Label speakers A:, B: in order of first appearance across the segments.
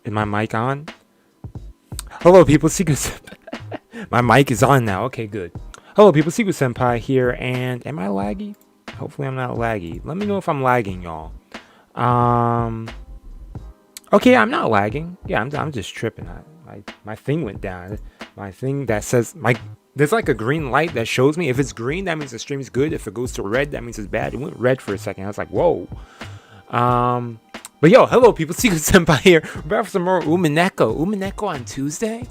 A: Is my mic on? Hello, people. My mic is on now. Okay, good. Hello, people. Seku-Senpai here, and am I laggy? Hopefully, I'm not laggy. Let me know if I'm lagging, y'all. Okay, I'm not lagging. Yeah, I'm just tripping. My thing went down. My thing that says there's like a green light that shows me if it's green, that means the stream is good. If it goes to red, that means it's bad. It went red for a second. I was like, whoa. But yo, hello people, Seku-Senpai here. We're back for some more Umineko on Tuesday.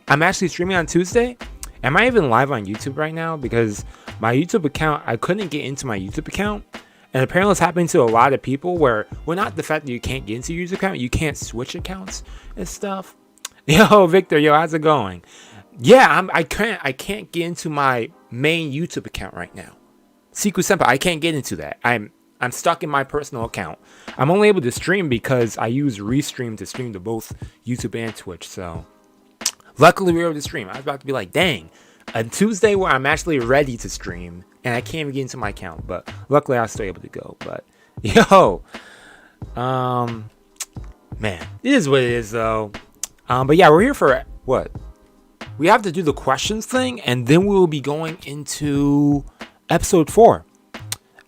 A: I'm actually streaming on Tuesday. Am I even live on YouTube right now? Because my YouTube account, I couldn't get into my YouTube account. And apparently it's happening to a lot of people where, well, not the fact that you can't get into your YouTube account, you can't switch accounts and stuff. Yo, Victor, yo, how's it going? Yeah, I can't get into my main YouTube account right now. Seku-Senpai, I can't get into that. I'm stuck in my personal account. I'm only able to stream because I use Restream to stream to both YouTube and Twitch. So, luckily we were able to stream. I was about to be like, dang, a Tuesday where I'm actually ready to stream and I can't even get into my account. But luckily I was still able to go. But, yo, man, it is what it is though. But yeah, we're here for what? We have to do the questions thing, and then we will be going into episode 4.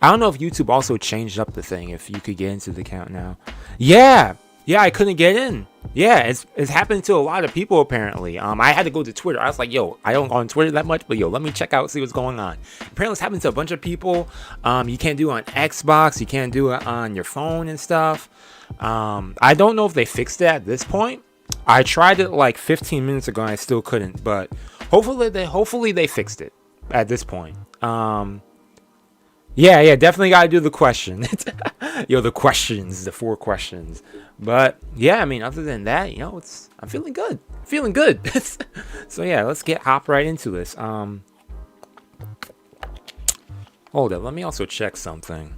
A: I don't know if YouTube also changed up the thing, if you could get into the account now. Yeah, I couldn't get in. Yeah, it's happening to a lot of people apparently. I had to go to Twitter. I was like, yo, I don't go on Twitter that much, but yo, let me check out, see what's going on. Apparently it's happening to a bunch of people. You can't do it on Xbox, you can't do it on your phone and stuff. I don't know if they fixed it at this point. I tried it like 15 minutes ago and I still couldn't, but hopefully they fixed it at this point. Yeah, definitely gotta do the question. Yo, the 4 questions. But yeah, I mean, other than that, you know, I'm feeling good. So yeah, let's hop right into this. Hold up, let me also check something.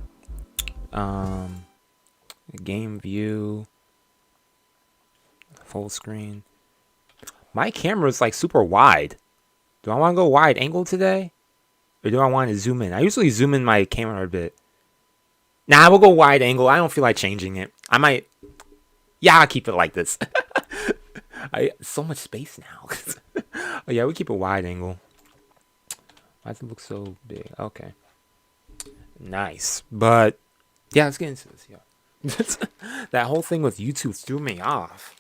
A: Game view. Full screen. My camera is like super wide. Do I want to go wide angle today? Or do I want to zoom in? I usually zoom in my camera a bit. Nah, we'll go wide angle. I don't feel like changing it. I might. Yeah, I'll keep it like this. So much space now. Oh yeah, we keep a wide angle. Why does it look so big? Okay. Nice. But yeah, let's get into this. Yeah. That whole thing with YouTube threw me off.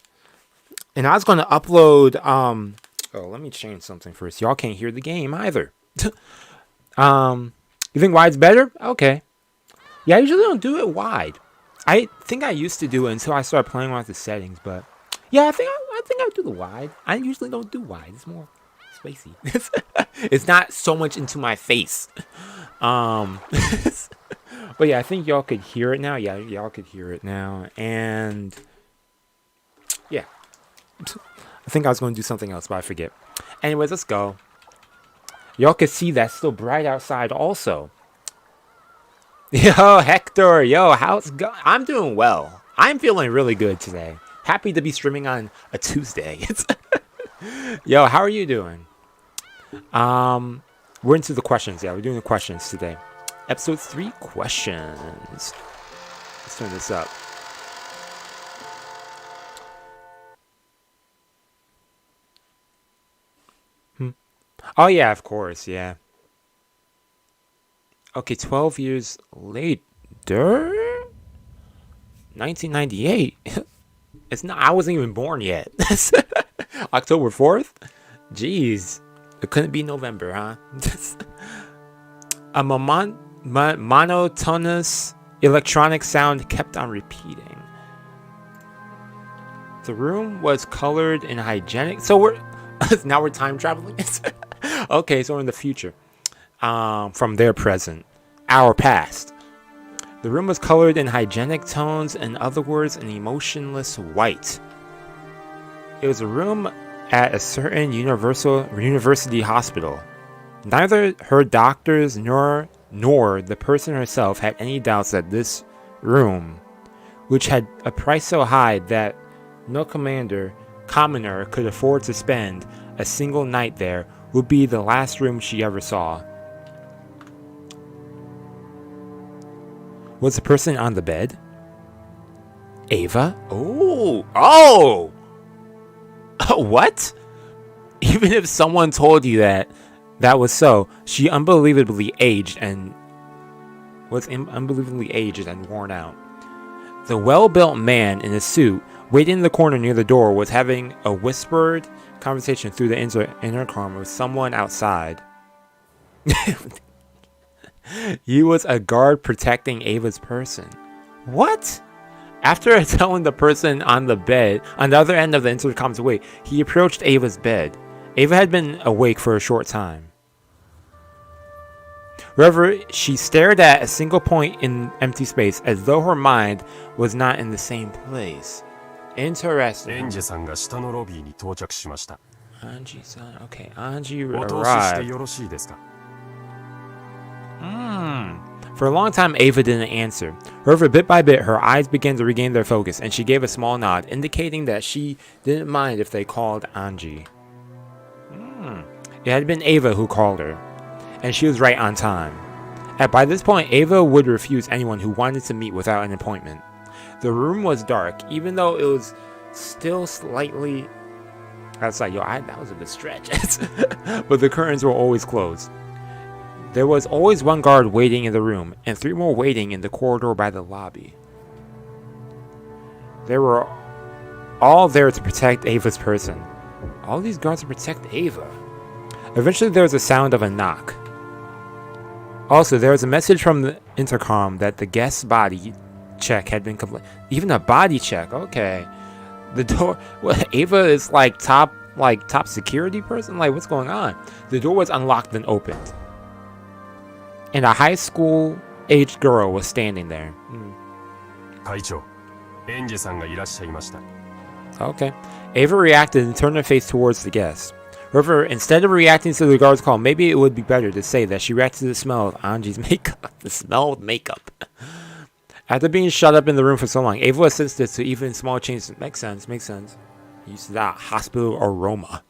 A: And I was going to upload, oh, let me change something first. Y'all can't hear the game either. You think wide's better? Okay. Yeah, I usually don't do it wide. I think I used to do it until I started playing with the settings, but yeah, I think I do the wide. I usually don't do wide. It's more spacey. It's not so much into my face. But yeah, I think y'all could hear it now. Yeah, y'all could hear it now. And yeah. I think I was going to do something else, but I forget. Anyways, let's go. Y'all can see that's still bright outside also. Yo, Hector. Yo, how's it going? I'm doing well. I'm feeling really good today. Happy to be streaming on a Tuesday. Yo, how are you doing? We're into the questions. Yeah, we're doing the questions today. Episode 3 questions. Let's turn this up. Oh, yeah, of course, yeah. Okay, 12 years later? 1998? It's not, I wasn't even born yet. October 4th? Jeez. It couldn't be November, huh? A monotonous electronic sound kept on repeating. The room was colored and hygienic. So now we're time traveling? Okay, so we're in the future. From their present, our past. The room was colored in hygienic tones, in other words, an emotionless white. It was a room at a certain university hospital. Neither her doctors nor the person herself had any doubts that this room, which had a price so high that no commoner could afford to spend a single night there, would be the last room she ever saw. Was the person on the bed? Eva? Oh! What? Even if someone told you that was so, she unbelievably aged and worn out. The well-built man in a suit waiting in the corner near the door was having a whispered conversation through the intercom with someone outside. He was a guard protecting Eva's person. What? After telling the person on the other end of the intercom to wait, he approached Eva's bed. Eva had been awake for a short time. However, she stared at a single point in empty space as though her mind was not in the same place. Interesting.
B: Ange-san が下のロビーに到着しました。
A: Ange-san, okay, Ange
B: お通ししてよろ
A: arrived.
B: しいですか?
A: For a long time, Eva didn't answer. However, bit by bit, her eyes began to regain their focus, and she gave a small nod, indicating that she didn't mind if they called Ange. It had been Eva who called her, and she was right on time. By this point, Eva would refuse anyone who wanted to meet without an appointment. The room was dark, even though it was still slightly outside. That was a bit stretch. But the curtains were always closed. There was always one guard waiting in the room, and 3 more waiting in the corridor by the lobby. They were all there to protect Ava's person. All these guards to protect Eva. Eventually, there was a sound of a knock. Also, there was a message from the intercom that the guest's body check had been completed. Even a body check, okay. The door. What? Eva is like top security person. Like, what's going on? The door was unlocked and opened, and a high school-aged girl was standing there.
B: 会長、エンジェさんがいらっしゃいました。
A: Okay. Eva reacted and turned her face towards the guest. However, instead of reacting to the guard's call, maybe it would be better to say that she reacted to the smell of Anji's makeup. The smell of makeup. After being shut up in the room for so long, Eva was sensitive to even small changes. Makes sense. Used to that hospital aroma.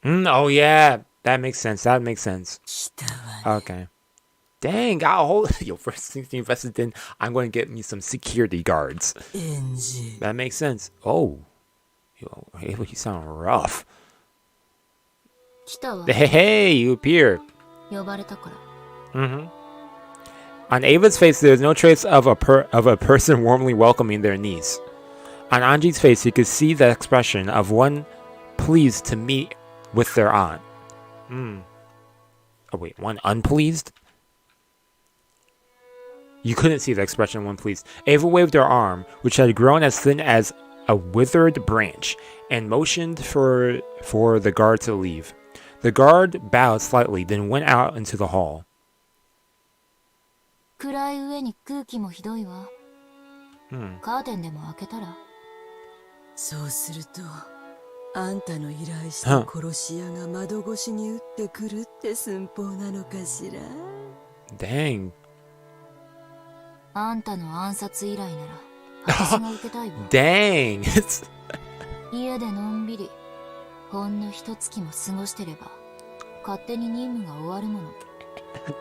A: Oh yeah, that makes sense. Okay. Dang, your first thing you invested in, I'm going to get me some security guards. That makes sense. Oh. Ava, you sound rough. Hey, you appear. On Ava's face, there was no trace of a person warmly welcoming their niece. On Anji's face, you could see the expression of one pleased to meet with their aunt. Oh wait, one unpleased? You couldn't see the expression one pleased. Ava waved her arm, which had grown as thin as a withered branch, and motioned for the guard to leave. The guard bowed slightly, then went out into the hall. Dang. Dang.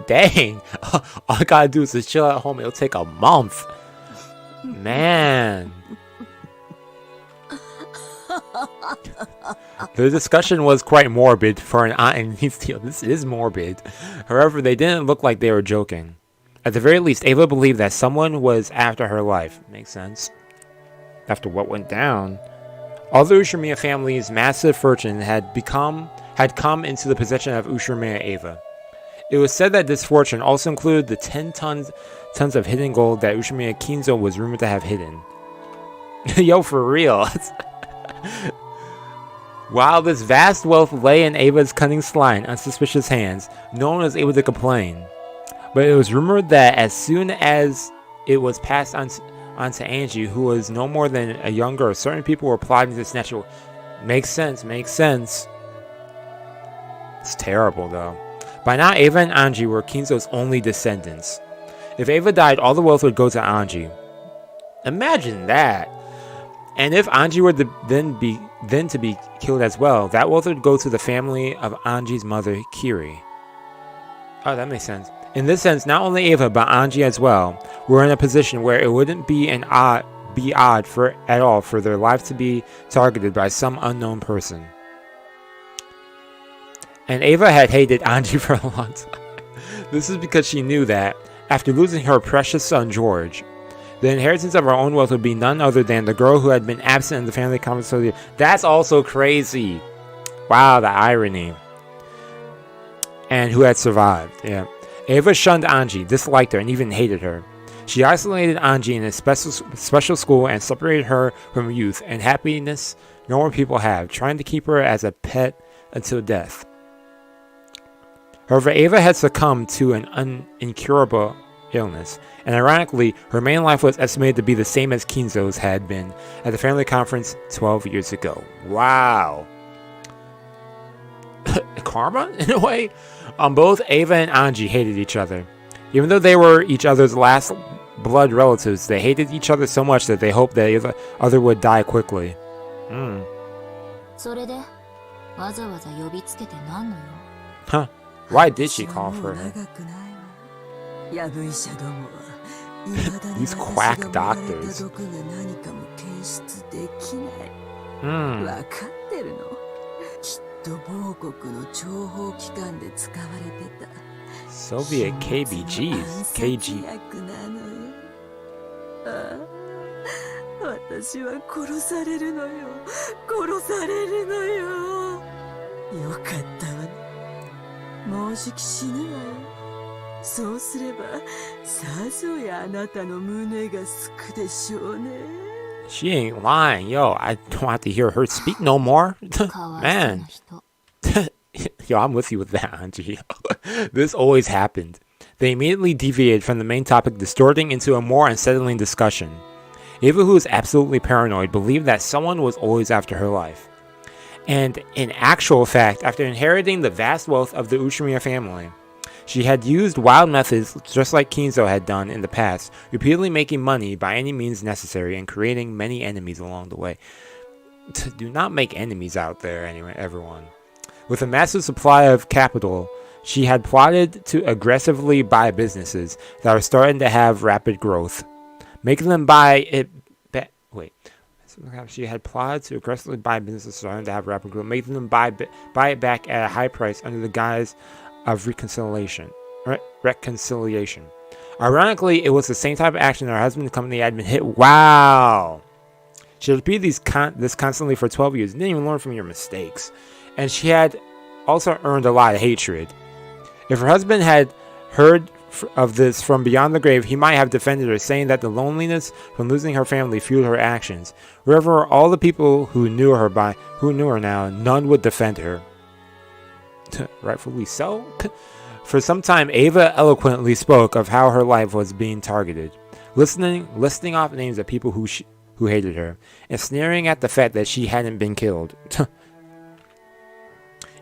A: Dang. All I gotta do is just chill at home. It'll take a month. Man. The discussion was quite morbid for an aunt and niece deal. This is morbid. However, they didn't look like they were joking. At the very least, Ava believed that someone was after her life. Makes sense. After what went down. All the Ushiromiya family's massive fortune had come into the possession of Ushiromiya Eva. It was said that this fortune also included the 10 tons of hidden gold that Ushiromiya Kinzo was rumored to have hidden. Yo, for real. While this vast wealth lay in Ava's cunning sly and unsuspicious hands, no one was able to complain. But it was rumored that as soon as it was passed on to Angie, who was no more than a young girl, certain people were plotting to snatch it. Makes sense. It's terrible, though. By now, Eva and Ange were Kinzo's only descendants. If Eva died, all the wealth would go to Ange. Imagine that. And if Ange were to then to be killed as well, that wealth would go to the family of Ange's mother, Kiri. Oh, that makes sense. In this sense, not only Eva, but Ange as well, were in a position where it wouldn't be an odd be odd at all for their life to be targeted by some unknown person. And Eva had hated Ange for a long time. This is because she knew that, after losing her precious son George, the inheritance of her own wealth would be none other than the girl who had been absent in the family conversation. That's also crazy. Wow, the irony. And who had survived. Yeah. Eva shunned Ange, disliked her, and even hated her. She isolated Ange in a special school and separated her from youth and happiness normal people have, trying to keep her as a pet until death. However, Eva had succumbed to an incurable illness, and ironically, her main life was estimated to be the same as Kinzo's had been at the family conference 12 years ago. Wow. Karma, in a way? Both Eva and Ange hated each other. Even though they were each other's last blood relatives, they hated each other so much that they hoped that the other would die quickly. Huh. Why did she call for her? These quack doctors. Soviet KBGs. KG. She ain't lying. Yo, I don't have to hear her speak no more. Man. Yo, I'm with you with that, Ange. This always happened. They immediately deviated from the main topic, distorting into a more unsettling discussion. Eva, who was absolutely paranoid, believed that someone was always after her life. And in actual fact, after inheriting the vast wealth of the Ushiromiya family, she had used wild methods just like Kinzo had done in the past, repeatedly making money by any means necessary and creating many enemies along the way. Do not make enemies out there, anyway, everyone. With a massive supply of capital, she had plotted to aggressively buy businesses that are starting to have rapid growth, making them buy it. She had plotted to aggressively buy businesses starting to have rapid growth, making them buy it back at a high price under the guise of reconciliation. Ironically, it was the same type of action her husband's company had been hit. Wow. She had repeated this constantly for 12 years. Didn't even learn from your mistakes. And she had also earned a lot of hatred. If her husband had heard of this from beyond the grave, he might have defended her, saying that the loneliness from losing her family fueled her actions. Wherever all the people who knew her now, none would defend her. Rightfully so. For some time, Eva eloquently spoke of how her life was being targeted, listing off names of people who hated her, and sneering at the fact that she hadn't been killed.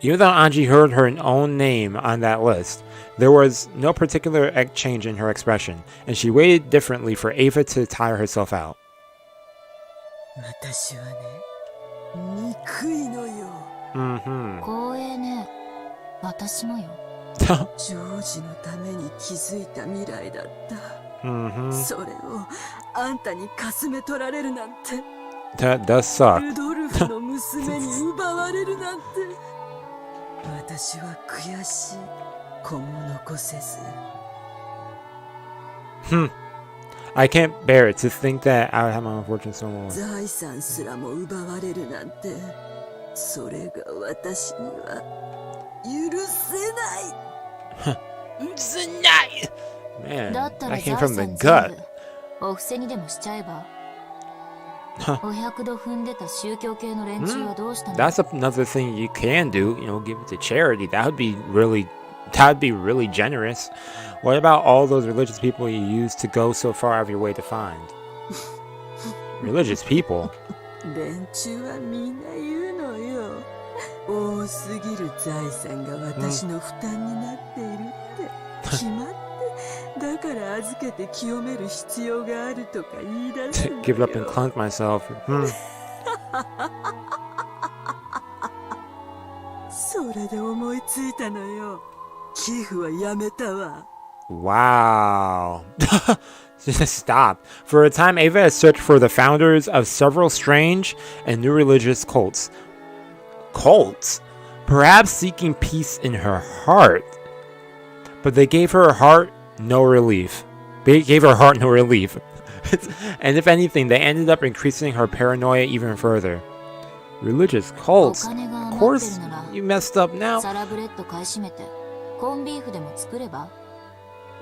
A: Even though Ange heard her own name on that list, there was no particular change in her expression, and she waited differently for Eva to tire herself out. That does suck. I can't bear it to think that I would have my unfortunate someone. Man, that came from the gut. That's another thing you can do, give it to charity. That would be really generous. What about all those religious people you used to go so far out of your way to find? Religious people? Give it up and clunk myself. Wow. Just stop. For a time, Eva has searched for the founders of several strange and new religious cults. Cults? Perhaps seeking peace in her heart. But they gave her heart no relief. They gave her heart no relief. And if anything, they ended up increasing her paranoia even further. Religious cults? Of course, you messed up now.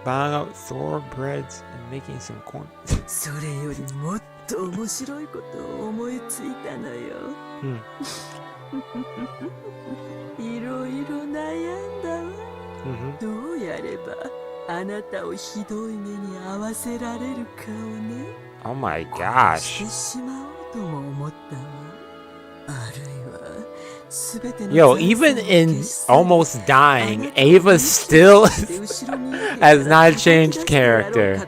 A: Buying out thoroughbreds and making some corn.
C: それよりもっと面白いことを思いついたのよ。いろいろ悩んだわ。どうやればあなたをひどい目に遭わせられるかをね。
A: Oh my gosh.
C: してしまおうとも思ったわ。あるいは
A: Yo, even in almost dying, Eva still has not changed character.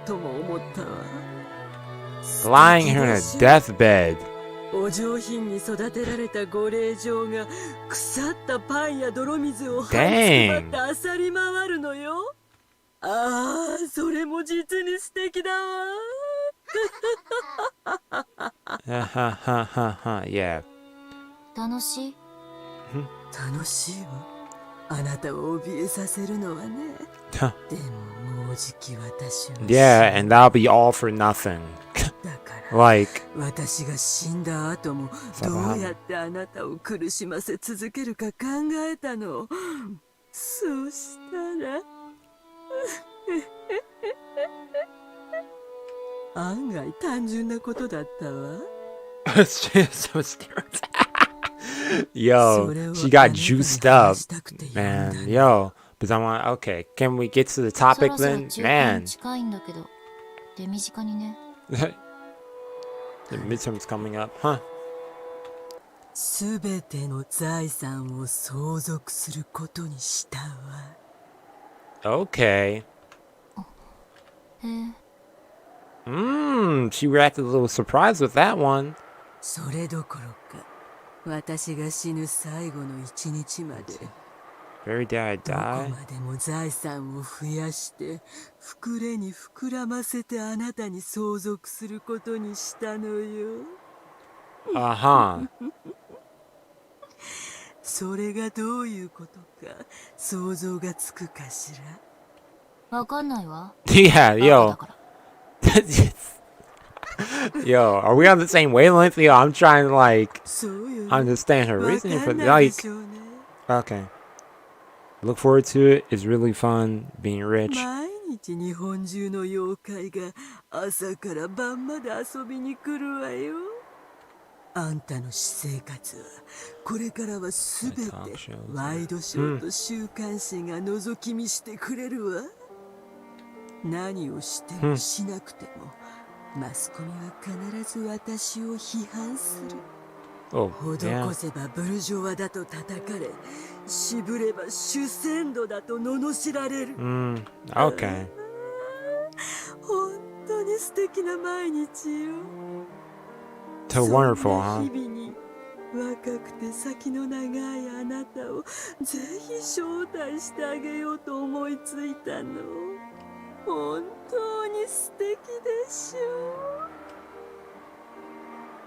A: Lying here in a deathbed.
C: お上品に育てられたご令嬢が腐ったパンや泥水を這いつくばって漁り回るのよ。ああ、それも実に素敵だわ。
A: Yeah.
D: 楽しい？
C: 楽しいわ。あなたを怯えさせるのはね。でももうじき私は。
A: Yeah, and that'll be all for nothing.
C: だから、
A: like,
C: 私が死んだ後もどうやってあなたを苦しませ続けるか考えたの。そうしたら案外単純なことだったわ。
A: so Yo, she got juiced up, man. Yo, but I want. Okay, can we get to the topic then, man? The midterm's coming up, huh?
C: すべての財産を相続することにしたわ。
A: Okay. She reacted a little surprised with that one.
C: それどころか、私が死ぬ最後の一日まで、
A: Very did I
C: どこ
A: die?
C: までも財産を増やして、膨れに膨らませてあなたに相続することにしたのよ。
A: Uh-huh.
C: それがどういうことか想像がつくかしら。
D: わかんないわ。
A: Yeah, yo. Yo, are we on the same wavelength? Yo, I'm trying to, like,
C: そうよ。
A: understand her
C: わ
A: reasoning
C: か
A: for,
C: んないで
A: like,
C: しょうね。
A: okay. Look forward to it. It's really fun being rich.
C: 毎日日本中の妖怪が朝から晩まで遊びに来るわよ。あんたの私生活はこれからはすべてワイドショーと週刊誌が覗き見してくれるわ。何をしてもしなくても、マスコミは必ず私を批判する。
A: Oh,
C: 施
A: yeah.
C: せばブルジョワだと叩かれ、渋れば主戦度だと罵られる。
A: Okay.
C: 本当に素敵な毎日よ。
A: So wonderful, huh?
C: 日々に若くて先の長いあなたをぜひ招待してあげようと思いついたの。本当に素敵でしょ。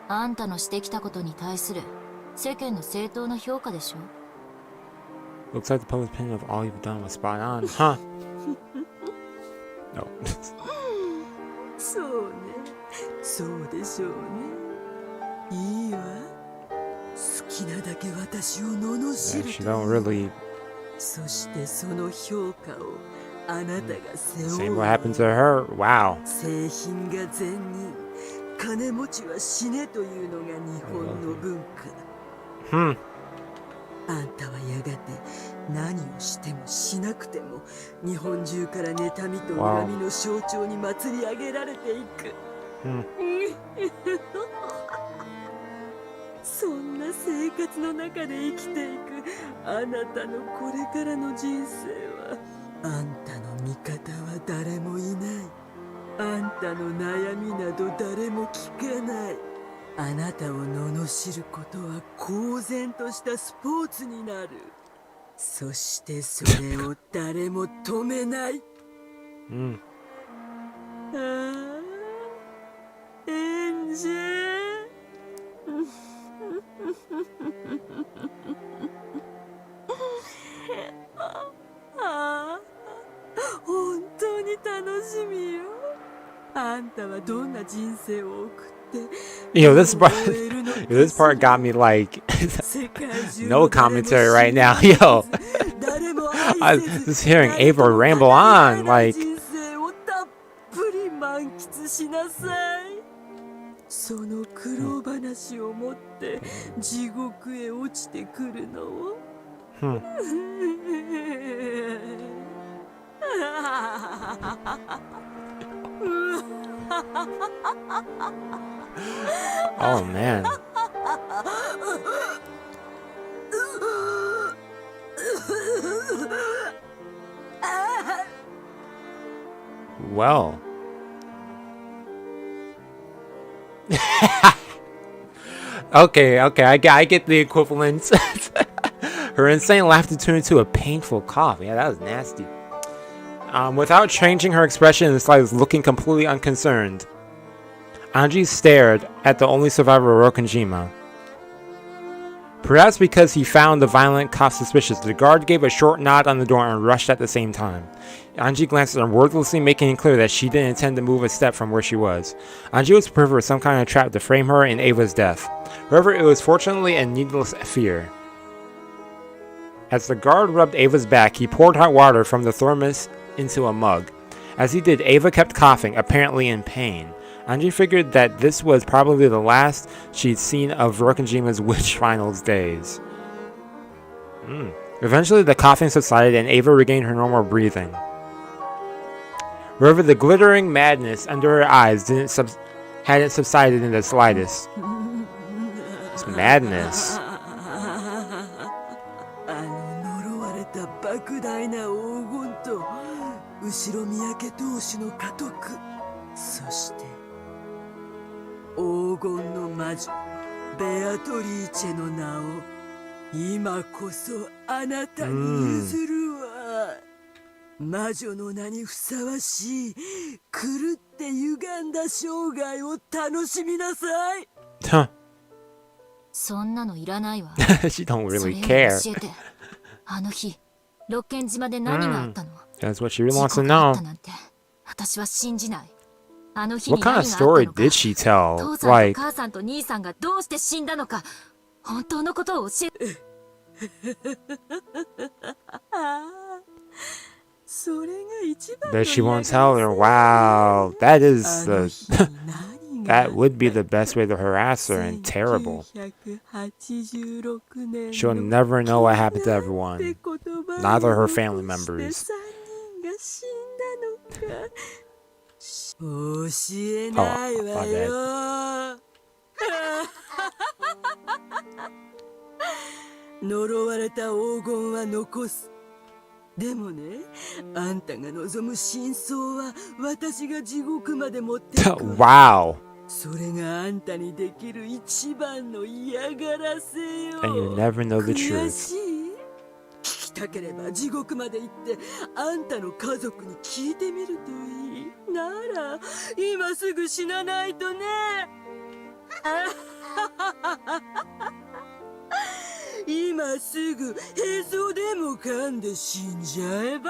D: あんたのしてきたことに対する世間の正当な評価でしょ。
A: Looks like the public opinion of all you've done was spot on, huh? No.
C: そうね、そうでしょうね。いいわ。好きなだけ私を罵
A: Yeah,
C: る
A: she
C: と
A: don't really
C: そしてその評価をあなたが背
A: say
C: 負う
A: what happened to her. Wow.
C: 製品が善人、金持ちは死ねというのが日本の文化。あんたはやがて何をしてもしなくても日本中から妬みと恨みの象徴に祭り上げられていく。そんな生活の中で生きていくあなたのこれからの人生は、あんたの味方は誰もいない。あんたの悩みなど誰も聞かない。あなたを罵ることは公然としたスポーツになる。そしてそれを誰も止めない。
A: Mm.
C: エンジああ、本当に楽しみよ。あんたはどんな人生を送って
A: Yo, this
C: どう
A: part,
C: 終えるのか
A: this
C: しら。
A: part got me like
C: 世界中
A: no
C: の誰も
A: commentary right now.
C: 信じ
A: Yo,
C: ず、誰も
A: I
C: 愛せ
A: was
C: ず、
A: hearing
C: 誰と
A: Ava
C: も
A: ramble
C: 語り合
A: on
C: えない
A: like
C: 人生をたっぷり満喫しなさい。その苦労話を持って地獄へ落ちてくるのを。
A: hmm. Oh man. Well. Okay, I get the equivalence. Her insane laughter turned into a painful cough. Yeah, that was nasty. Without changing her expression, the slightest, looking completely unconcerned, Ange stared at the only survivor of Rokkenjima. Perhaps because he found the violent cough suspicious, the guard gave a short nod on the door and rushed at the same time. Ange glanced at her wordlessly, making it clear that she didn't intend to move a step from where she was. Ange was prepared for some kind of trap to frame her in Ava's death. However, it was fortunately a needless fear. As the guard rubbed Ava's back, he poured hot water from the thermos into a mug. As he did, Ava kept coughing, apparently in pain. Ange figured that this was probably the last she'd seen of Rokkenjima's witch finals days. Eventually, the coughing subsided and Ava regained her normal breathing. However, the glittering madness under her eyes hadn't subsided in the slightest. It's madness.
C: 呪われた莫大な黄金と後ろ宮家同士の家督、そして黄金の魔女ベアトリーチェの名を今こそあなたに譲るわ。魔女の名にふさわしい狂って歪んだ生涯を楽しみなさい。
A: Huh.
D: そんなのいらないわ。
A: She don't
D: それ
A: really
D: より
A: care.
D: 教えて。あの日、ロッケン島で何があったの？
A: That's what she really
D: 事
A: wants to
D: 故があっ
A: know.
D: たなんて、私は信じない。あの日に
A: What kind
D: 何
A: of
D: があった
A: story
D: のか、
A: did she tell?
D: 父さんと
A: Like,
D: 母さんと兄さんがどうして死んだのか、本当のことを教えて。
C: それが一番
A: but she won't tell her. Wow, that is the that would be the best way to harass her and terrible. She'll never know what happened to everyone, neither her family members. Oh, my bad.
C: 呪われた黄金は残す。でもね、あんたが望む真相は私が地獄まで持っていく。
A: Wow.
C: それがあんたにできる一番の嫌がらせよ。
A: And you never know the
C: 悔
A: truth.
C: しい？聞きたければ地獄まで行ってあんたの家族に聞いてみるといい。なら今すぐ死なないとね。今すぐへそでも噛んで死んじゃえば。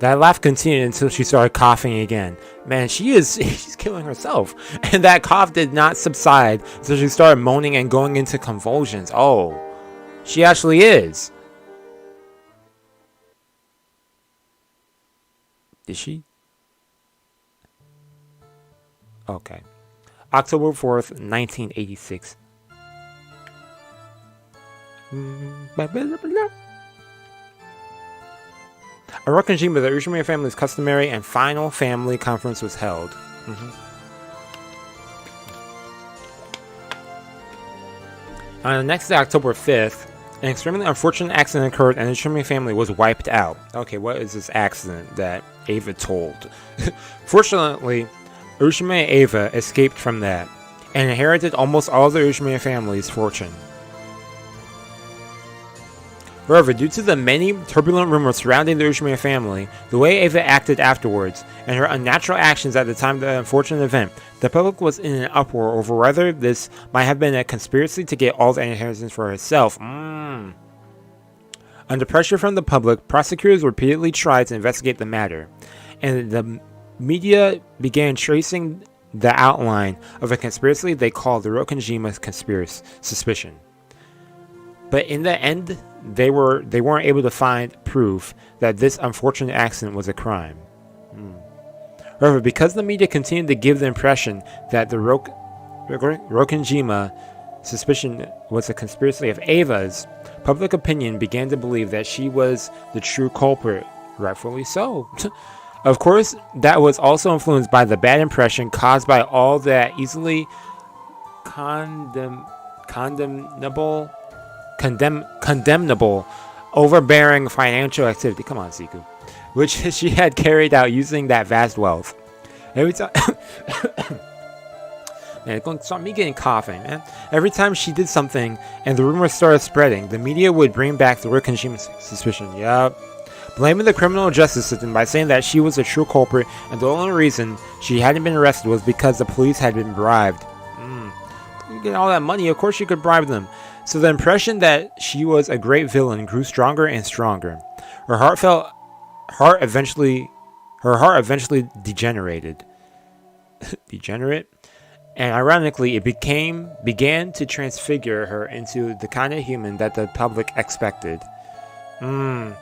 A: That laugh continued until she started coughing again. Man, she's killing herself. And that cough did not subside until she started moaning and going into convulsions. Oh, she actually is. Did she? Okay. October 4th, 1986. A Rokkenjima of the Ushiromiya family's customary and final family conference was held. On the next day, October 5th, an extremely unfortunate accident occurred and the Ushiromiya family was wiped out. Okay, what is this accident that Ava told? Fortunately, Ushiromiya Ava escaped from that and inherited almost all of the Ushiromiya family's fortune. However, due to the many turbulent rumors surrounding the Ushiromiya family, the way Eva acted afterwards, and her unnatural actions at the time of the unfortunate event, the public was in an uproar over whether this might have been a conspiracy to get all the inheritance for herself. Under pressure from the public, prosecutors repeatedly tried to investigate the matter, and the media began tracing the outline of a conspiracy they called the Rokkenjima conspiracy suspicion. But in the end, they weren't able to find proof that this unfortunate accident was a crime. However, because the media continued to give the impression that the Rokkenjima suspicion was a conspiracy of Eva's, public opinion began to believe that she was the true culprit, rightfully so. Of course, that was also influenced by the bad impression caused by all that easily condemnable, overbearing financial activity. Come on, Seku. Which she had carried out using that vast wealth. Every time, man, it's going to start me getting coughing, man. Every time she did something and the rumors started spreading, the media would bring back the Rokkenjima suspicion. Yup. Blaming the criminal justice system by saying that she was a true culprit and the only reason she hadn't been arrested was because the police had been bribed. You get all that money, of course you could bribe them. So the impression that she was a great villain grew stronger and stronger. Her heart eventually degenerated. And ironically, it began to transfigure her into the kind of human that the public expected. By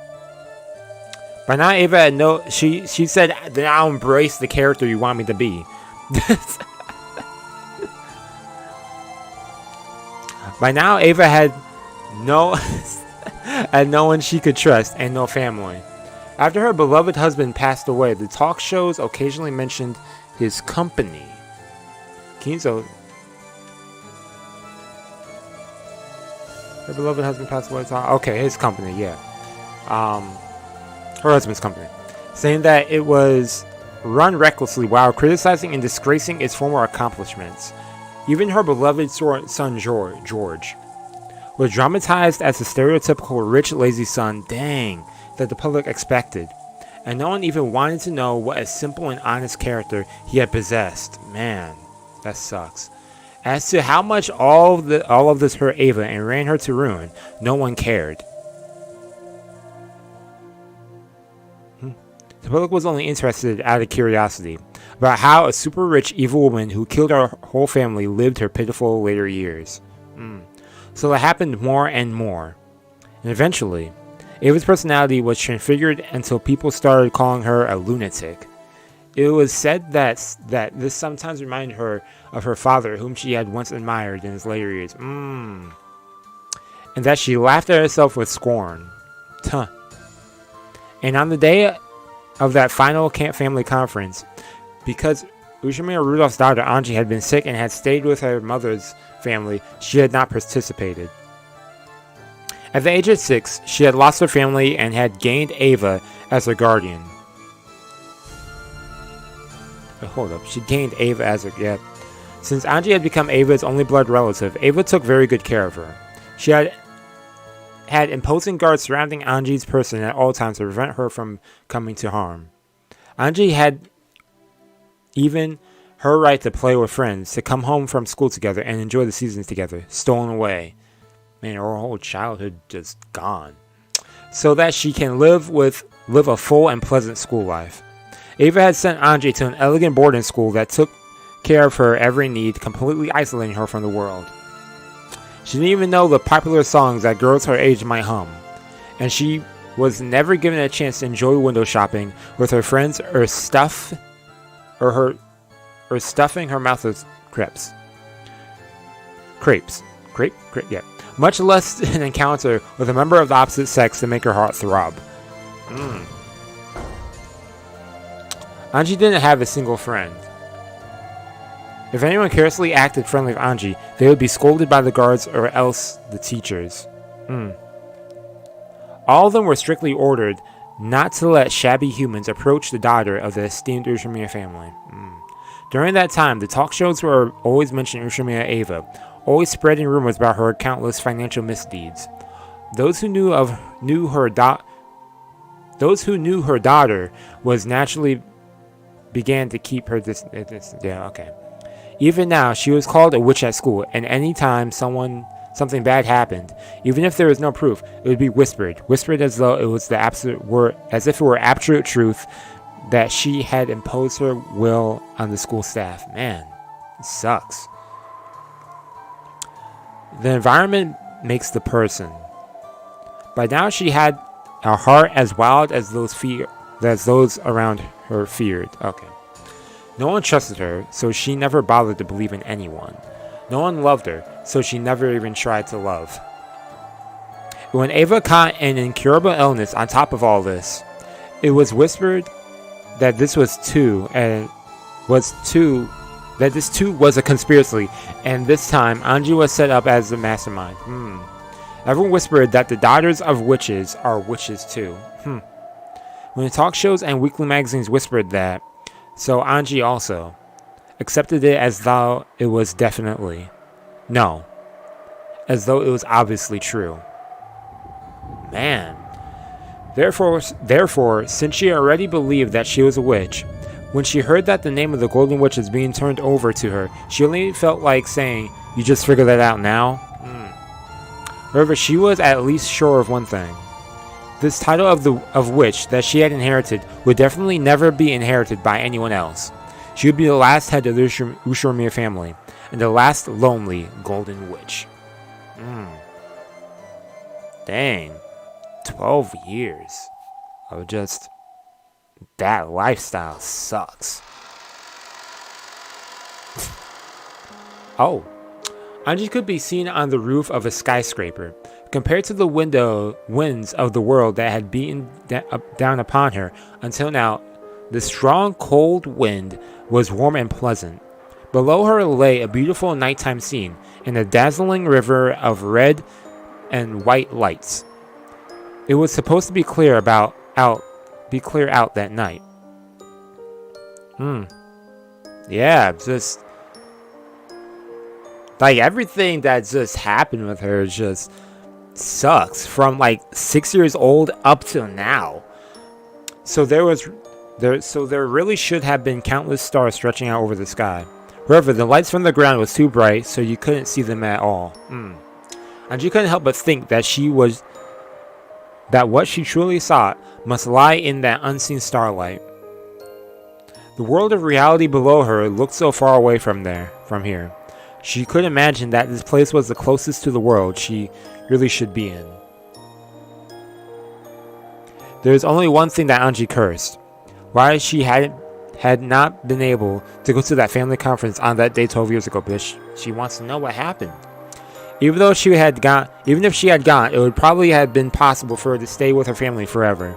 A: now, Eva had she said that I'll embrace the character you want me to be. By now, Eva had no one she could trust and no family. After her beloved husband passed away, the talk shows occasionally mentioned his company. Kinzo. Her beloved husband passed away. Okay, his company, yeah. Her husband's company, saying that it was run recklessly while criticizing and disgracing its former accomplishments. Even her beloved son George was dramatized as the stereotypical rich, lazy son, that the public expected, and no one even wanted to know what a simple and honest character he had possessed. Man, that sucks. As to how much all of this hurt Eva and ran her to ruin, no one cared. The public was only interested out of curiosity about how a super rich evil woman who killed her whole family lived her pitiful later years. So it happened more and more. And eventually, Eva's personality was transfigured until people started calling her a lunatic. It was said that this sometimes reminded her of her father, whom she had once admired in his later years. And that she laughed at herself with scorn. And on the day of that final family conference, because Ushiromiya Rudolph's daughter Ange had been sick and had stayed with her mother's family, she had not participated. At the age of 6, she had lost her family and had gained Eva as her guardian. Hold up, she gained Eva as her... Yeah. Since Ange had become Eva's only blood relative, Eva took very good care of her. She had imposing guards surrounding Ange's person at all times to prevent her from coming to harm. Ange had even her right to play with friends, to come home from school together and enjoy the seasons together, stolen away. Man, her whole childhood just gone. So that she can live a full and pleasant school life. Eva had sent Ange to an elegant boarding school that took care of her every need, completely isolating her from the world. She didn't even know the popular songs that girls her age might hum, and she was never given a chance to enjoy window shopping with her friends or stuffing her mouth with crepes. Yeah. Much less an encounter with a member of the opposite sex to make her heart throb. Ange didn't have a single friend. If anyone carelessly acted friendly with Ange, they would be scolded by the guards or else the teachers. All of them were strictly ordered not to let shabby humans approach the daughter of the esteemed Ushiromiya family. During that time, the talk shows were always mentioning Ushiromiya Eva, always spreading rumors about her countless financial misdeeds. Those who knew her daughter was naturally began to keep her yeah, okay. Even now, she was called a witch at school, and any time something bad happened, even if there was no proof, it would be whispered as though it was as if it were absolute truth that she had imposed her will on the school staff. Man, it sucks. The environment makes the person. By now, she had a heart as wild as those around her feared. Okay. No one trusted her, so she never bothered to believe in anyone. No one loved her, so she never even tried to love. When Eva caught an incurable illness on top of all this, it was whispered that this too was a conspiracy, and this time Ange was set up as the mastermind. Everyone whispered that the daughters of witches are witches too. When the talk shows and weekly magazines whispered that, so Ange also accepted it as though it was as though it was obviously true. Man. Therefore, since she already believed that she was a witch, when she heard that the name of the Golden Witch was being turned over to her, she only felt like saying, "You just figured that out now?" However, she was at least sure of one thing. This title of witch that she had inherited would definitely never be inherited by anyone else. She would be the last head of the Ushiromiya family, and the last lonely Golden Witch. Dang. 12 years of just... that lifestyle sucks. Oh. Ange could be seen on the roof of a skyscraper. Compared to the winds of the world that had beaten down upon her until now, the strong cold wind was warm and pleasant. Below her lay a beautiful nighttime scene and a dazzling river of red and white lights. It was supposed to be clear out that night. Yeah, just like everything that just happened with her just sucks from like 6 years old up till now. So there really should have been countless stars stretching out over the sky. However, the lights from the ground was too bright, so you couldn't see them at all. And you couldn't help but think that what she truly sought must lie in that unseen starlight. The world of reality below her looked so far away from here. She could imagine that this place was the closest to the world she really should be in. There is only one thing that Ange cursed. Why she had not been able to go to that family conference on that day 12 years ago, but she wants to know what happened. Even if she had gone, it would probably have been possible for her to stay with her family forever.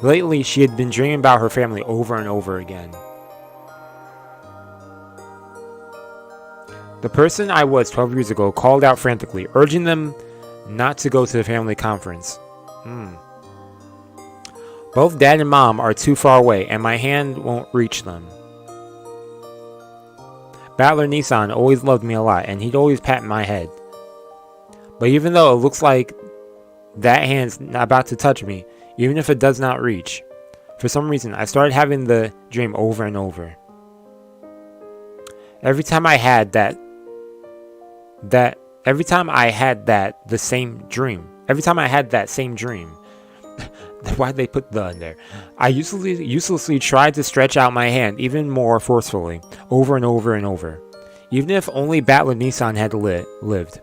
A: Lately, she had been dreaming about her family over and over again. The person I was 12 years ago called out frantically, urging them not to go to the family conference. Both Dad and Mom are too far away, and my hand won't reach them. Battler Nissan always loved me a lot, and he'd always pat my head. But even though it looks like that hand's not about to touch me, even if it does not reach, for some reason I started having the dream over and over. Every time I had that same dream. Why'd they put the in there? I uselessly tried to stretch out my hand even more forcefully, over and over and over. Even if only Battler Nissan had lived,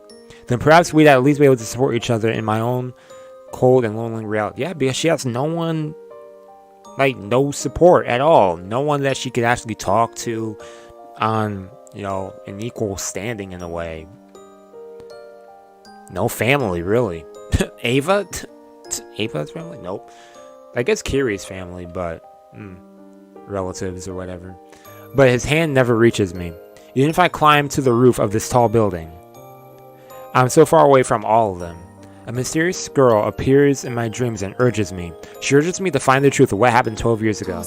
A: then perhaps we'd at least be able to support each other in my own cold and lonely reality. Yeah, because she has no one, like no support at all. No one that she could actually talk to on, an equal standing in a way. No family, really. Eva? Ava's family? Nope. I guess Kiri's family, but relatives or whatever. But his hand never reaches me, even if I climb to the roof of this tall building. I'm so far away from all of them. A mysterious girl appears in my dreams and urges me. She urges me to find the truth of what happened 12 years ago.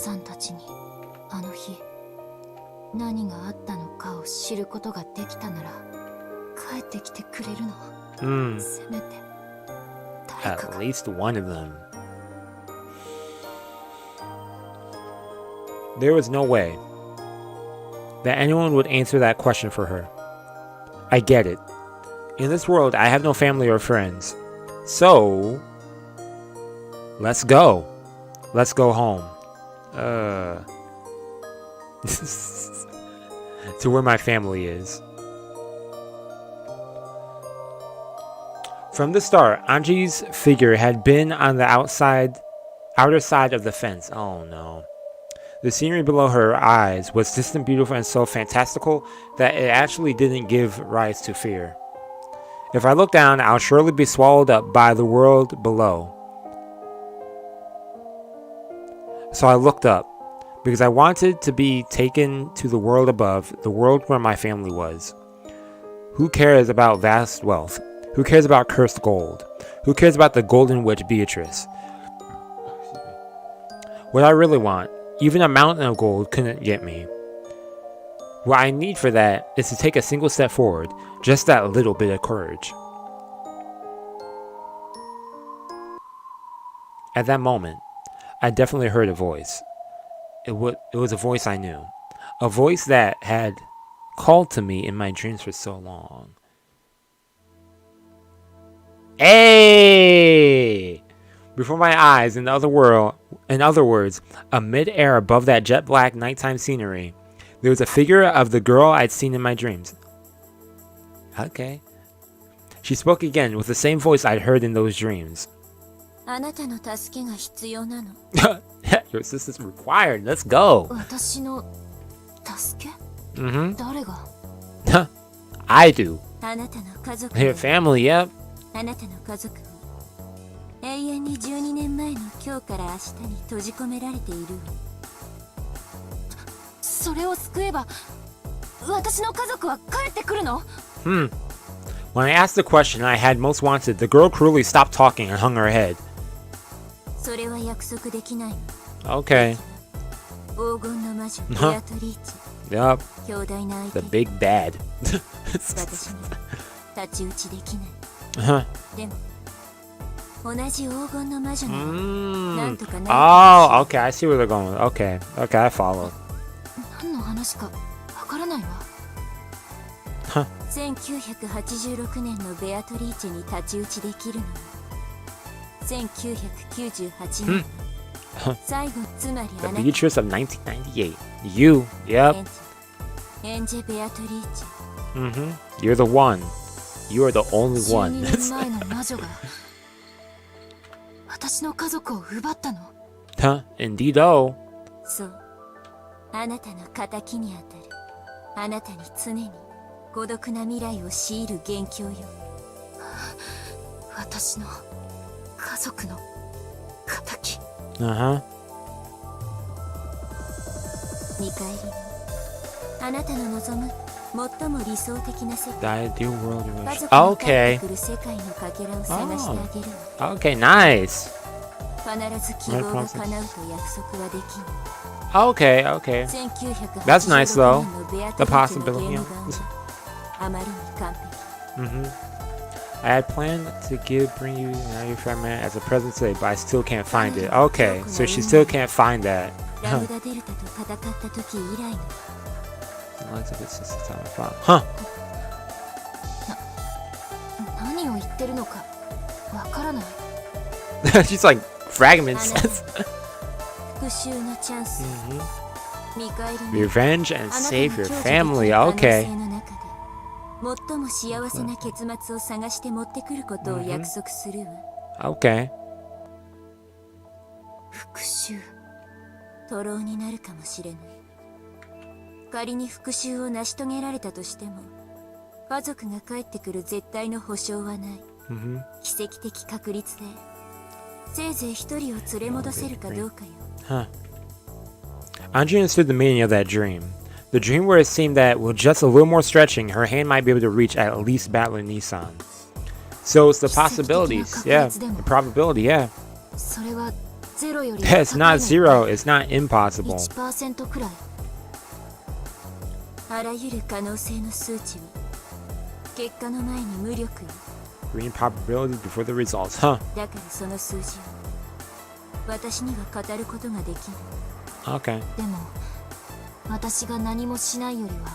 A: At least one of them. There was no way that anyone would answer that question for her. I get it. In this world, I have no family or friends. So, let's go. Let's go home. To where my family is. From the start, Ange's figure had been on the outer side of the fence. Oh no. The scenery below her eyes was distant, beautiful, and so fantastical that it actually didn't give rise to fear. If I look down, I'll surely be swallowed up by the world below. So I looked up, because I wanted to be taken to the world above, the world where my family was. Who cares about vast wealth? Who cares about cursed gold? Who cares about the golden witch Beatrice? What I really want, even a mountain of gold couldn't get me. What I need for that is to take a single step forward, just that little bit of courage. At that moment, I definitely heard a voice. It was a voice I knew. A voice that had called to me in my dreams for so long. Hey! Before my eyes, in other words, mid-air above that jet black nighttime scenery, there was a figure of the girl I'd seen in my dreams. Okay. She spoke again with the same voice I'd heard in those dreams. Your assistance required. Let's go. Mm-hmm. I do. Your family, yep.
D: あなたの家族は永遠に12年前の今日から明日に閉じ込められている。それを救えば私の家族は帰ってくるの？
A: When I asked the question I had most wanted, the girl cruelly stopped talking and hung her head.
D: それは約束できないの。
A: Okay.
D: 黄金の魔女ベアトリーチェ。
A: Yup.
D: 強大な相手。
A: The big bad.
D: 私に太刀打ちできない。 でも同じ黄金の魔女ならなんとかなる。
A: Oh, okay, I see where they're going. Okay, I follow.
D: 何の話かわからないわ。1986年のベアトリーチェに太刀打ちできるのは1998年最後、つまりあなた
A: The Beatrice of 1998. You, yep.
D: エンジェベアトリーチェ。
A: You're the one. You are the only one.
D: 12年前の魔女が私の家族を奪ったの。
A: Indeedo.
D: そう、あなたの仇にあたる。あなたに常に孤独な未来を強いる元凶よ。私の家族の仇。見返りにあなたの望む最も理想的な世界。
A: The ideal world you
D: 家
A: wish.
D: 族が帰っ
A: Okay.
D: てくる世界のかけらを探してあげるわ。
A: Okay, nice.
D: 必ず希望が叶うと約束はできない。
A: Okay. That's nice though. The possibility. Yeah.
D: あまりに完璧。
A: I had planned to bring you an your friend man as a present today, but I still can't find it. Okay, so she still can't find that.
D: ラムダデルタと戦った時以来の。
A: Huh.
D: 何を言ってるのかわからない。
A: She's like fragments.
D: 復讐のチャンス。見返りに
A: Revenge and save your family. Okay.
D: 最も幸せな結末を探して持ってくることを約束するわ。
A: Okay.
D: 復讐。徒労になるかもしれない。仮に復讐を成し遂げられたとしても、家族が帰ってくる絶対の保証はない。奇跡的確率で、せいぜい一人を連れ戻せるかどうかよ。
A: Huh. Ange understood the meaning of that dream. The dream where it seemed that with just a little more stretching, her hand might be able to reach at least Battler Nissan. So it's the possibilities, yeah, the probability, yeah.
D: それはゼロより
A: It's not zero, it's not impossible.
D: 1% くらい。あらゆる可能性の数値は結果の前に無力よ。
A: Green probabilities before the results. Huh.
D: だからその数字を私には語ることができる。
A: Okay.
D: でも私が何もしないよりは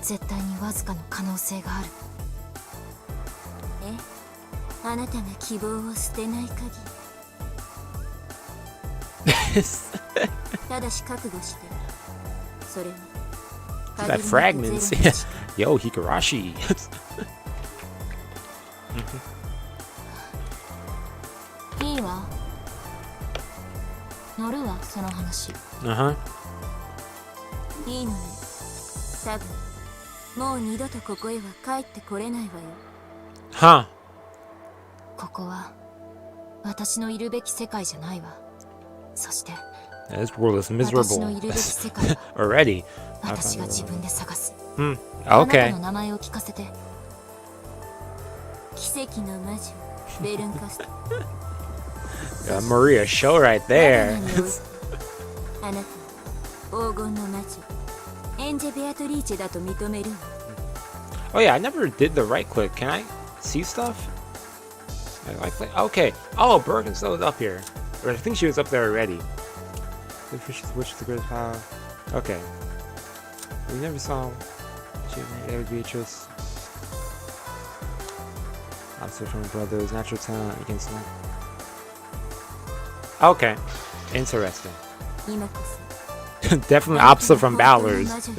D: 絶対にわずかの可能性がある。え、あなたが希望を捨てない限り。ただし覚悟して。それは
A: That fragments. Yo, Higurashi.
D: いいわ。乗るわ、その話。
A: Uh-huh.
D: いいのね。多分もう二度とここへは帰ってこれないわよ。
A: Huh.
D: ここは私のいるべき世界じゃないわ。そして
A: This world is
D: 私の
A: miserable
D: いるべき世界は
A: already.
D: 私が自分で探す。
A: Hmm.
D: あなた
A: Okay.
D: の名前を聞かせて。奇跡の魔女ベルンカスト。
A: Maria show right
D: 我
A: there.
D: が名においてあなた黄金の魔女エンジェ・ベアトリーチェだと認めるわ。
A: Oh yeah, I never did the right click. Can I see stuff? Okay. Oh, Bergenstone is up here. Or I think she was up there already. The fishes wish the great power. Okay. We never saw. She was Beatrice. Opposite from brothers, natural talent against them. Okay. Interesting.
D: 今こそ
A: Definitely opposite from Balor's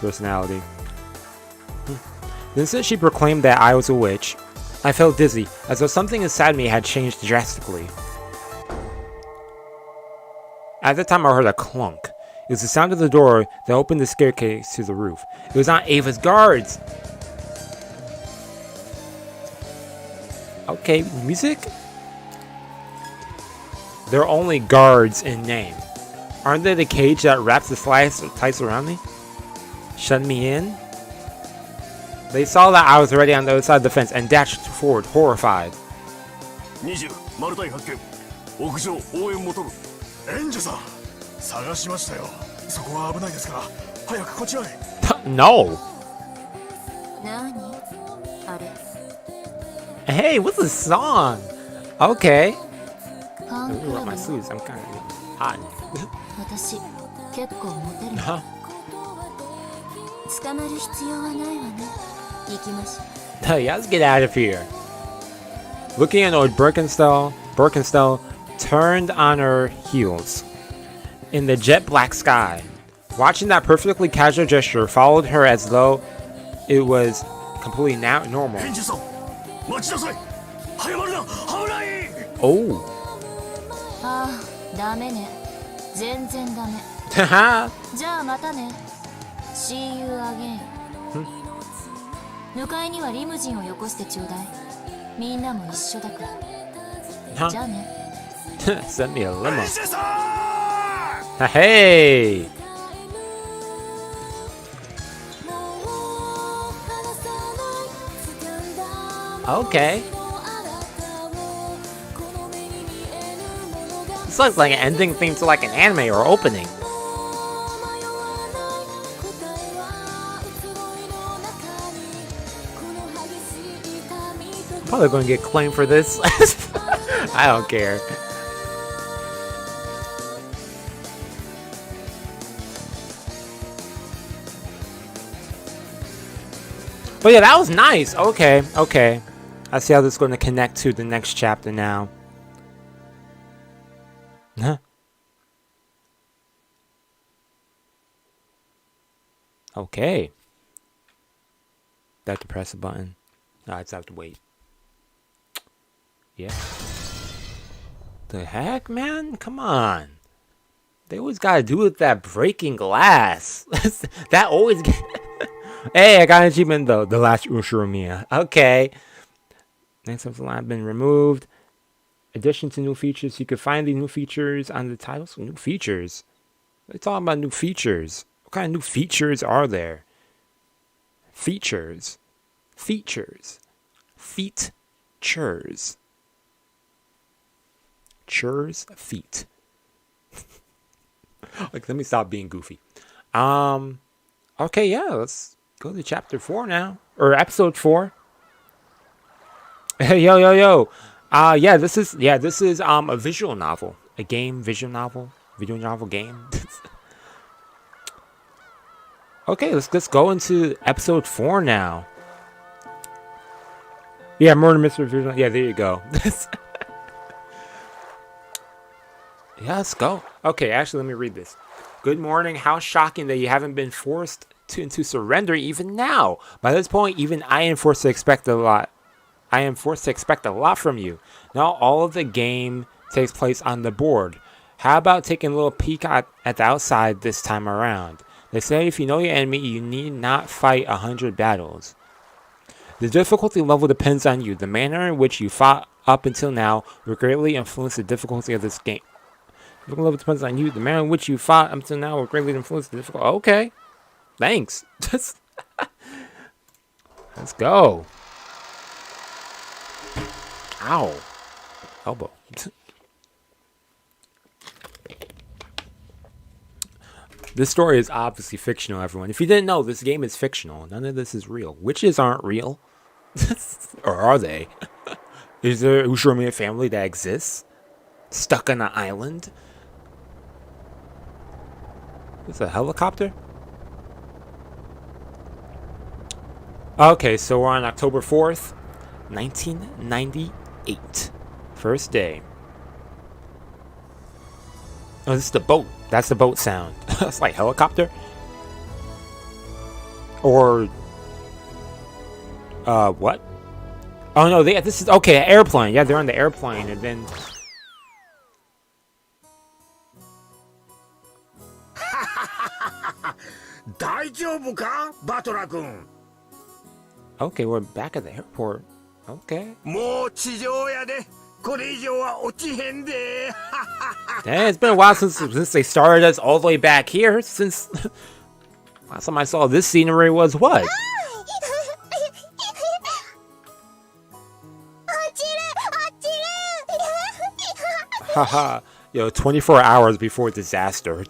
A: personality. Then since she proclaimed that I was a witch, I felt dizzy, as though something inside me had changed drastically. At the time I heard a clunk. It was the sound of the door that opened the staircase to the roof. It was not Ava's guards! Okay, music? They're only guards in name. Aren't they the cage that wraps the tights around me? Shut me in? They saw that I was already on the other side of the fence and dashed forward, horrified.
B: 20マルタイ発見。屋上応援求む。エンジェさん探しましたよ。そこは危ないですから早くこちらへ。
A: No!
D: 何あれ
A: Hey, what's this song? Okay.
D: ファン
A: Ooh,
D: クラ
A: up
D: ブ
A: my
D: よ。
A: sleeves. I'm kind of hot.
D: 私結構モテるの。
A: Huh?
D: 捕まる必要はないわね。行きましょう。
A: Yeah, let's get out of here. Looking at old Birkenstell turned on her heels in the jet black sky. Watching that perfectly casual gesture followed her as though it was completely normal.
B: エンジェさん待ちなさい。早まるな。危ない。
A: Oh.
D: ああ、ダメね。全然ダメ。
A: Haha.
D: じゃあまたね。See you again。迎えにはリムジンをよこしてちょうだい。みんなも一緒だから。
A: Huh?
D: じゃあね。
A: Send me a
B: エ
A: limo.
B: ンジェさん
A: Hey. Okay. This looks like an ending theme to like an anime or opening. Probably gonna get claimed for this. I don't care. But yeah, that was nice. Okay, okay. I see how this is going to connect to the next chapter now. Huh? Okay. Do I have to press a button? No, I just have to wait. Yeah. The heck, man? Come on. They always gotta do with that breaking glass. That always get... Hey, I got an achievement though. The last Ushiromiya. Okay. Next up, the line been removed. Addition to new features. You can find the new features on the titles. New features? They're talking about new features. What kind of new features are there? Features. Features. Features. Churs. Feet. Like, let me stop being goofy. Okay, yeah, let's go to chapter 4 now. Or episode 4. Yo. Yeah, this is a visual novel. A game, visual novel game. Okay, let's go into episode 4 now. Yeah, murder mystery visual. Yeah, there you go. Yeah, let's go. Okay, actually, let me read this. Good morning. How shocking that you haven't been forced to surrender even now. By this point, even I am forced to expect a lot. I am forced to expect a lot from you. Now all of the game takes place on the board. How about taking a little peek at the outside this time around? They say if you know your enemy, you need not fight 100 battles. The difficulty level depends on you. The manner in which you fought up until now will greatly influence the difficulty of this game. The difficulty level depends on you. The manner in which you fought up until now will greatly influence the difficulty. Okay. Thanks. Let's go. Ow. Elbow. This story is obviously fictional, everyone. If you didn't know, this game is fictional. None of this is real. Witches aren't real. Or are they? Is there a Ushiromiya family that exists? Stuck on an island? Is a helicopter? Okay, so we're on October 4th, 1998. First day. Oh, this is the boat. That's the boat sound. That's like helicopter? Or... what? Oh no, this is... Okay, airplane. Yeah, they're on the airplane, and then... Okay, we're back at the airport. Okay. Dang, it's been a while since they started us all the way back here. Since last time I saw this scenery was what? Haha. Yo, 24 hours before disaster.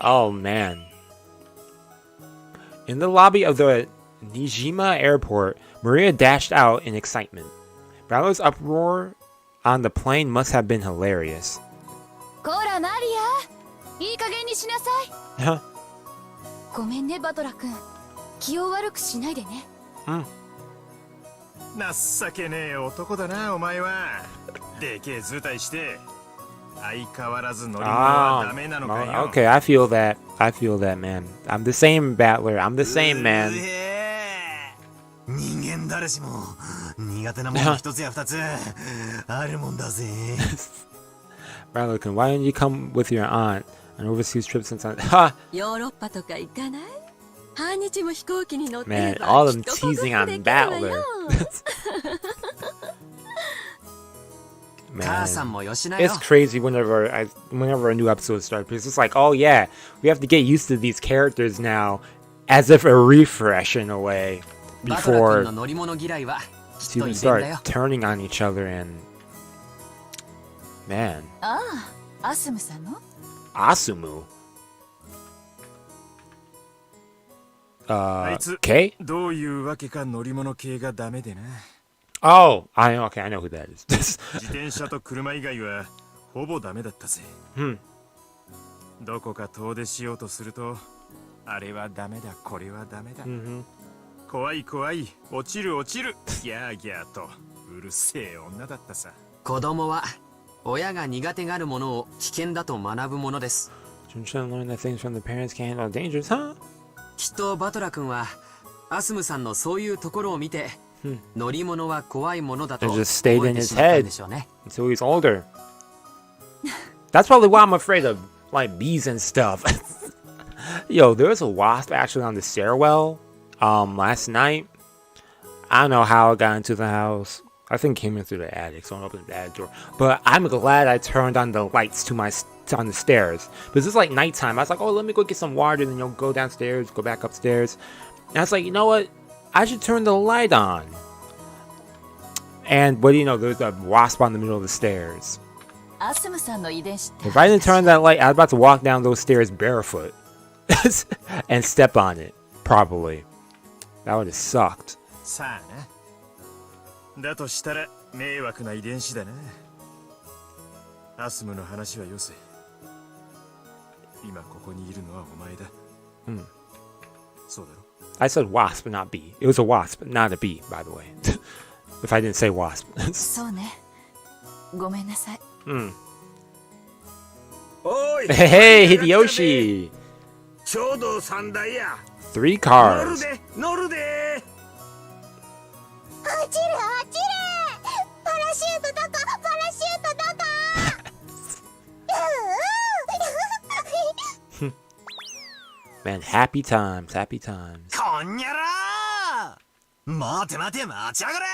A: Oh man. In the lobby of the Nijima airport, Maria dashed out in excitement. Bravo's uproar on the plane must have been hilarious. Huh? Okay, I feel that. Man. I'm the same battler. I'm the same man. Bravo-kun, why didn't you come with your aunt on overseas trip since Ha! Man, all them teasing on Battler. Man, it's crazy whenever a new episode starts because it's like, oh yeah, we have to get used to these characters now, as if a refresh in a way, before to start turning on each other and man. Asumu. Okay. Oh, I know who that is. Children learn that things from the parents can handle dangers, huh?
E: きっとバトラ君はアスムさんのそういうところを見て、乗り物は怖いものだと
A: It just stayed
E: 覚え
A: in
E: て
A: his
E: しまったん
A: head
E: でしょうね。
A: until he's older. That's probably why I'm afraid of like bees and stuff. Yo, there was a wasp actually on the stairwell last night. I don't know how it got into the house. I think it came in through the attic, so I opened the attic door. But I'm glad I turned on the lights on the stairs. Because it's like nighttime. I was like, oh, let me go get some water. Then you'll go downstairs, go back upstairs. And I was like, you know what? I should turn the light on. And what do you know? There's a wasp on the middle of the stairs. If I didn't turn that light, I was about to walk down those stairs barefoot. And step on it. Probably. That would have sucked.
B: だとしたら迷惑な遺伝子だな。アスムの話はよせ。今ここにいるのはお前だ。そうだろ。
A: I said wasp, not bee. It was a wasp, not a bee, by the way. If I didn't say wasp.
D: そうね。ごめんなさい。
B: おい
A: Hey, Hideyoshi!
B: ちょうど3台や。
A: 3
B: 乗る
A: cards.
B: で乗るで。
D: 落ちる落ちる。パラシュートどこパラシュートどこ。
A: Man, happy times, happy times.
B: こんにゃらー。待て待て待ち上がれ。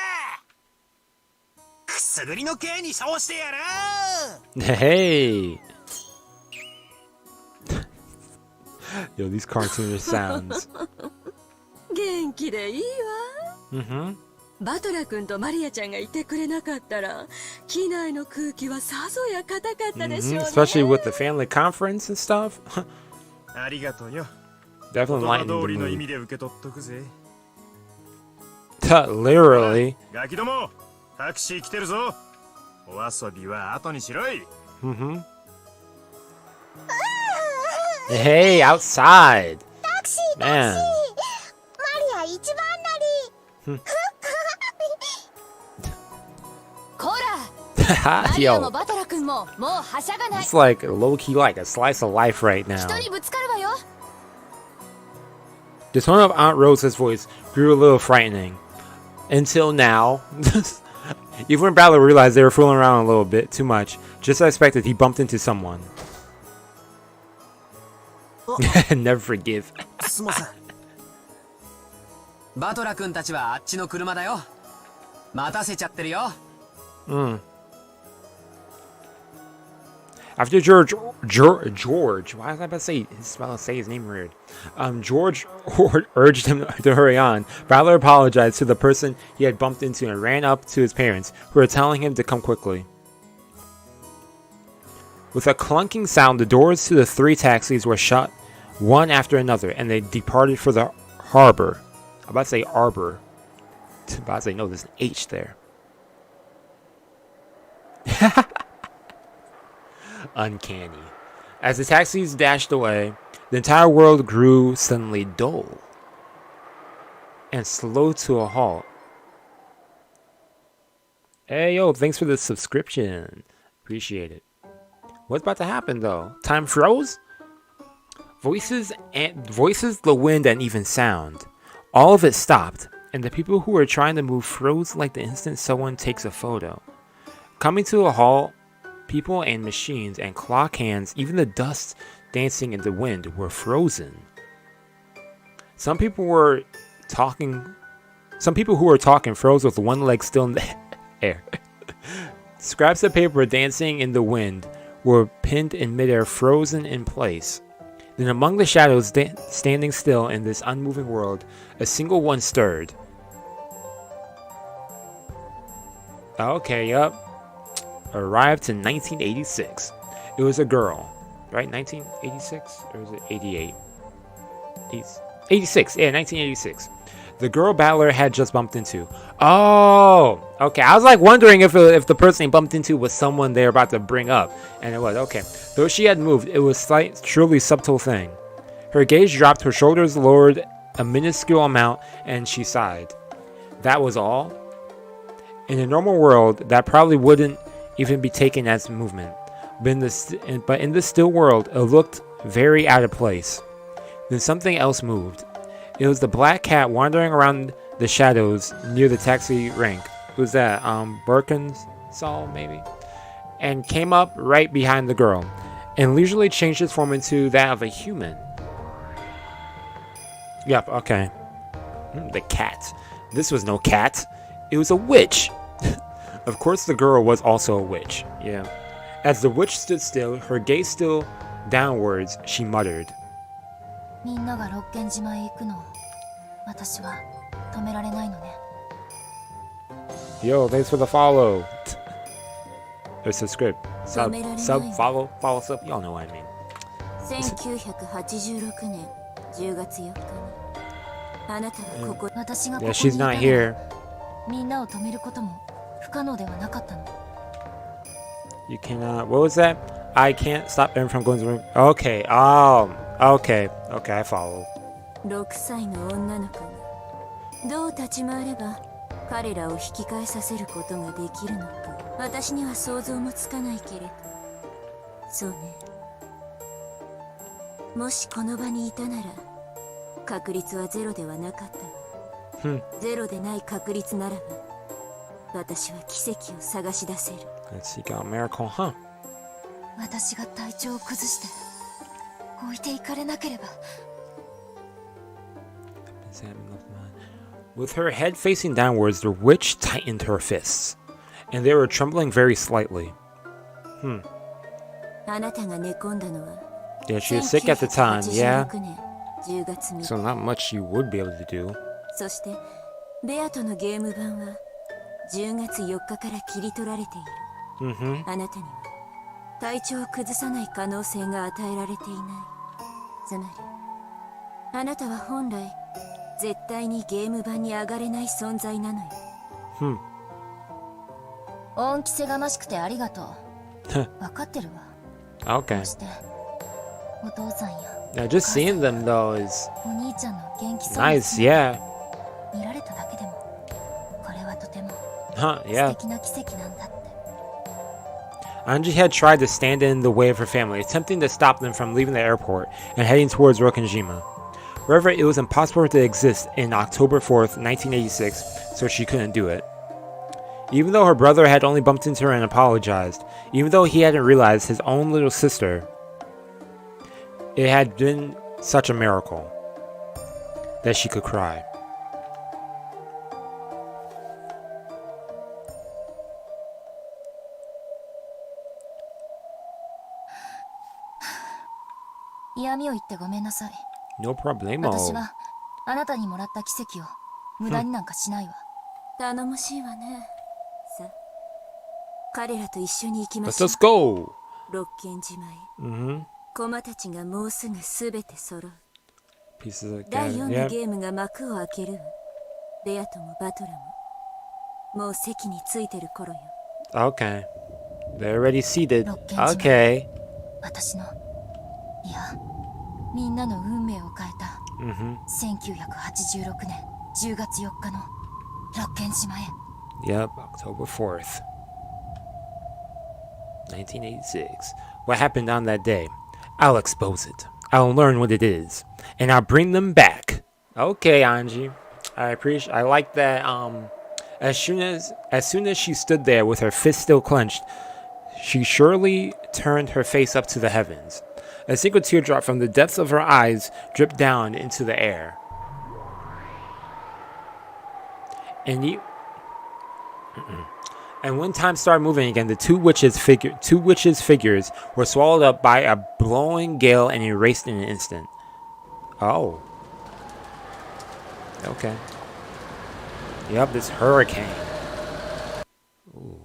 B: くすぐりの刑に称してやる。
A: Hey! Yo, these cartoonish sounds.
C: 元気でいいわ。
A: Mm-hmm.
C: バトラ君とマリアちゃんがいてくれなかったら機内の空気はさぞや硬かったでしょうね。
A: Especially with the family conference and stuff.
B: ありがとうよ。
A: Definitely
B: 言葉
A: lightened
B: 通りの意
A: the
B: 味で受け取っとくぜ。
A: mood. Literally.
B: ガキども、タクシー来てるぞ。お遊びは後にしろい。
A: Mm-hmm. Hey, outside.
D: タクシー
A: Man.
D: マリア一番乗り。こら。マリアも
A: Yo,
D: バトラ君ももうはしゃがない。
A: it's like low-key like a slice of life right now.
D: 人にぶつかるわよ。
A: The tone of Aunt Rosa's voice grew a little frightening. Until now. Even when Ballard realized they were fooling around a little bit too much, just as expected, he bumped into someone. Never forgive.
B: すみません。
E: バトラ君たちはあっちの車だよ。待たせちゃってるよ。
A: After George, why was I about to say his name weird? George urged him to hurry on. Ballard apologized to the person he had bumped into and ran up to his parents, who were telling him to come quickly. With a clunking sound, the doors to the 3 taxis were shut, one after another, and they departed for the harbor. I'm about to say arbor. I'm about to say, no, there's an H there. Uncanny. As the taxis dashed away, the entire world grew suddenly dull and slowed to a halt. Hey, yo, thanks for the subscription. Appreciate it. What's about to happen, though? Time froze? Voices, the wind, and even sound. All of it stopped, and the people who were trying to move froze like the instant someone takes a photo. Coming to a halt, people and machines and clock hands, even the dust dancing in the wind, were frozen. Some people who were talking froze with one leg still in the air. Scraps of paper dancing in the wind were pinned in midair, frozen in place. Then among the shadows standing still in this unmoving world, a single one stirred. Okay, yup. Arrived in 1986. It was a girl, right? 1986? Or is it 88? 86, yeah, 1986. The girl Ballard had just bumped into. Oh, okay. I was like wondering if the person he bumped into was someone they were about to bring up. And it was, okay. Though she had moved, it was a truly subtle thing. Her gaze dropped, her shoulders lowered a minuscule amount, and she sighed. That was all? In a normal world, that probably wouldn't even be taken as movement. But in this still world, it looked very out of place. Then something else moved. It was the black cat wandering around the shadows near the taxi rank. Who's that? Birkensaw, maybe? And came up right behind the girl, and leisurely changed its form into that of a human. Yep, okay. The cat. This was no cat. It was a witch. Of course, the girl was also a witch. Yeah. As the witch stood still, her gaze still downwards, she muttered.
D: みんながロッケン島へ行くのを私は止められないのね。
A: Yo, thanks for the follow. Or subscribe. Sub, follow, sub. Y'all know what I mean.
D: 1986年10月4日にあなたはここ、私がここ
A: Yeah,
D: に
A: she's
D: いた
A: not
D: の
A: here.
D: みんなを止めることも不可能ではなかったの。
A: You cannot. What was that? I can't stop them from going to the room. Okay. Okay. Okay, I follow.
D: 6歳の女の子がどう立ち回れば彼らを引き返させることができるのか、私には想像もつかないけれど。そうね。もしこの場にいたなら確率はゼロではなかった。ゼロでない確率ならば私は奇跡を探し出せる。
A: Let's seek out a miracle, huh?
D: 私が体調を崩して置いていかれなければ。
A: With her head facing downwards, the witch tightened her fists, and they were trembling very slightly.
D: あなたが寝込んだのは
A: Yeah, she was sick at the time, yeah.
D: 1986年10月3日。
A: So not much you would be able to do.
D: そしてベアとのゲーム版は10月4日から切り取られている。あなたには体調を崩さない可能性が与えられていない。つまりあなたは本来絶対にゲーム版に上がれない存在なのよ。恩着せがましくてありがとう。分かってるわ。
A: Okay.
D: そしてお父さんや
A: Now just seeing them though is
D: お兄ちゃんの元気そうな
A: nice,
D: 姿
A: yeah.
D: 見られただけでもこれはとても
A: Huh,
D: 素
A: yeah.
D: 敵な奇跡なんだって。
A: Ange had tried to stand in the way of her family, attempting to stop them from leaving the airport and heading towards Rokkenjima. However, it was impossible to exist in October 4th, 1986, so she couldn't do it. Even though her brother had only bumped into her and apologized, even though he hadn't realized his own little sister, it had been such a miracle that she could cry. No problemo.
D: 私はあなたにもらった奇跡を無駄になんかしないわ。頼もしいわね。さあ、彼らと一緒に行きましょう。
A: Let's go.
D: ロッケン島へ。駒たちがもうすぐすべて揃う。
A: Pieces of
D: 第
A: gadget.
D: 4
A: Yeah.
D: のゲームが幕を開けるわ。ベアともバトラももう席についてる頃よ。
A: Okay. They're already seated.
D: Rokkenjima.
A: Okay.
D: 私のいやみんなの運命を変えた、1986年10月4日のロッケン島へ。
A: Yep, October 4th. 1986. What happened on that day? I'll expose it. I'll learn what it is. And I'll bring them back. Okay, Angie. I like that as soon as she stood there with her fist still clenched, she surely turned her face up to the heavens. A single teardrop from the depths of her eyes dripped down into the air. And when time started moving again, the two witches' figures were swallowed up by a blowing gale and erased in an instant. Oh. Okay. Yep, this hurricane. Ooh.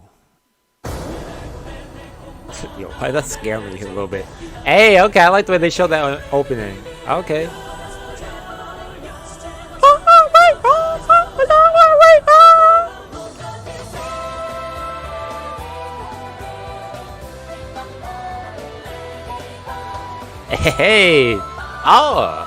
A: Yo, why that scare me a little bit? Hey, okay, I like the way they showed that opening. Okay. Hey! Oh!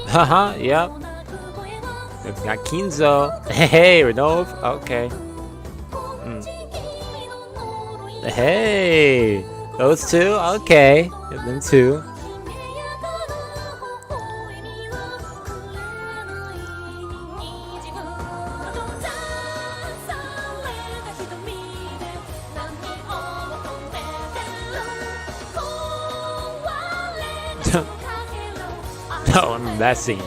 A: Haha, yep. We've got Kinzo. Hey, Renov. Okay. Hey! Those two? Okay. Them two. Oh, I remember that scene.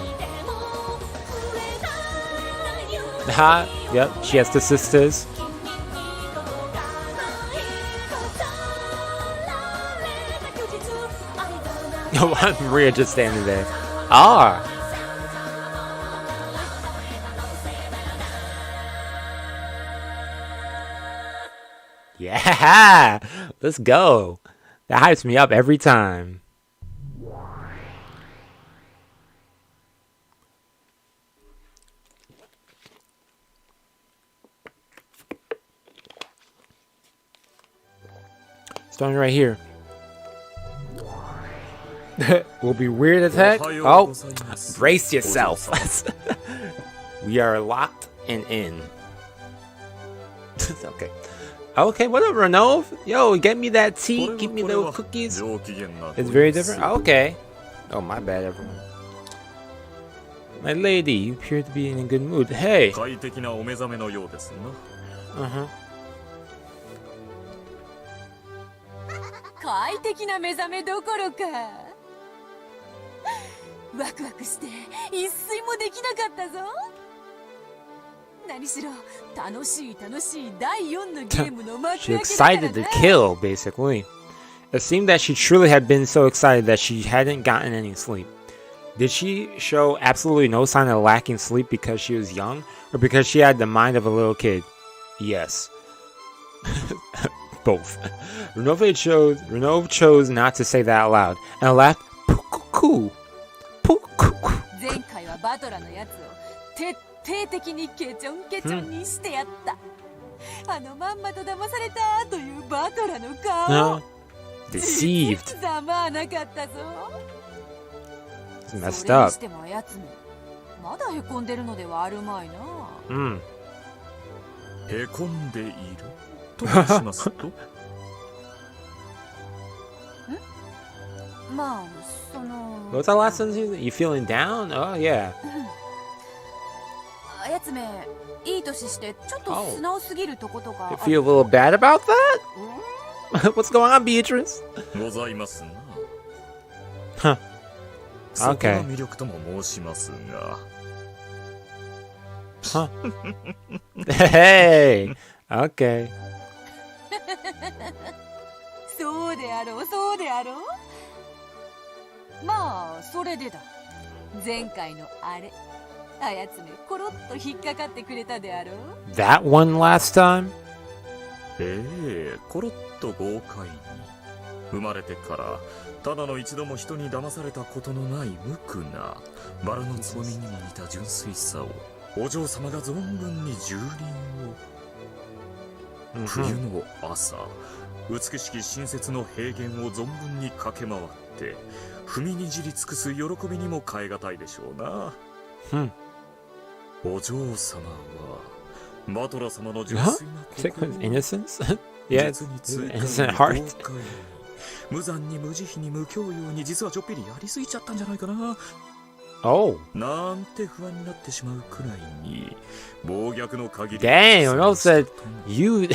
A: Ha! Yep, she has the sisters. Why is Maria just standing there? Ah! Yeah, let's go. That hypes me up every time. Starting right here. Will be weird as heck. Oh, brace yourself. We are locked and in. Okay. Okay, what up, Renov? Yo, get me that tea. Give me those cookies. It's very different. Okay. Oh, my bad, everyone. My lady, you appear to be in a good mood. Hey. Uh-huh.
D: 快適な目覚めどころかワクワクして一睡もできなかったぞ何しろ楽しい第4のゲームの幕
A: She
D: 開けだから
A: excited to kill, basically. It seemed that she truly had been so excited that she hadn't gotten any sleep. Did she show absolutely no sign of lacking sleep because she was young, or because she had the mind of a little kid? Yes. Both. Renov chose not to say that out loud, and laughed. Poo-coo-coo. Poo-coo-coo.
D: 前回はバトラのやつを徹底的にケチョンケチョンにしてやった、あのまんまと騙されたというバトラの顔、
A: Deceived.
D: ざまあなかったぞ。
A: It's messed
D: それに
A: up.
D: してもあやつめまだへこんでるのではあるまいな。
B: へこんでいるとしますと
D: まあその
A: What was that last sentence? You feeling down? Oh, yeah.
D: あやつめいい年してちょっと素直すぎるとことか
A: You feel a little bad about that? What's going on, Beatrice?
B: ございますな。
A: Huh.
B: そこ
A: Okay.
B: が魅力とも申しますが。
A: Huh. Hey. Okay.
D: そうであろうそうであろう。まあそれでだ。前回のあれあやつめコロッと引っかかってくれたであろう。
A: That one last time?
B: コロッと豪快に。生まれてからただの一度も人に騙されたことのない無垢なバラのつぼみにも似た純粋さをお嬢様が存分に蹂躙を、冬の朝美しき新雪の平原を存分に駆け回って踏みにじり尽くす喜びにも代え難いでしょうな。お嬢様はバトラ様の純粋な
A: Sequence
B: 心を
A: innocence? Yeah,
B: 実に
A: it's
B: 痛
A: innocent
B: 快
A: heart.
B: に豪快に無残に無慈悲に無教養に実はちょっぴりやりすぎちゃったんじゃないかな
A: Oh.
B: なんて不安になってしまうくらいに暴虐の限り
A: Dang, Ronaldo said you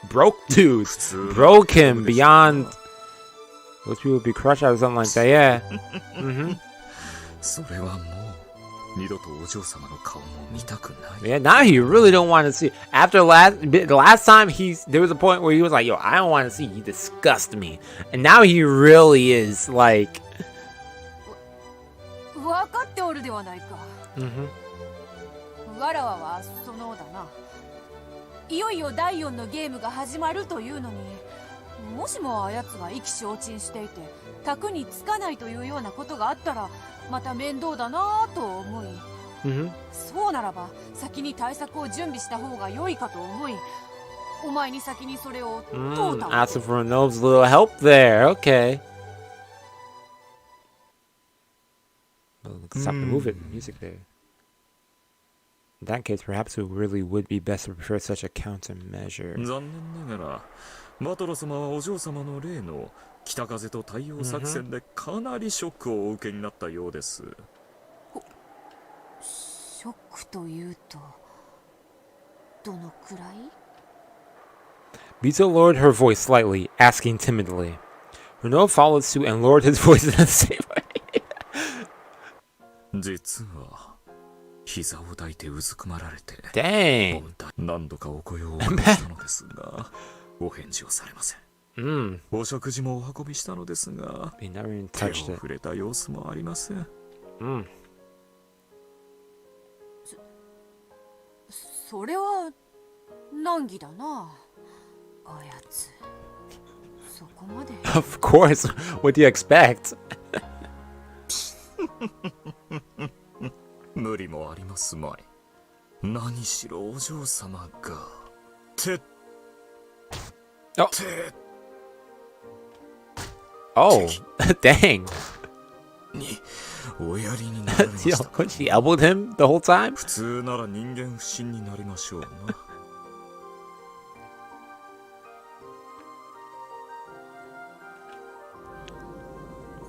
A: broke dude. Broke him beyond. Most people would be crushed out or something like that, yeah. Mm-hmm.
B: それはもう二度とお嬢様の顔も見たくない。
A: Yeah, now he really don't want to see. After the last time there was a point where he was like, yo, I don't want to see you, disgust me. And now he really is like.
D: 分かっておるではないか。わらわはそのだな。いよいよ第4のゲームが始まるというのに、もしもあやつが意気消沈していて卓につかないというようなことがあったらまた面倒だなぁと思い、そうならば先に対策を準備した方が良いかと思い、お前に先にそれを問うた。
A: Asking for Nove's little help there. Okay. Stop the music there. In that case, perhaps it really would be best to prefer such a countermeasure.
B: 残念ながらバトラ様はお嬢様の例の北風と太陽作戦でかなりショックをお受けになったようです。
D: ショックというとどのくらい？
A: Bito lowered her voice slightly, asking timidly. Renault followed suit and lowered his voice in the same way.
B: 実は膝を抱いてうずくまられて
A: Dang.
B: 何度かお声をおかけしたのですがお返事をされません。 お食事もお運びしたのですが
A: He never even
B: 手を
A: touched it.
B: 触れた様子もありません。
D: それは難儀だな。
A: Of course. What do you expect?
B: 無理もありますまい。何しろお嬢様が
A: Oh, dang.
B: におやりになられましたか。
A: She elbowed him the whole time?
B: 普通なら人間不信になりましょうな。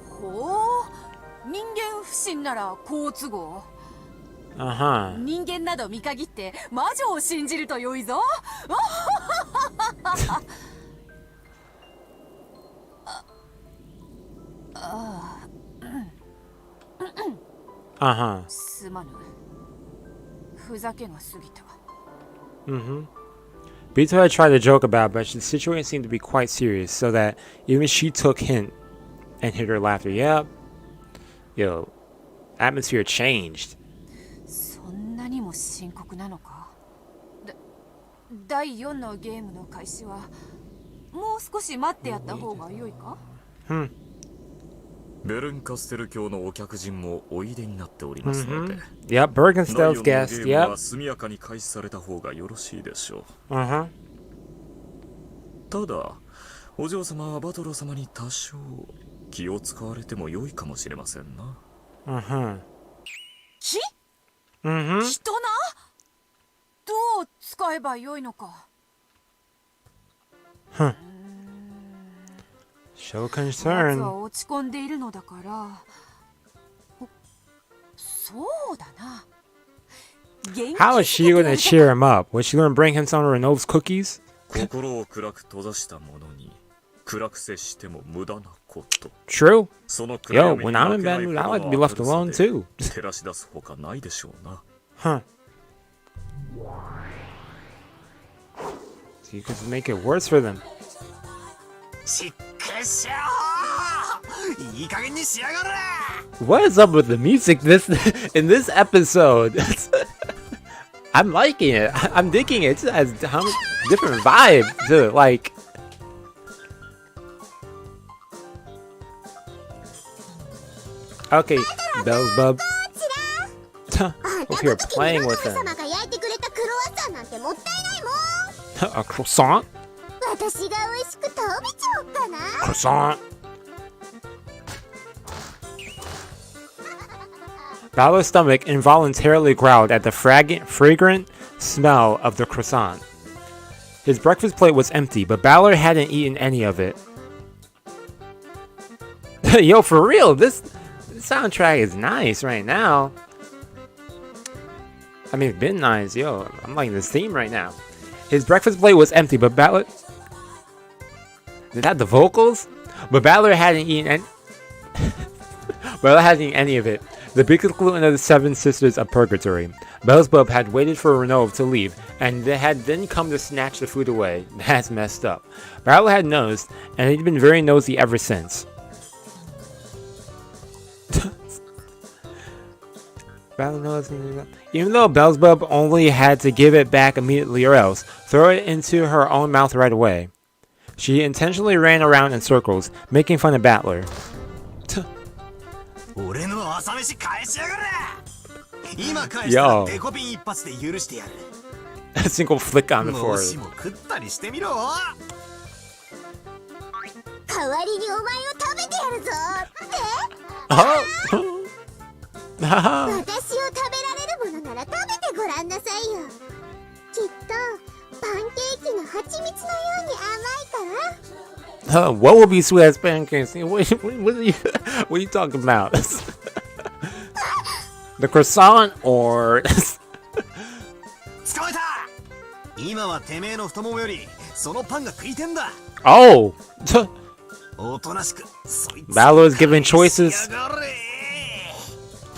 F: ほう、人間不信なら好都合。人間など見限って魔女を信じると良いぞ。すまぬ。ふざけが過ぎた。
A: Bito had tried to joke about, but the situation seemed to be quite serious, so that even she took hint and hid her laughter. Yep. Yo, atmosphere changed.
F: そんなにも深刻なのか。第4のゲームの開始はもう少し待ってやった方が良いか。
B: ベルンカステル教のお客人もおいでになっておりますので。
A: Yep, Bergenstell's guest. Yep.
B: 速やかに開始された方がよろしいでしょう。ただ、お嬢様はバトロ様に多少気を使われても良いかもしれませんな。
F: 気？人な？どう使えば良いのか。
A: Show concern.
F: は落ち込んでいるのだから。そうだな。
A: How is she gonna cheer him up? Was she gonna bring him some of Renault's cookies?
B: 心を暗く閉ざしたものに暗く接しても無駄なこと。
A: True.
B: その
A: Yo, when I'm in bed, I like to be left alone too.
B: 照らし出すほかないでしょうな。
A: So you could make it worse for them.
E: しっかしょー、いい加減にしやがれ。
A: What is up with the music in this episode? I'm liking it. I'm digging it. It has a different vibe to like. Okay, Belzebub. Hope you're playing with him. A croissant? Croissant. Balor's stomach involuntarily growled at the fragrant smell of the croissant. His breakfast plate was empty, but Balor hadn't eaten any of it. Yo, for real, this soundtrack is nice right now. I mean, it's been nice, yo. I'm liking this theme right now. His breakfast plate was empty, but Balor... Did that the vocals? But Balor hadn't eaten any... Balor hadn't eaten any of it. The biggest clue of the Seven Sisters of Purgatory. Beelzebub had waited for Renov to leave, and they had then come to snatch the food away. That's messed up. Balor had nosed, and he'd been very nosy ever since. Even though Beelzebub only had to give it back immediately or else throw it into her own mouth right away, she intentionally ran around in circles, making fun of Battler. Yo. A single flick on the forehead. What will be sweet as pancakes? What are you talking about? The croissant or... Oh! Balor's given choices.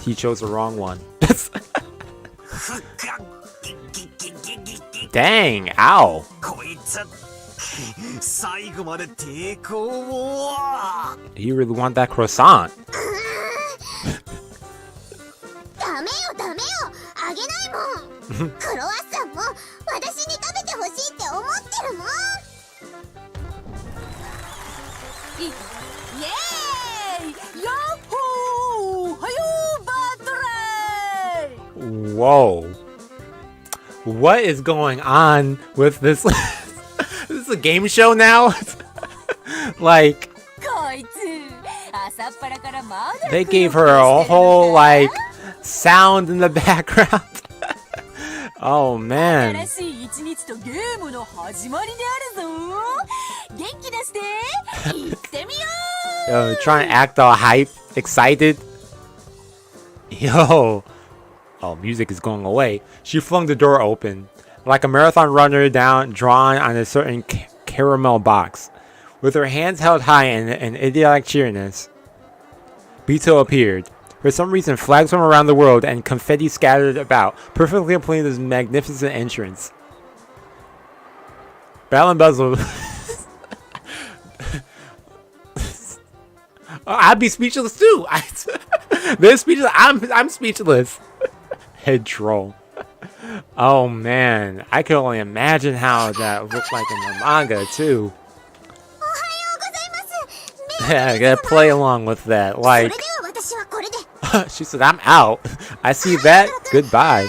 A: He chose the wrong one. Dang, ow. You really want that croissant? Whoa. What is going on with this? This is a game show now? Like, they gave her a whole, like, sound in the background. Oh, man. Yo, trying to act all hype, excited. Yo. Oh, music is going away. She flung the door open, like a marathon runner drawn on a certain caramel box. With her hands held high in idiotic cheeriness, Bito appeared. For some reason, flags from around the world and confetti scattered about, perfectly completing this magnificent entrance. Battle and Buzzle. I'd be speechless too. They're speechless. I'm speechless. Head troll. Oh man, I can only imagine how that looked like in the manga too. Yeah, I gotta play along with that. Like, she said, "I'm out." I see that. Goodbye.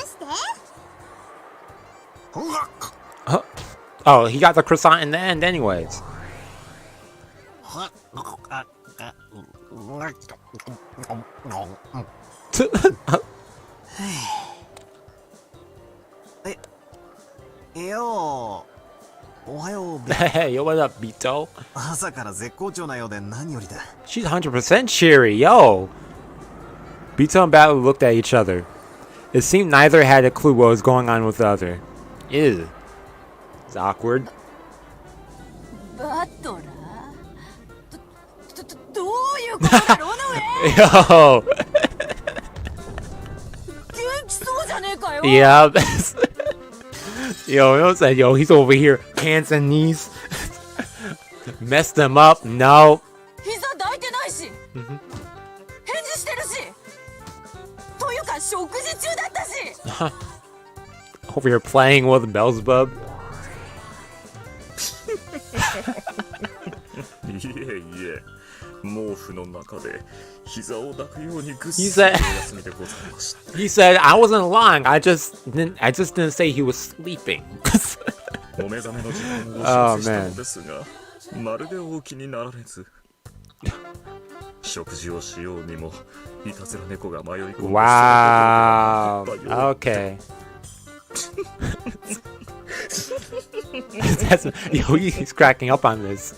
A: Oh, he got the croissant in the end, anyways. Hey, yo, what up, Bito? She's 100% cheery, yo. Bito and Battle looked at each other. It seemed neither had a clue what was going on with the other. Ew. It's awkward. Yo. Yeah. Yo, you know what I'm yo, he's over here, hands and knees. Messed them up. No. Over here playing with Beelzebub. He said I wasn't lying. I just didn't say he was sleeping. Oh man. Wow. Okay. Yo, he's cracking up on this.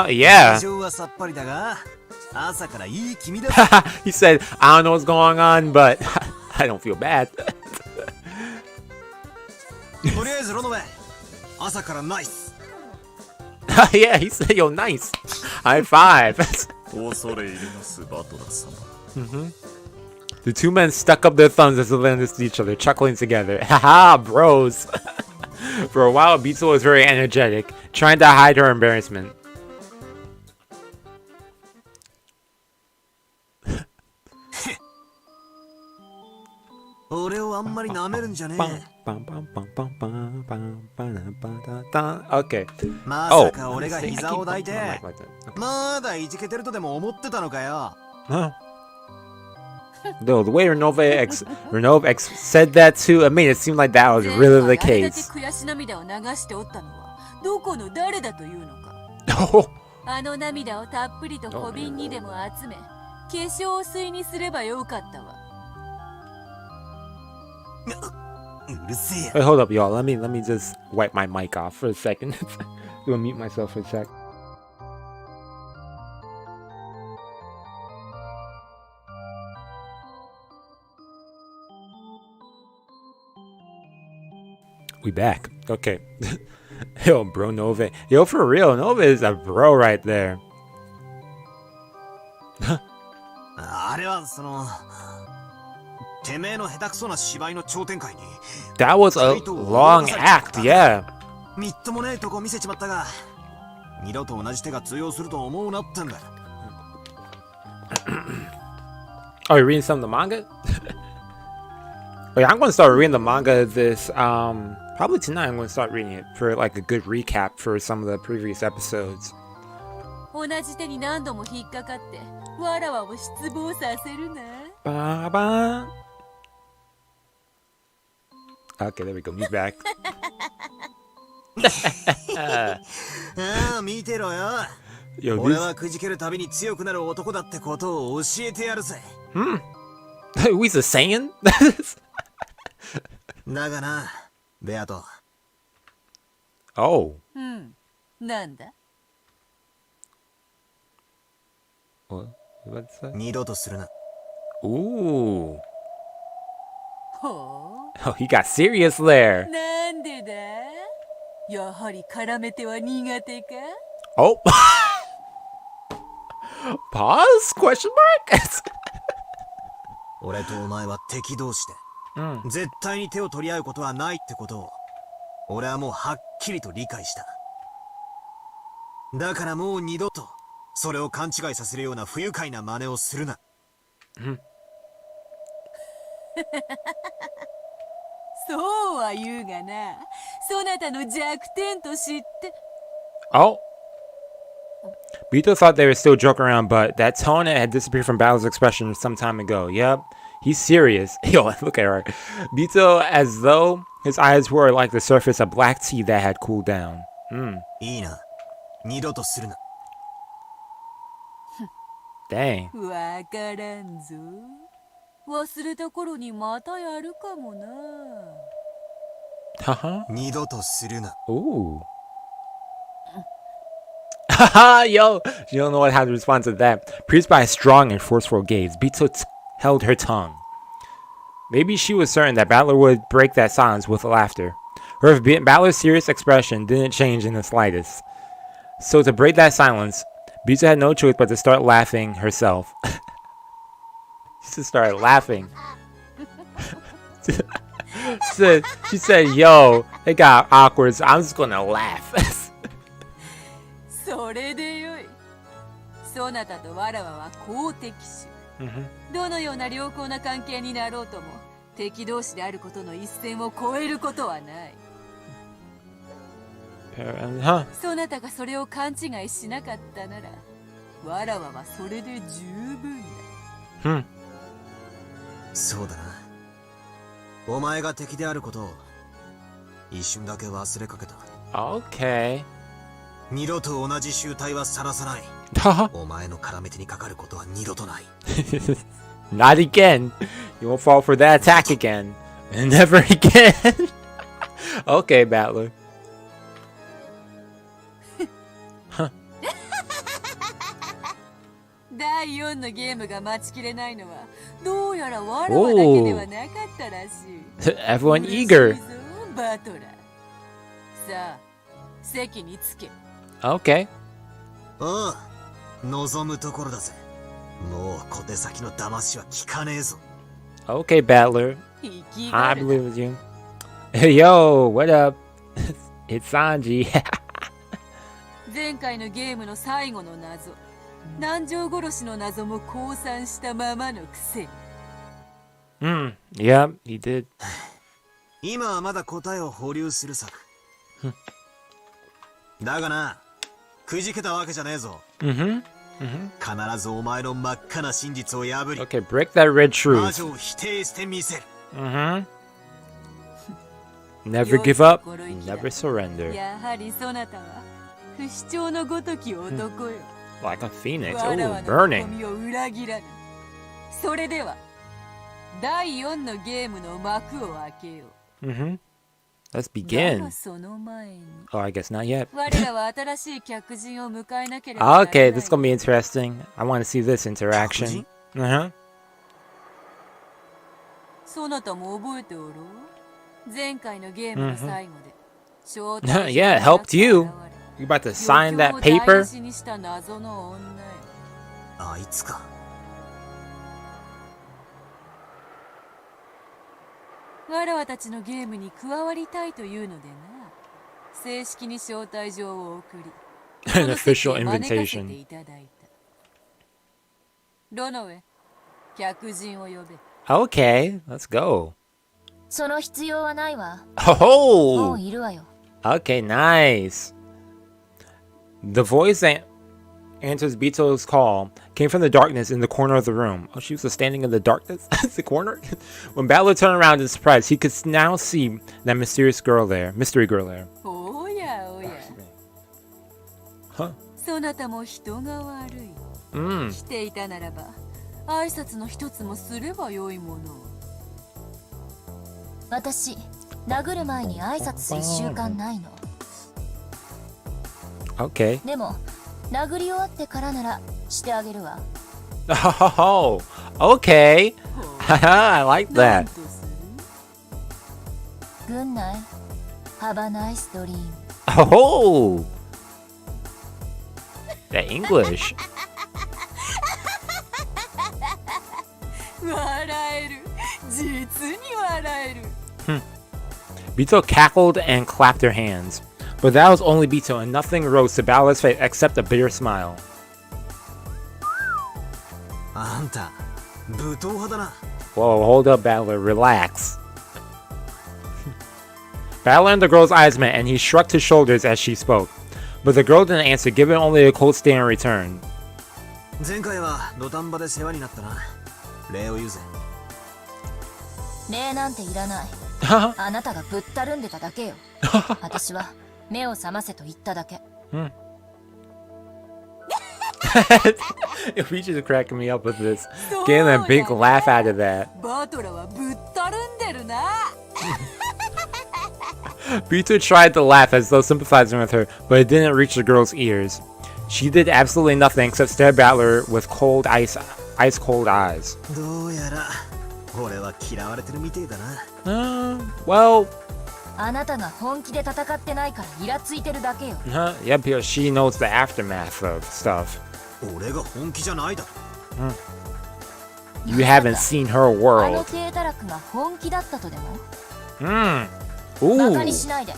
A: Yeah. He said, I don't know what's going on, but I don't feel bad. Yeah, he said, yo, nice. High five. The two men stuck up their thumbs as they landed to each other, chuckling together. Haha, bros. For a while, Bito was very energetic, trying to hide her embarrassment. Okay. Oh. Huh? No, the way Renove X said that too, it made it seem like that was really the case. Oh. Wait, hold up, y'all. Let me just wipe my mic off for a second. I'm gonna mute myself for a sec. We back. Okay. Yo, bro, Nova. Yo, for real, Nova is a bro right there. That was a long act, yeah. Oh, you're reading some of the manga? Oh, yeah, I'm going to start reading the manga this, probably tonight. I'm going to start reading it for like a good recap for some of the previous episodes.
F: 同じ手に何度も引っかかってわらわを失望させるな。
A: Ba ba. Okay, there we go. He's back.
G: ああ、見てろよ。
A: Yo,
G: 俺
A: this.
G: はくじけるたびに強くなる男だってことを教えてやるぜ。
A: He's a Saiyan?
G: だがな、ベアト。
A: Oh.
F: なんだ
A: What? What's that?
G: 二度とするな。
A: Ooh.
F: ほ
A: Oh, he got serious there.
F: うなんでだやはり絡めては苦手か
A: Oh. Pause? Question mark?
G: 俺とお前は敵同士で、絶対に手を取り合うことはないってことを、俺はもうはっきりと理解した。だからもう二度と、それを勘違いさせるような不愉快な真似をするな。
F: そうは言うがなそなたの弱点と知って
A: Oh. Bito thought they were still joking around, but that tone had disappeared from Battle's expression some time ago. Yep, he's serious. Yo, look at her. Bito, as though his eyes were like the surface of black tea that had cooled down.
G: いいな。二度とするな。
A: Dang.
F: わからんぞ忘れた頃にまたやるかもな
A: Haha.
G: 二度とするな。
A: Ooh. Haha, yo. You don't know how to respond to that. Pierced by a strong and forceful gaze, Bito held her tongue. Maybe she was certain that Battler would break that silence with laughter. Battler's serious expression didn't change in the slightest. So to break that silence, Bito had no choice but to start laughing herself. She started laughing. she said, yo, it got awkward, so I'm just gonna laugh.
F: それでよいそなたとわらわは好敵手どのような良好な関係になろうとも敵同士であることの一線を越えることはない
A: Huh?
F: そなたがそれを勘違いしなかったならわらわはそれで十分だ
G: そうだな。お前が敵であることを一瞬だけ忘れかけた。
A: Okay.
G: 二度と同じ醜態はさらさない。お前の絡め手にかかることは二度とない。
A: Not again. You won't fall for that attack again. And never again. Okay, Battler. Huh.
F: 第4のゲームが待ちきれないのはどうやらわらわだけではなかったらしい
A: Everyone eager.
F: 嬉しいぞバトラーさあ席につけ
A: Okay.
G: ああ、望むところだぜ。もう小手先の騙しは効かねえぞ。
A: Okay, Battler.
F: 生き
A: I
F: がる
A: believe with you. Hey, yo, what up? It's Sanji.
F: 前回のゲームの最後の謎南條殺しの謎も降参したままのくせに
A: Yeah, he did.
G: 今はまだ答えを保留するさ。だがな、くじけたわけじゃねえぞ。必ずお前の真っ赤な真実を破り、
A: Okay, break that red
G: 魔
A: truth.
G: 女を否定してみせる。
A: Never give up, never surrender.
F: やはりそなたは不死鳥のごとき男よ
A: Like a phoenix.
F: わらわ
A: Ooh,
F: の
A: burning.
F: 込みを裏切らぬそれでは第4のゲームの幕を開けよう
A: Let's
F: だ
A: begin.
F: がその前に
A: Oh, I guess not yet.
F: 我らは新しい客人を迎えなければならない
A: Okay, this is gonna be interesting. I want to see this interaction.
F: そなたも覚えておろう前回のゲームの最後で招
A: Yeah, it helped you. You about to sign that
F: 余興を
A: paper?
F: 大事にした謎の女よ
G: あいつか。
F: わらわたちのゲームに加わりたいというのでな正式に招待状を送り
A: An official
F: この席へ招かせて
A: invitation.
F: いただいたロノウェ客人を呼べ。
A: Okay, let's go.
D: その必要はないわ。も
A: Oh!
D: ういるわよ。
A: Okay, nice. The voice that answers Bito's call came from the darkness in the corner of the room. Oh, she was standing in the darkness? The corner? When Battler turned around in surprise, he could now see that mystery girl there.
F: おやおや。
A: Huh.
F: そなたも人が悪い。来ていたならば、挨拶の一つもすればよいもの。
D: 私、殴る前に挨拶する習慣ないの。
A: Okay.
D: でも、殴り終わってからならしてあげるわ。
A: Oh, okay. I like
F: なん
A: that.
F: とする？
D: Good night. Have a nice dream.
A: Oh! That English.
F: 笑える。実に笑える。
A: Bito cackled and clapped her hands. But that was only Bito, and nothing rose to Battler's face except a bitter smile.
G: あんた武闘派だな。
A: Whoa, hold up, Battler. Relax. Battler and the girl's eyes met, and he shrugged his shoulders as she spoke. But the girl didn't answer, giving only a cold stare in return.
G: 前回は土壇場で世話になったな。礼を言うぜ。
D: 礼なんていらない。あなたがぶったるんでただけよ。私は目を覚ませと言っただけ。
A: We just cracking me up with this. Getting a big laugh out of that.
F: バトラはぶったるんでるな。
A: Bito tried to laugh as though sympathizing with her, but it didn't reach the girl's ears. She did absolutely nothing except stare at Battler with ice cold eyes.
G: どうやら俺は嫌われてるみてえだな。
A: Well,
D: あなたが本気で戦ってないからイラついてるだけよ。
A: yeah, because she knows the aftermath of stuff.
G: 俺が本気じゃないだろ。
A: You haven't seen her
D: あの
A: world.
D: 低たらくが本気だったとでも
A: Mm.
D: バカ
A: Ooh.
D: にしないで。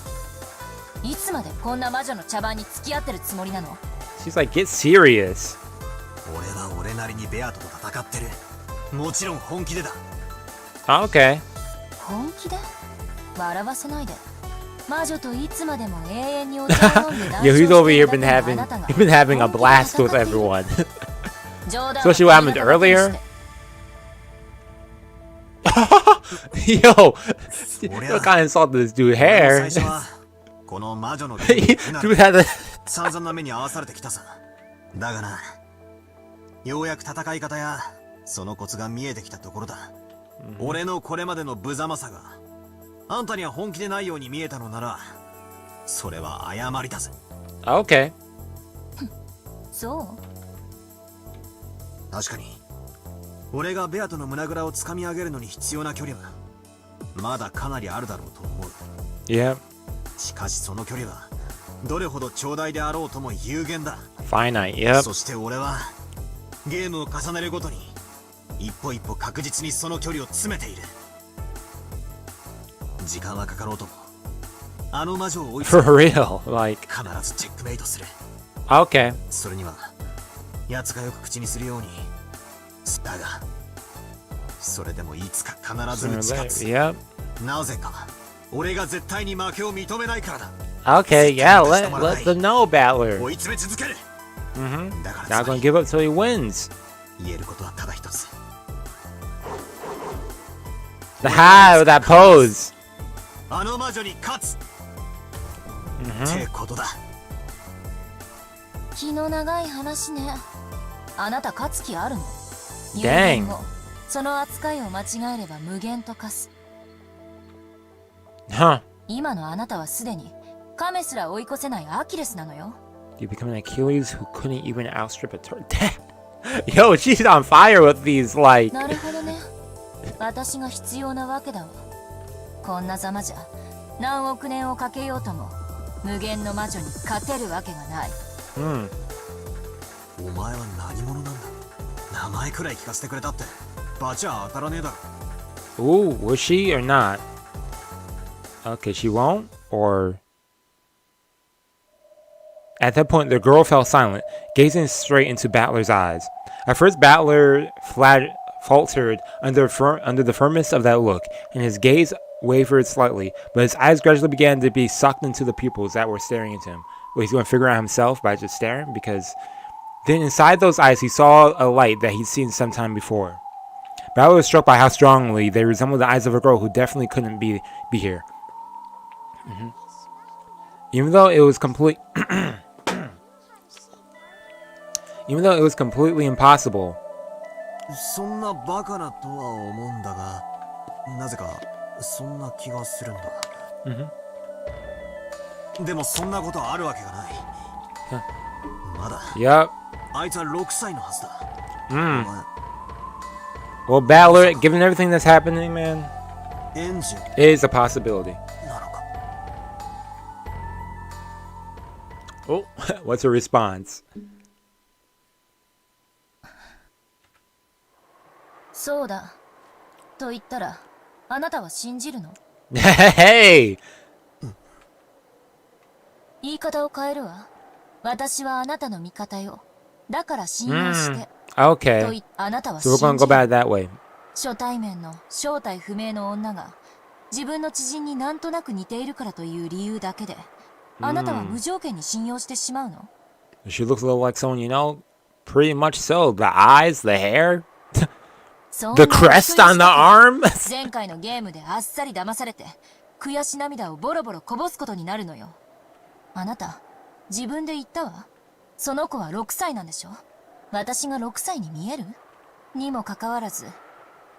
D: いつまでこんな魔女の茶番に付き合ってるつもりなの？
A: She's like, get serious.
G: 俺は俺なりにベアトと戦ってる。もちろん本気でだ。
A: Okay.
D: 本気で？笑わせないで。魔女といつまでも永遠にお茶を飲んで談
A: Yeah,
D: 笑
A: he's
D: して
A: over
D: い
A: here
D: るだ
A: been
D: けのあ
A: having
D: なたが
A: he's been having a
D: 本気で
A: blast
D: 戦
A: with
D: っている。
A: everyone.
D: 冗談は
A: Especially what happened
D: 言い方を
A: earlier.
D: 通して。
A: Yo,
G: そり
A: what
G: ゃ
A: kind of insult did this dude
G: 俺も
A: hair?
G: 最初はこの魔女の
A: Dude had a
G: 散々な目に遭わされてきたさ。だがな、ようやく戦い方やそのコツが見えてきたところだ。俺のこれまでの無様さがあんたには本気でないように見えたのなら、それは誤りだぜ。
A: okay.
D: そう？
G: 確かに俺がベアとの胸ぐらを掴み上げるのに必要な距離はまだかなりあるだろうと思う。
A: Yeah.
G: しかしその距離はどれほど長大であろうとも有限だ。
A: Finite. Yep.
G: そして俺はゲームを重ねるごとに一歩一歩確実にその距離を詰めている。時間はかかろうともあの魔女を追いつ
A: For
G: め
A: real. Like,
G: 必ずチェックメイトする。
A: okay.
G: それには奴がよく口にするようにだがそれでもいつか必ず
A: Sooner
G: 打
A: or
G: ち
A: later.
G: 勝つ。
A: Yep.
G: なぜか俺が絶対に負けを認めないからだ。
A: Okay. Yeah. Let them know, Battler.
G: 追い詰め続ける。
A: Mm-hmm.
G: だから
A: Not
G: つま
A: gonna
G: り
A: give up till he wins.
G: 言えることはただ一つ。
A: The high with that pose.
G: あの魔女に勝つ、ってことだ。
D: 気の長い話ね。あなた勝つ気あるの？
A: Dang
D: 有限もその扱いを間違えれば無限と化す。
A: Huh.
D: 今のあなたはすでに亀すら追い越せないアキレスなのよ。
A: You become an Achilles who couldn't even outstrip a turtle. Yo, she's on fire with these, like.
D: なるほどね。私が必要なわけだわ。こんなざまじゃ何億年をかけようとも無限の魔女に勝てるわけがない。
A: Hmm.
G: お前は何者なんだ。名前くらい聞かせてくれたってバチは当たらねえだろ。
A: Ooh, was she or not? Okay, she won't? Or. At that point, the girl fell silent, gazing straight into Battler's eyes. At first, Battler faltered under the firmness of that look, and his gaze wavered slightly, but his eyes gradually began to be sucked into the pupils that were staring into him. Well, he's going to figure out himself by just staring, because then inside those eyes he saw a light that he'd seen sometime before. Battle was struck by how strongly they resembled the eyes of a girl who definitely couldn't be here. Even though it was completely impossible.
G: そんなバカなとは思うんだが、なぜかそんな気がするんだ。でもそんなことあるわけがない。まだ。
A: Yup.
G: あいつは6歳のはずだ。
A: Well, Battler, given everything that's happening, man,
G: エンジン
A: is a possibility.
G: なのか。
A: Oh, what's her response?
D: そうだと言ったらあなたは信じるの？
A: Hey!
D: 言い方を変えるわ。私はあなたの味方よ。だから信用して。
A: Okay.
D: あなたは
A: So we're
D: 信
A: gonna
D: じ
A: go back that way.
D: 初対面の正体不明の女が自分の知人になんとなく似ているからという理由だけで、あなたは無条件に信用してしまうの？
A: She looks a little like someone you know. Pretty much so. The eyes, the hair, the crest on the arm.
D: 前回のゲームであっさり騙されて悔し涙をボロボロこぼすことになるのよ。あなた自分で言ったわ。その子は6歳なんでしょ？私が6歳に見える？にもかかわらず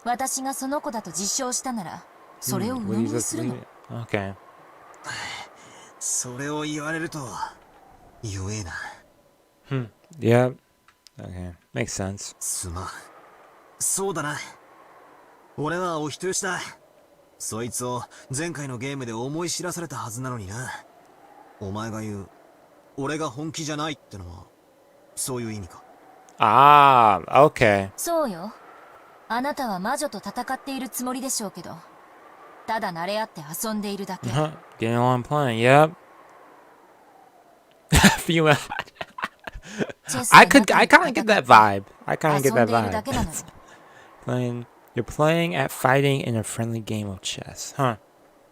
D: 私がその子だと実証したならそれを鵜呑みにするの。
A: Okay.
G: それを言われると弱えな。
A: Yeah. Okay. Makes sense.
G: すまん。そうだな。俺はお人よしだ。そいつを前回のゲームで思い知らされたはずなのにな。お前が言う俺が本気じゃないってのはそういう意味か。
A: Ah, okay.
D: そうよ。あなたは魔女と戦っているつもりでしょうけど、ただ慣れ合って遊んでいるだけ。
A: Getting along playing, yep. Female. I kind of get that vibe. I kind of get that vibe. You're playing at fighting in a friendly game of chess, huh?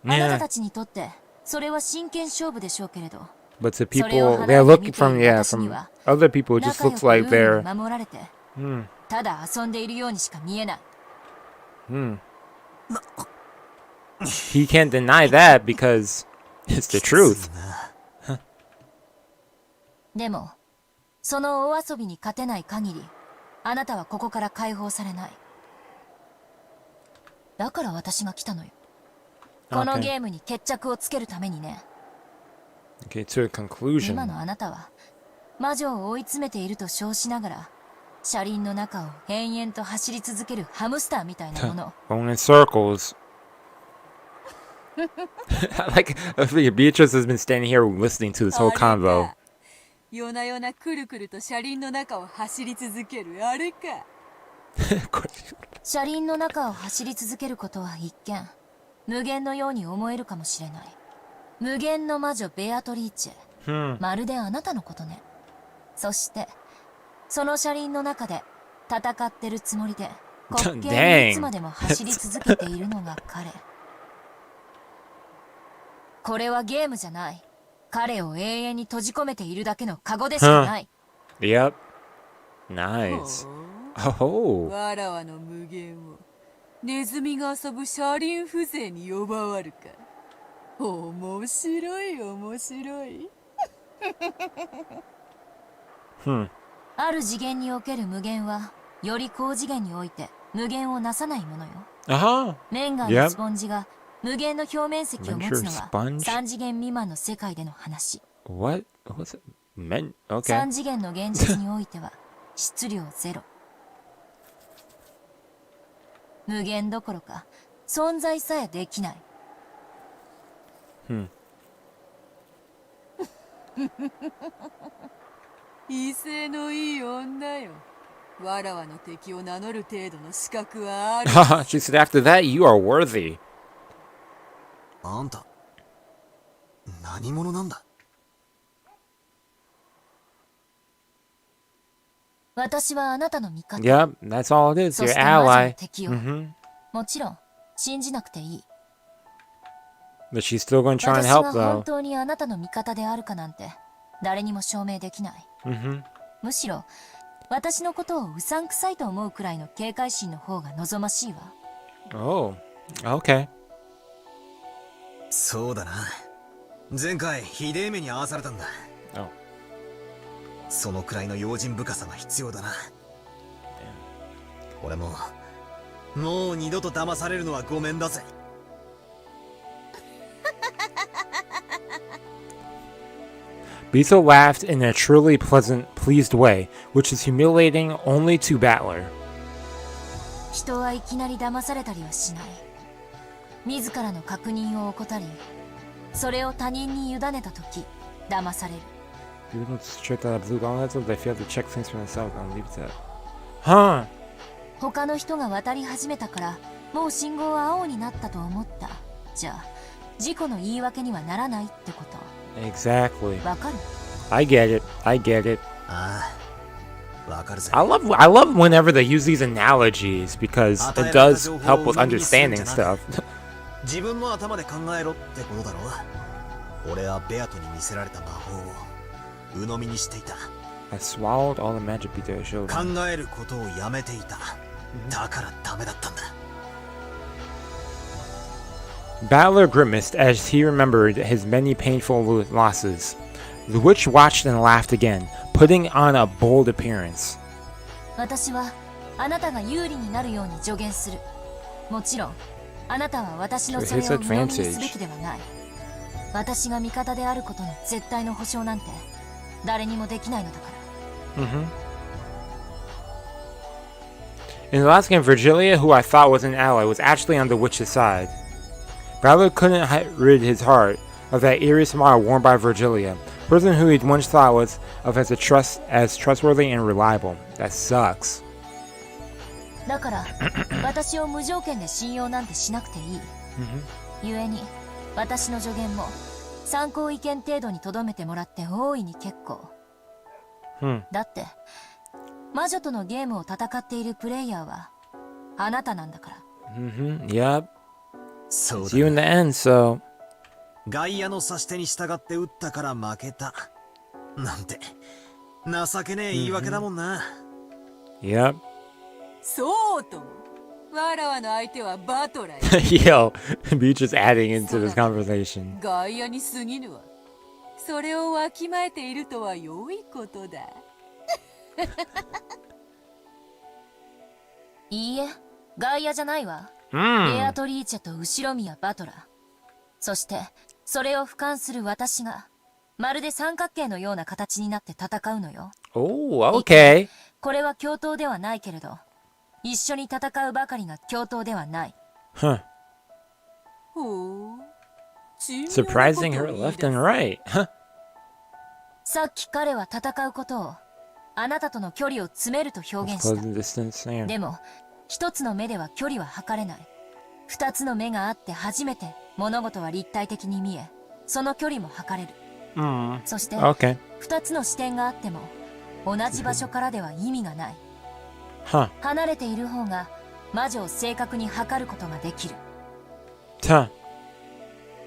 D: あなた
A: Yeah.
D: たちにとってそれは真剣勝負でしょうけれど。
A: But to people, they're looking from other people, it just looks like they're.
D: 守られて、ただ遊んでいるようにしか見えない。
A: He can't deny that because it's the truth.
D: でも、そのお遊びに勝てない限り、あなたはここから解放されない。だから私が来たのよ。このゲームに決着をつけるためにね。
A: Okay, to a conclusion.
D: 今のあなたは魔女を追い詰めていると称しながら車輪の中を延々と走り続けるハムスターみたいなもの。
A: Going in circles. Like Beatrice has been standing here listening to this whole convo.
F: 夜な夜なくるくると車輪の中を走り続けるあれか。
D: 車輪の中を走り続けることは一見無限のように思えるかもしれない。無限の魔女ベアトリーチェ、まるであなたのことね。そしてその車輪の中で戦ってるつもりで滑稽にいつまでも走り続けているのが彼。これはゲームじゃない。彼を永遠に閉じ込めているだけのカゴでしかない。
A: Yep. Nice. Oh.
F: わらわの無限をネズミが遊ぶ車輪風情に呼ばわるか。面白い面白い。
D: ある次元における無限はより高次元において無限をなさないものよ。メンガーのスポンジが無限の表面積を持つのは3次元未満の世界での話。
A: What? What's it? Okay.
D: 3次元の現実においては質量ゼロ。無限どころか存在さえできない。
F: 威勢のいい女よ。わらわの敵を名乗る程度の資格はある。
A: She said, after that, you are worthy.
G: あんた何者なんだ。
D: 私はあなたの味方。
A: Yep, that's all it is.
D: そ
A: Your
D: して魔女の
A: ally.
D: 敵を、もちろん信じなくていい。
A: But she's still gonna try and
D: 私
A: help
D: が
A: though.
D: 本当にあなたの味方であるかなんて誰にも証明できない。むしろ私のことをうさんくさいと思うくらいの警戒心の方が望ましいわ。
A: Oh, okay.
G: そうだな。前回ひでえ目に遭わされたんだ。
A: Oh.
G: そのくらいの用心深さが必要だな。俺もう二度と騙されるのはごめんだぜ。
A: Bisa laughed in a truly pleased way, which is humiliating only to Battler.
D: 人はいきなり騙されたりはしない。自らの確認を怠り、それを他人に委ねたとき、騙される。
A: People don't check that blue gauntlets, they fail to check things for themselves and leave it at. Huh.
D: 他の人が渡り始めたから、もう信号は青になったと思った。じゃあ、事故の言い訳にはならないってこと。
A: Exactly.
D: わかる？
A: I get it. I get it.
G: ああ、わかるぜ。
A: I love whenever they use these analogies because it does help with understanding stuff.
G: 自分の頭で考えろってことだろ。俺はベアトに見せられた魔法を鵜呑みにしていた。
A: I swallowed all the magic beat that I showed him.
G: 考えることをやめていた。だからダメだったんだ。
A: Battler grimaced as he remembered his many painful losses. The witch watched and laughed again, putting on a bold appearance.
D: 私はあなたが有利になるように助言する。もちろん、あなたは私のそれを鵜呑みにすべきではない。私が味方であることの絶対の保証なんて誰にもできないのだから。
A: In the last game, Virgilia, who I thought was an ally, was actually on the witch's side. Battler couldn't rid his heart of that eerie smile worn by Virgilia, a person who he'd once thought was of as trustworthy and reliable. That sucks.
D: だから私を無条件で信用なんてしなくていい。故に私の助言も参考意見程度に留めてもらって大いに結構。だって魔女とのゲームを戦っているプレイヤーはあなたなんだから。
A: Yep.
G: そう
A: It's you in the end, so.
G: 外野の指し手に従って打ったから負けた。なんて情けねえ言い訳だもんな。
A: Yep.
F: そうとも。わらわの相手はバトラー。
A: Yo, Beach is adding into this conversation.
F: 外野に過ぎぬわ。それをわきまえているとは良いことだ。
D: いいえ、外野じゃないわ。ベアトリーチェと後ろ宮バトラー。そしてそれを俯瞰する私がまるで三角形のような形になって戦うのよ。
A: Oh, okay.
D: これは共闘ではないけれど、一緒に戦うばかりが共闘ではない。
A: Huh.
F: ほう。
A: Surprising her left and right. Huh.
D: さっき彼は戦うことをあなたとの距離を詰めると表現し
A: Closing distance.
D: た。
A: Yeah.
D: でも一つの目では距離は測れない。二つの目があって初めて物事は立体的に見え、その距離も測れる。そして、
A: Okay.
D: 二つの視点があっても同じ場所からでは意味がない。
A: Huh.
D: 離れている方が魔女を正確に測ることができる。
A: Huh.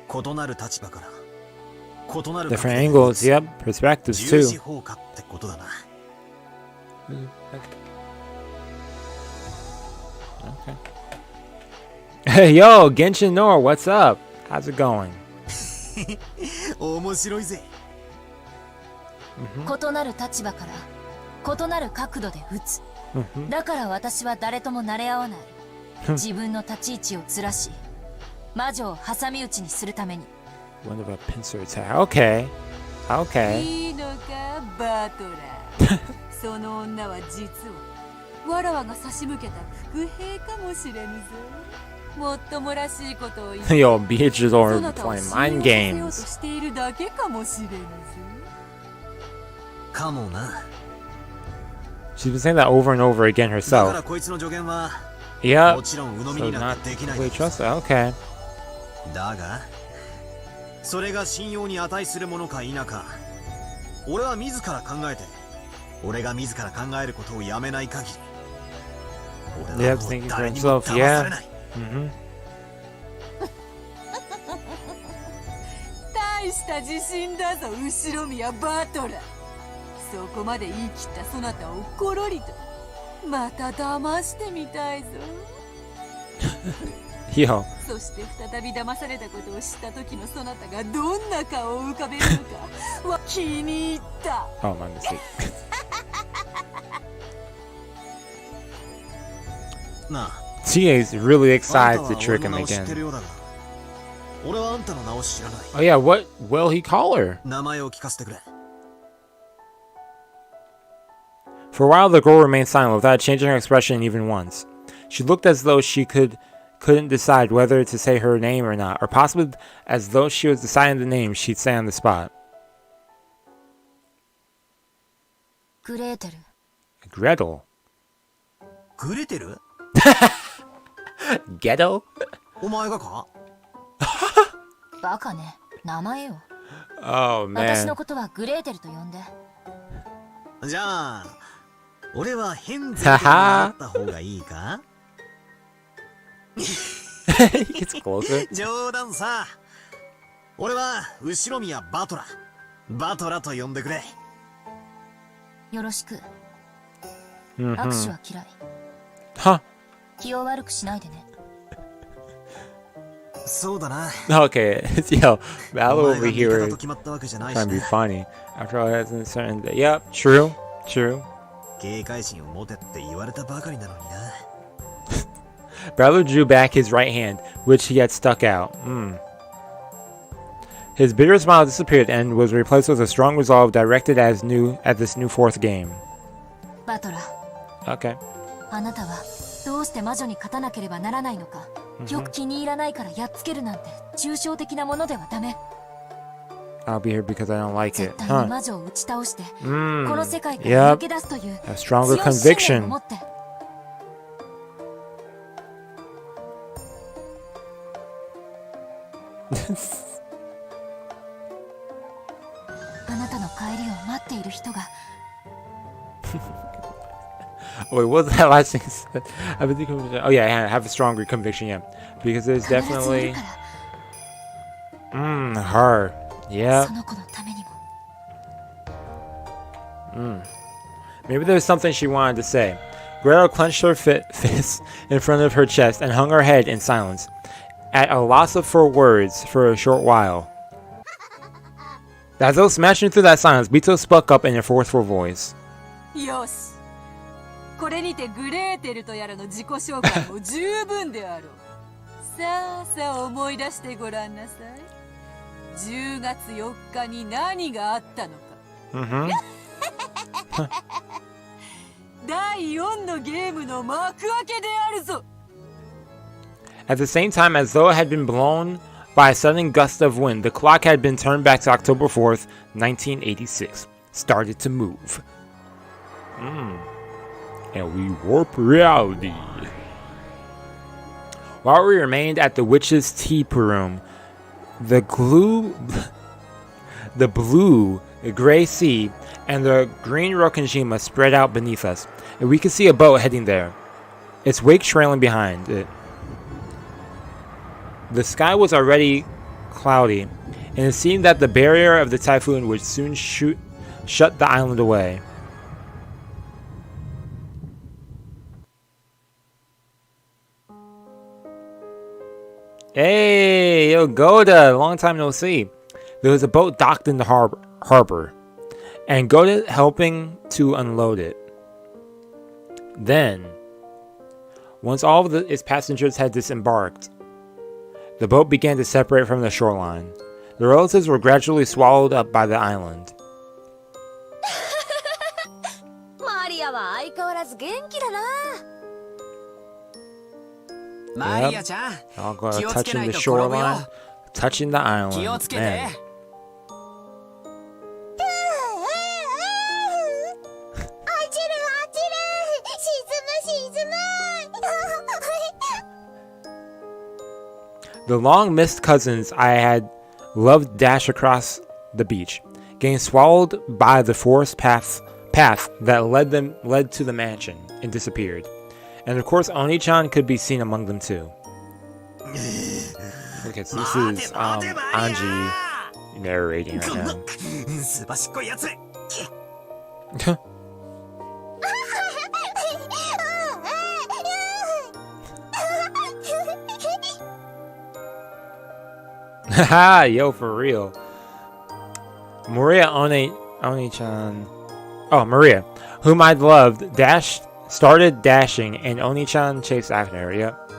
G: 異なる立場から異なる
A: Different angles. Yep. Perspectives
G: 十字
A: too.
G: 砲火ってことだな。
A: Okay. Hey, yo, Genshin Nor, what's up? How's it going?
G: 面白いぜ。
D: 異なる立場から異なる角度で撃つ。だから私は誰とも慣れ合わない。自分の立ち位置をずらし、魔女を挟み撃ちにするために。
A: One of a pincer attack. Okay. Okay.
F: いいのか、バトラー。その女は実はわらわが差し向けた伏兵かもしれぬぞ。もっともらしいことを言って
A: Yo, Beatrice
F: そ
A: or
F: なたを
A: playing
F: 信
A: mind
F: 用させようと
A: games.
F: しているだけかもしれぬぞ。
G: かもな。
A: She's been saying that over and over again
G: だから
A: herself.
G: こいつの助言は
A: Yep.
G: もちろん鵜呑み
A: So
G: になん
A: not
G: てできない。
A: completely trust her. Okay.
G: だがそれが信用に値するものか否か、俺は自ら考えて俺が自ら考えることをやめない限り、俺
A: Yeah,
G: はもう
A: thinking for
G: 誰にも
A: himself.
G: 騙され
A: Yeah.
G: ない。
A: Mm-hmm.
F: 大した自信だぞ、後宮バトラー。そこまで言い切ったそなたをコロリとまた騙してみたいぞ。
A: Yo.
F: そして再び騙されたことを知った時のそなたがどんな顔を浮かべるのかは気に入った。
A: Oh, my mistake.
G: なあ、
A: Tia is really
G: あ
A: excited
G: ん
A: to
G: たは
A: trick
G: 俺の
A: him
G: 名を知って
A: again.
G: るようだが、俺はあんたの名を知らない。
A: Oh yeah, what will he call her?
G: 名前を聞かせてくれ。
A: For a while, the girl remained silent without changing her expression even once. She looked as though she couldn't decide whether to say her name or not, or possibly as though she was deciding the name she'd say on the spot.
D: グレーテル。
A: Gretel.
G: グレテル？
A: Ghetto?
G: お前がか？
D: バカね。名前よ。
A: Oh
D: 私
A: man.
D: のことはグレーテルと呼んで。
G: じゃあ、俺はヘンゼルとなった方がいいか？
A: He gets closer.
G: 冗談さ。俺は後宮バトラ。バトラと呼んでくれ。
D: よろしく。
A: Mhm.
D: 握手は嫌い。
A: Huh.
D: 気を悪くしないでね。
G: そうだな。
A: Okay. Yo,
G: お
A: Valor
G: 前
A: over
G: が味
A: here
G: 方と
A: is
G: 決まったわけじゃないし
A: trying to be
G: な。
A: funny. After all, that's uncertain. Yep, true. True.
G: 警戒心を持てって言われたばかりなのにな。
A: Valor drew back his right hand, which he had stuck out. His bitter smile disappeared and was replaced with a strong resolve directed at this new fourth game.
D: バトラ、
A: Okay.
D: あなたはどうして魔女に勝たなければならないのか。よく気に入らないからやっつけるなんて抽象的なものではダメ。
A: I'll be here because I don't like
D: 絶
A: it.
D: 対に
A: Huh.
D: 魔女を打ち倒して、この
A: Mm.
D: 世界から抜け
A: Yep.
D: 出すという
A: A stronger
D: 強い信念を
A: conviction.
D: 持って。あなたの帰りを待っている人が。
A: Wait, what was that last thing? I believe oh yeah, I have a stronger conviction, yeah. Because there's
D: 必ずいる
A: definitely
D: から
A: her. Yeah.
D: その子のためにも。
A: Maybe there was something she wanted to say. Gretel clenched her fist in front of her chest and hung her head in silence, at a loss for words for a short while. As though smashing through that silence, Bito spoke up in a forceful voice.
F: よし、これにてグレーテルとやらの自己紹介も十分であろう。さあさあ思い出してごらんなさい。10月4日に何があったのか。
A: Mm-hmm.
F: 第4のゲームの幕開けであるぞ。
A: At the same time, as though it had been blown by a sudden gust of wind, the clock had been turned back to October 4th, 1986. Started to move. And we warp reality. While we remained at the witch's tea room, the blue, gray sea, and the green Rokkenjima spread out beneath us, and we could see a boat heading there, its wake trailing behind it. The sky was already cloudy, and it seemed that the barrier of the typhoon would soon shut the island away. Hey, yo, Goda, long time no see. There was a boat docked in the harbor, and Goda helping to unload it. Then, once all of its passengers had disembarked, the boat began to separate from the shoreline. The relatives were gradually swallowed up by the island.
D: マリアは相変わらず元気だな。
E: マリアちゃん、
A: All going
E: 気をつけな
A: touching
E: い
A: the
E: と転ぶよ。
A: shoreline, touching the island.
E: 気をつけて。
A: Man.
D: 沈む。
A: The long missed cousins I had loved dash across the beach, getting swallowed by the forest path that led to the mansion and disappeared. And of course, Oni-chan could be seen among them too. Okay, so this is Ange narrating right now. Haha, yo, for real. Maria Oni-chan. Oh, Maria, whom I'd loved, started dashing, and Oni-chan chased after her. Yep.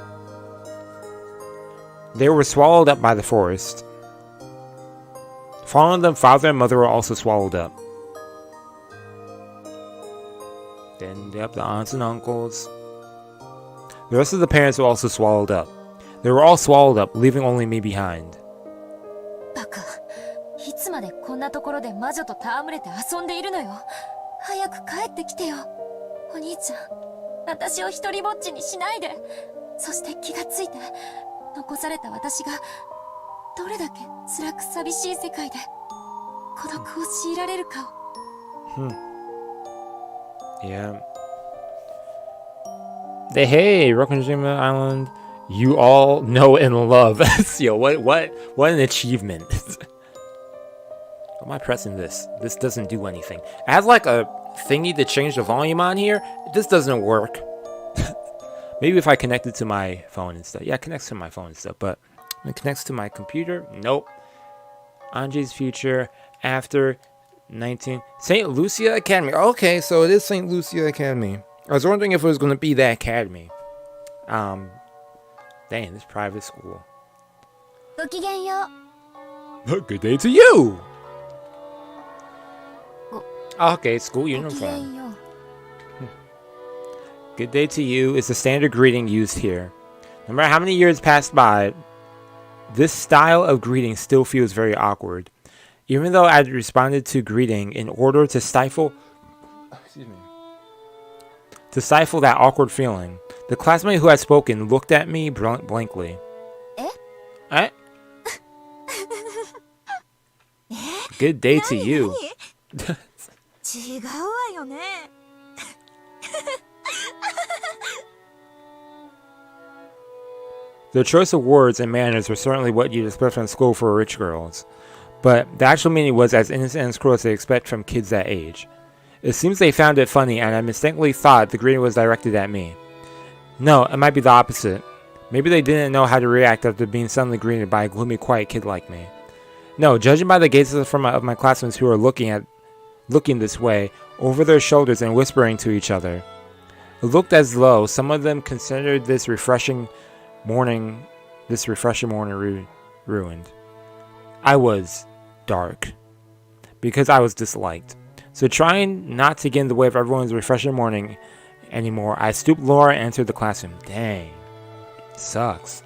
A: They were swallowed up by the forest. Following them, father and mother were also swallowed up. Then, yep, the aunts and uncles. The rest of the parents were also swallowed up. They were all swallowed up, leaving only me behind.
D: バカ、いつまでこんなところで魔女と戯れて遊んでいるのよ。早く帰ってきてよ。お兄ちゃん、私を一人ぼっちにしないで。そして気がついて、残された私がどれだけ辛く寂しい世界で孤独を強いられるかを。
A: Yeah. Hey, Rokkenjima Island, you all know and love. Yo, what an achievement. Why am I pressing this? This doesn't do anything. It has like a thingy to change the volume on here. This doesn't work. Maybe if I connect it to my phone and stuff. Yeah, it connects to my phone and stuff, but when it connects to my computer, nope. Ange's future after 19... St. Lucia Academy. Okay, so it is St. Lucia Academy. I was wondering if it was going to be that academy. Dang, this private school. Good day to you! Okay, school uniform. Good day to you is the standard greeting used here. No matter how many years pass by, this style of greeting still feels very awkward. Even though I responded to greeting in order to stifle that awkward feeling, the classmate who had spoken looked at me blankly. Eh? Good day to you. The choice of words and manners were certainly what you'd expect from school for rich girls, but the actual meaning was as innocent and cruel as they expect from kids that age. It seems they found it funny, and I mistakenly thought the greeting was directed at me. No, it might be the opposite. Maybe they didn't know how to react after being suddenly greeted by a gloomy, quiet kid like me. No, judging by the gazes of my classmates who were looking this way, over their shoulders and whispering to each other, it looked as though some of them considered this refreshing morning ruined. I was dark because I was disliked. So trying not to get in the way of everyone's refreshing morning anymore, I stooped lower and entered the classroom. Dang. Sucks.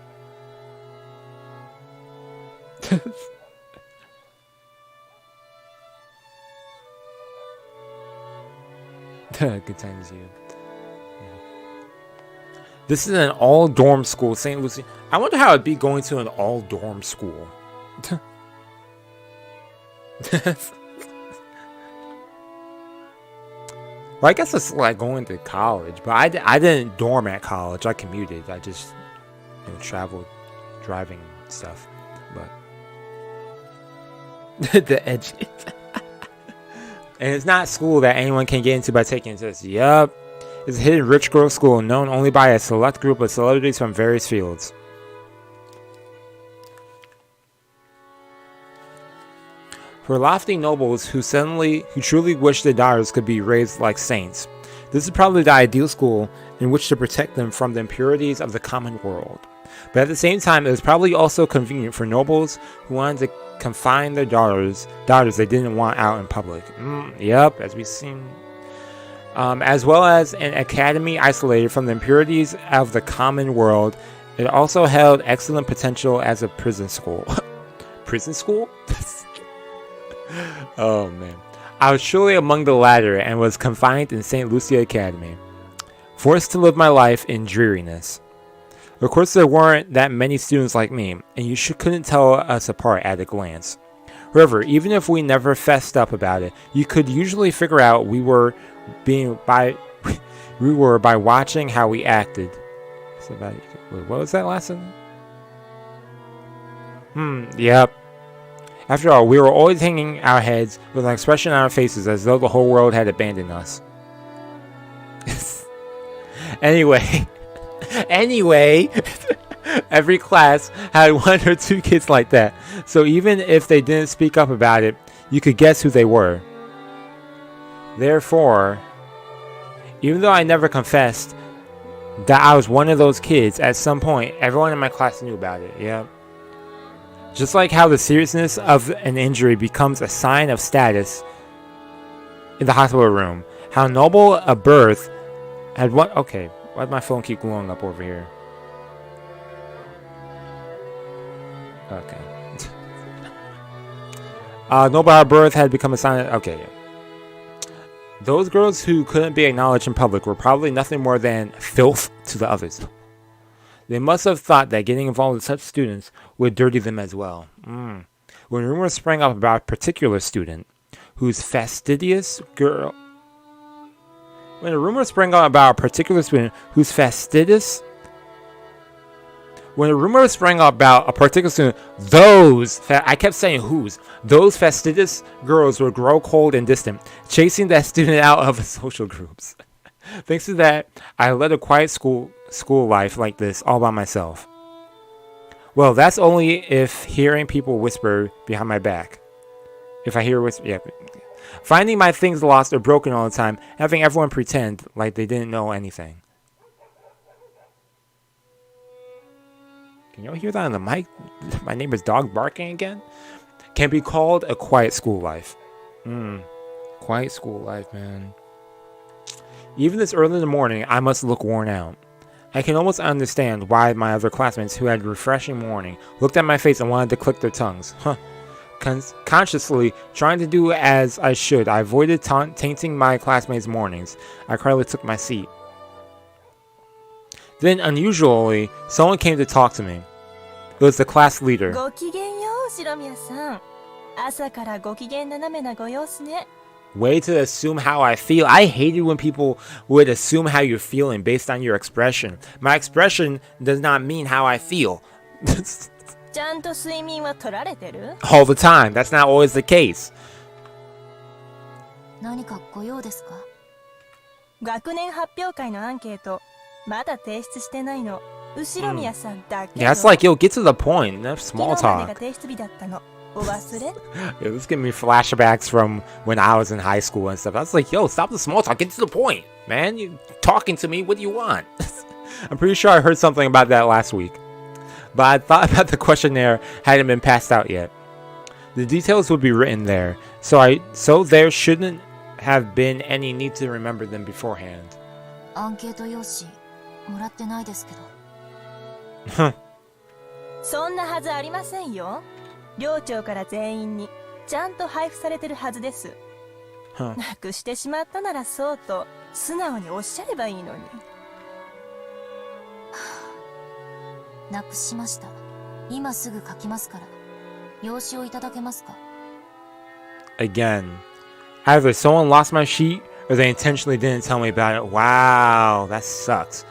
A: Good times, you. This is an all-dorm school, St. Lucie. I wonder how it'd be going to an all-dorm school. Well, I guess it's like going to college, but I didn't dorm at college. I commuted. I just traveled, driving stuff. But the edge. And it's not school that anyone can get into by taking this. Yup. It's a hidden rich girl school known only by a select group of celebrities from various fields. For lofty nobles who truly wish their daughters could be raised like saints, this is probably the ideal school in which to protect them from the impurities of the common world. But at the same time, it was probably also convenient for nobles who wanted to confine their daughters they didn't want out in public. Yep, as we've seen. As well as an academy isolated from the impurities of the common world, it also held excellent potential as a prison school. Prison school? Oh man. I was surely among the latter and was confined in St. Lucia Academy, forced to live my life in dreariness. Of course, there weren't that many students like me, and you couldn't tell us apart at a glance. However, even if we never fessed up about it, you could usually figure out we were by watching how we acted. So wait, what was that last sentence? Yep. After all, we were always hanging our heads with an expression on our faces as though the whole world had abandoned us. Anyway, every class had one or two kids like that. So even if they didn't speak up about it, you could guess who they were. Therefore, even though I never confessed that I was one of those kids, at some point, everyone in my class knew about it. Yeah. Just like how the seriousness of an injury becomes a sign of status in the hospital room. How noble a birth had what? Okay, why does my phone keep glowing up over here? Okay. Noble a birth had become a sign of, okay, yeah. Those girls who couldn't be acknowledged in public were probably nothing more than filth to the others. They must have thought that getting involved with such students would dirty them as well. When rumors sprang up about a particular student whose fastidious girl... When a rumor sprang up about a particular student whose fastidious... When a rumor sprang up about a particular student, I kept saying whose. Those fastidious girls would grow cold and distant, chasing that student out of social groups. Thanks to that, I led a quiet school life like this all by myself. Well, that's only if hearing people whisper behind my back. If I hear whisper, yeah. Finding my things lost or broken all the time, having everyone pretend like they didn't know anything. Can y'all hear that on the mic? My neighbor's dog barking again? Can be called a quiet school life. Quiet school life, man. Even this early in the morning, I must look worn out. I can almost understand why my other classmates who had a refreshing morning looked at my face and wanted to click their tongues. Consciously trying to do as I should, I avoided tainting my classmates' mornings. I quietly took my seat. Then, unusually, someone came to talk to me. It was the class leader.
H: ごきげんよう、後宮さん。朝からご機嫌斜めなご様子ね。
A: Way to assume how I feel. I hated when people would assume how you're feeling based on your expression. My expression does not mean how I feel.
H: ちゃんと睡眠は取られてる？
A: All the time. That's not always the case.
D: 何かご用ですか？
H: 学年発表会のアンケート、まだ提出してないの。後宮さんだけの。
A: Yeah, it's like, yo, get to the point. Enough small
H: 昨日までが
A: talk.
H: 提出日だったの。お忘れ？
A: Yeah, this giving me flashbacks from when I was in high school and stuff. I was like, yo, stop the small talk. Get to the point, man. You talking to me. What do you want? I'm pretty sure I heard something about that last week. But I thought about the questionnaire hadn't been passed out yet. The details would be written there, so there shouldn't have been any need to remember them beforehand.
D: アンケート用紙もらってないですけど。
H: そんなはずありませんよ。寮長から全員にちゃんと配布されてるはずです。なくしてしまったならそうと素直におっしゃればいいのに。
D: なくしました。今すぐ書きますから。用紙をいただけますか？
A: Again, either someone lost my sheet or they intentionally didn't tell me about it. Wow, that sucks.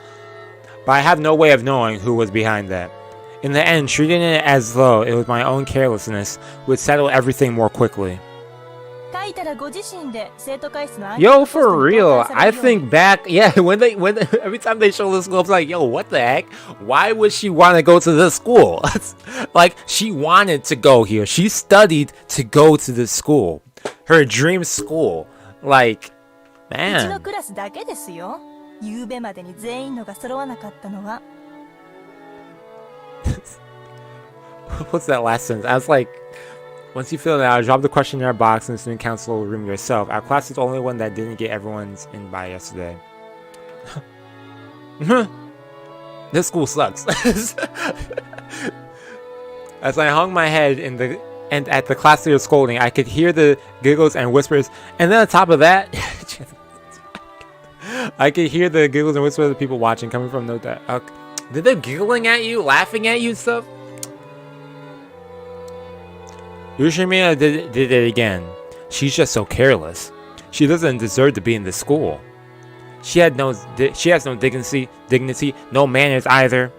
A: But I have no way of knowing who was behind that. In the end, treating it as though it was my own carelessness would settle everything more quickly.
H: 書いたらご自身で生徒会室のアンケー
A: Yo,
H: トポスト
A: for
H: に
A: real,
H: 投函され
A: I
H: るように
A: think back, yeah, when every time they show this school, I'm like, yo, what the heck? Why would she want to go to this school? Like, she wanted to go here. She studied to go to this school. Her dream school. Like,
H: うちの
A: man.
H: クラスだけですよ。夕べまでに全員のが揃わなかったのは。
A: What's that last sentence? I was like, once you fill it out, drop the questionnaire box in the student council room yourself. Our class is the only one that didn't get everyone's in by yesterday. This school sucks. As I hung my head and at the class leader scolding, I could hear the giggles and whispers. And then on top of that, I could hear the giggles and whispers of the people watching coming from no doubt. Did they giggling at you, laughing at you and stuff? Ushiromiya did it again. She's just so careless. She doesn't deserve to be in this school. She has no dignity, no manners either.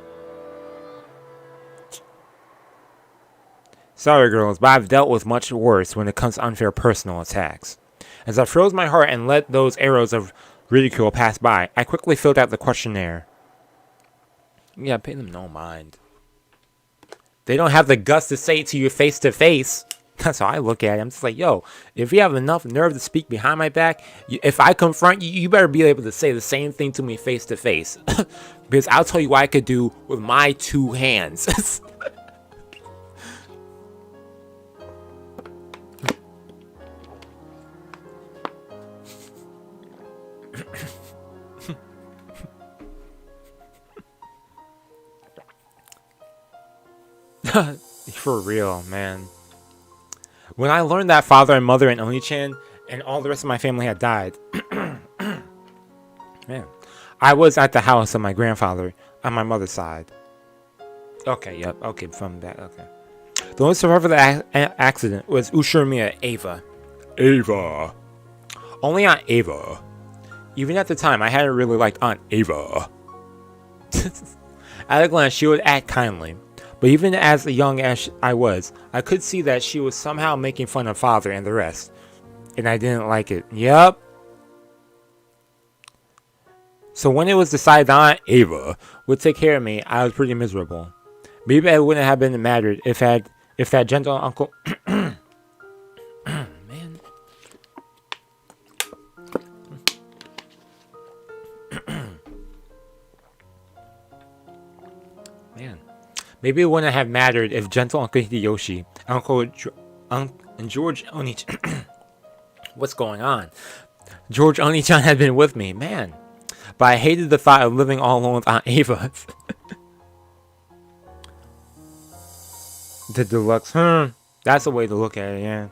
A: Sorry, girls, but I've dealt with much worse when it comes to unfair personal attacks. As I froze my heart and let those arrows of ridicule pass by, I quickly filled out the questionnaire. Yeah, pay them no mind. They don't have the guts to say it to you face to face. That's how I look at it. I'm just like, yo, if you have enough nerve to speak behind my back, if I confront you, you better be able to say the same thing to me face to face. Because I'll tell you what I could do with my 2 hands. For real, man. When I learned that father and mother and Oni-chan and all the rest of my family had died, man, I was at the house of my grandfather on my mother's side. Okay, yep, okay, from that, okay. The only survivor of the accident was Ushiromiya Eva. Eva. Only Aunt Eva. Even at the time, I hadn't really liked Aunt Eva. At a glance, she would act kindly. But even as young as I was, I could see that she was somehow making fun of father and the rest. And I didn't like it. Yep. So when it was decided that Aunt Eva would take care of me, I was pretty miserable. Maybe it wouldn't have been mattered if that gentle uncle... Man. Man. Maybe it wouldn't have mattered if gentle Uncle Hideyoshi, and George Oni-chan... What's going on? George Oni-chan had been with me, man. But I hated the thought of living all alone with Aunt Eva. The deluxe, that's a way to look at it, yeah.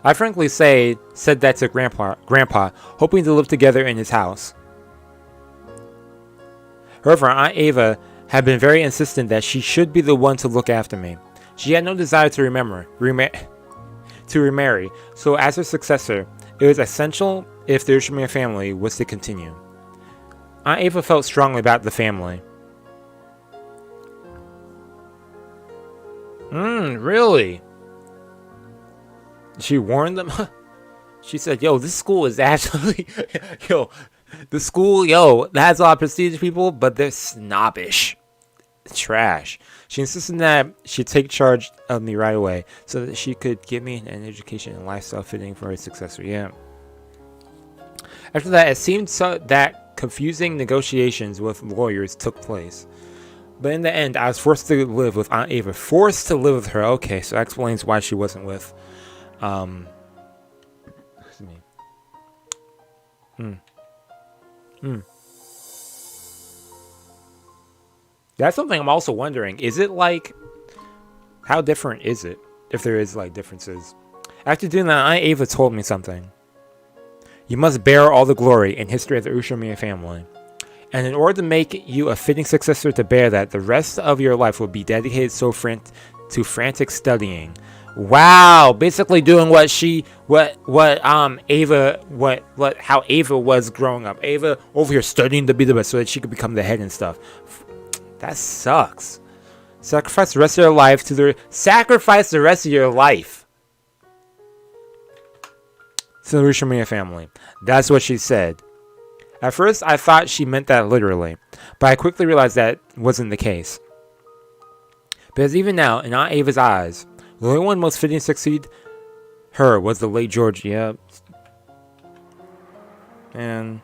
A: I frankly said that to Grandpa, hoping to live together in his house. However, Aunt Eva had been very insistent that she should be the one to look after me. She had no desire to remarry, so as her successor, it was essential if the Ushiromiya family was to continue. Aunt Eva felt strongly about the family. Really? She warned them? She said, yo, this school is actually... the school, that has a lot of prestigious people, but they're snobbish. Trash. She insisted that she take charge of me right away so that she could give me an education and lifestyle fitting for her successor. Yeah. After that, it seemed that confusing negotiations with lawyers took place. But in the end, I was forced to live with Aunt Eva. Forced to live with her. Okay, so that explains why she wasn't with... That's something I'm also wondering. Is it like... How different is it? If there is like differences. After doing that, Aunt Eva told me something. You must bear all the glory and history of the Ushiromiya family. And in order to make you a fitting successor to bear that, the rest of your life will be dedicated to frantic studying. Wow, basically doing how Eva was growing up. Eva over here studying to be the best so that she could become the head and stuff. That sucks. Sacrifice the rest of your life to the Ushiromiya family. That's what she said. At first, I thought she meant that literally, but I quickly realized that wasn't the case. Because even now, in Aunt Ava's eyes, the only one most fitting to succeed her was the late George. Yep. And...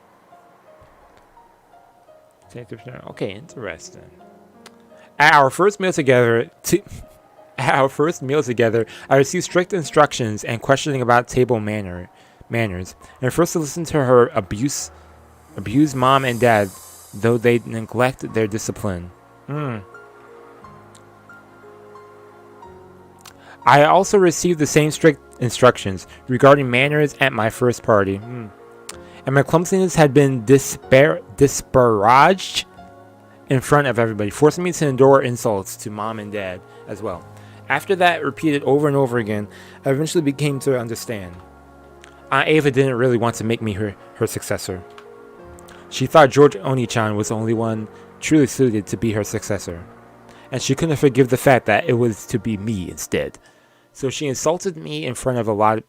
A: Okay, interesting. At our first meal together, I received strict instructions and questioning about table manners, and first to listen to her abuse mom and dad, though they neglect their discipline. I also received the same strict instructions regarding manners at my first party. And my clumsiness had been disparaged in front of everybody, forcing me to endure insults to mom and dad as well. After that, repeated over and over again, I eventually became to understand. Aunt Eva didn't really want to make me her successor. She thought George Oni-chan was the only one truly suited to be her successor, and she couldn't forgive the fact that it was to be me instead. So she insulted me in front of a lot of...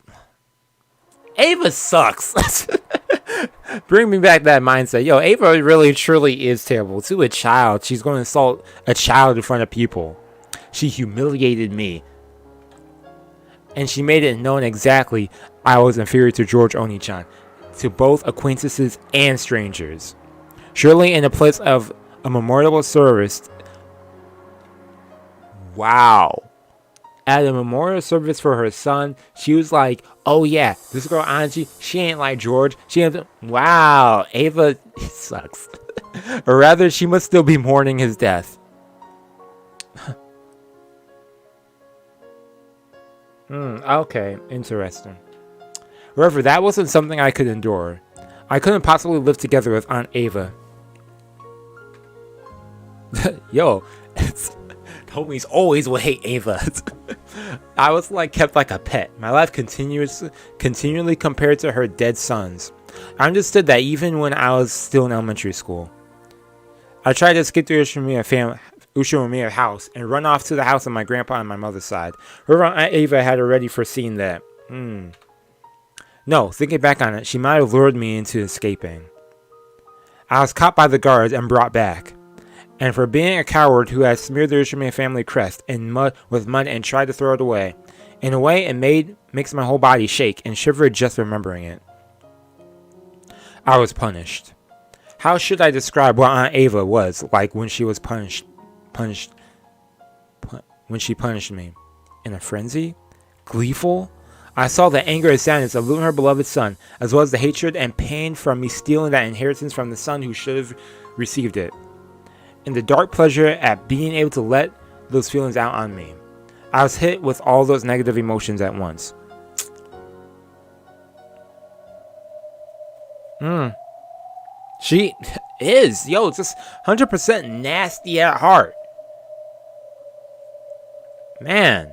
A: Ava sucks! Bring me back that mindset. Yo, Ava really truly is terrible. To a child, she's going to insult a child in front of people. She humiliated me. And she made it known exactly I was inferior to George Oni-chan, to both acquaintances and strangers. Surely in the place of a memorial service... Wow. At a memorial service for her son, she was like, oh yeah, this girl Ange, she ain't like George. She ain't... Wow, Ava sucks. Or rather, she must still be mourning his death. Okay, interesting. However, that wasn't something I could endure. I couldn't possibly live together with Aunt Ava. Yo, homies always will hate Ava. I was like kept like a pet. My life continually compared to her dead sons. I understood that even when I was still in elementary school. I tried to escape the Ushiromiya house and run off to the house of my grandpa on my mother's side. However, Aunt Ava had already foreseen that. No, thinking back on it, she might have lured me into escaping. I was caught by the guards and brought back. And for being a coward who had smeared the Ushiromiya family crest with mud and tried to throw it away. In a way, it makes my whole body shake and shiver just remembering it. I was punished. How should I describe what Aunt Ava was like when she was when she punished me? In a frenzy? Gleeful? I saw the anger and sadness of losing her beloved son, as well as the hatred and pain from me stealing that inheritance from the son who should have received it. And the dark pleasure at being able to let those feelings out on me. I was hit with all those negative emotions at once. She is, just 100% nasty at heart. Man.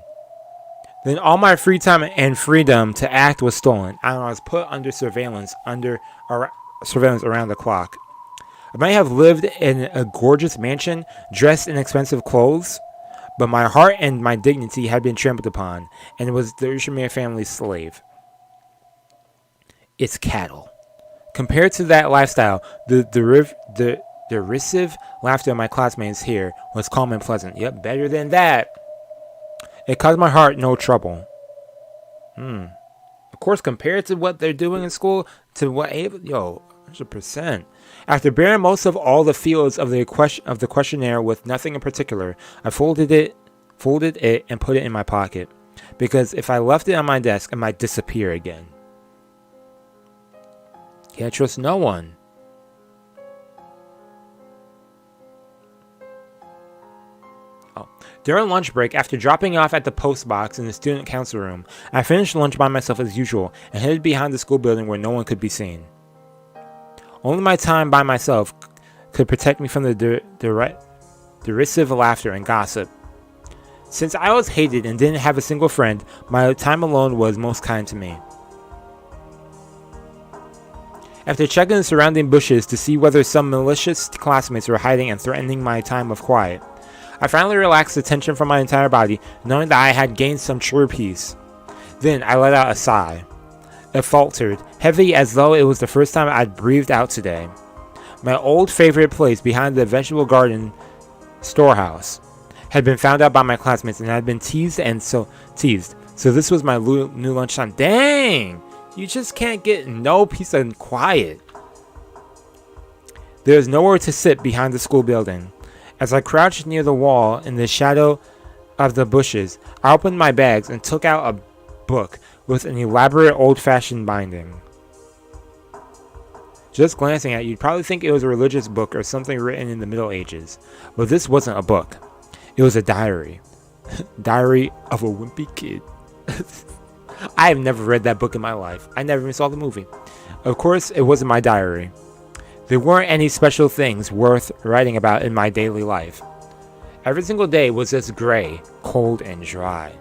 A: Then all my free time and freedom to act was stolen. I was put under surveillance around the clock. I might have lived in a gorgeous mansion, dressed in expensive clothes, but my heart and my dignity had been trampled upon, and it was the Ushiromiya family's slave. It's cattle. Compared to that lifestyle, the derisive laughter of my classmates here was calm and pleasant. Yep, better than that. It caused my heart no trouble. Of course, compared to what they're doing in school, to what 100%. After bearing most of all the fields of the questionnaire with nothing in particular, I folded it and put it in my pocket, because if I left it on my desk, it might disappear again. Can't trust no one. During lunch break, after dropping off at the post box in the student council room, I finished lunch by myself as usual and headed behind the school building where no one could be seen. Only my time by myself could protect me from the derisive laughter and gossip. Since I was hated and didn't have a single friend, my time alone was most kind to me. After checking the surrounding bushes to see whether some malicious classmates were hiding and threatening my time of quiet, I finally relaxed the tension from my entire body, knowing that I had gained some true peace. Then I let out a sigh. It faltered, heavy as though it was the first time I'd breathed out today. My old favorite place behind the vegetable garden storehouse had been found out by my classmates and had been teased. So this was my new lunchtime. Dang! You just can't get no peace and quiet. There is nowhere to sit behind the school building. As I crouched near the wall in the shadow of the bushes, I opened my bags and took out a book with an elaborate old-fashioned binding. Just glancing at it, you'd probably think it was a religious book or something written in the Middle Ages. But this wasn't a book. It was a diary. Diary of a Wimpy Kid. I have never read that book in my life. I never even saw the movie. Of course, it wasn't my diary. There weren't any special things worth writing about in my daily life. Every single day was just gray, cold, and dry.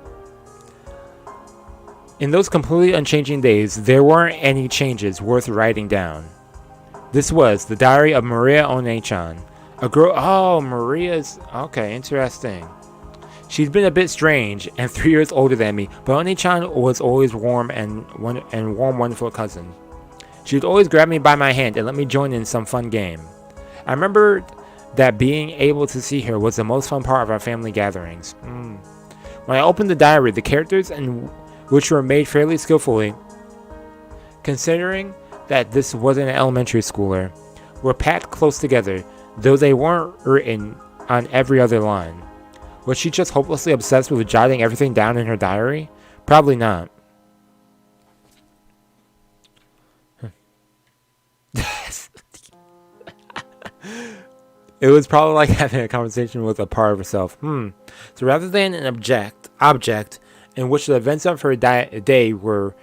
A: In those completely unchanging days, there weren't any changes worth writing down. This was the diary of Maria One-chan, a girl. Oh, Maria's. Okay, interesting. She'd been a bit strange and 3 years older than me, but One-chan was always warm and warm, wonderful cousin. She'd always grab me by my hand and let me join in some fun game. I remember that being able to see her was the most fun part of our family gatherings. When I opened the diary, the characters, which were made fairly skillfully, considering that this wasn't an elementary schooler, were packed close together, though they weren't written on every other line. Was she just hopelessly obsessed with jotting everything down in her diary? Probably not. It was probably like having a conversation with a part of herself. So rather than an object in which the events of her day were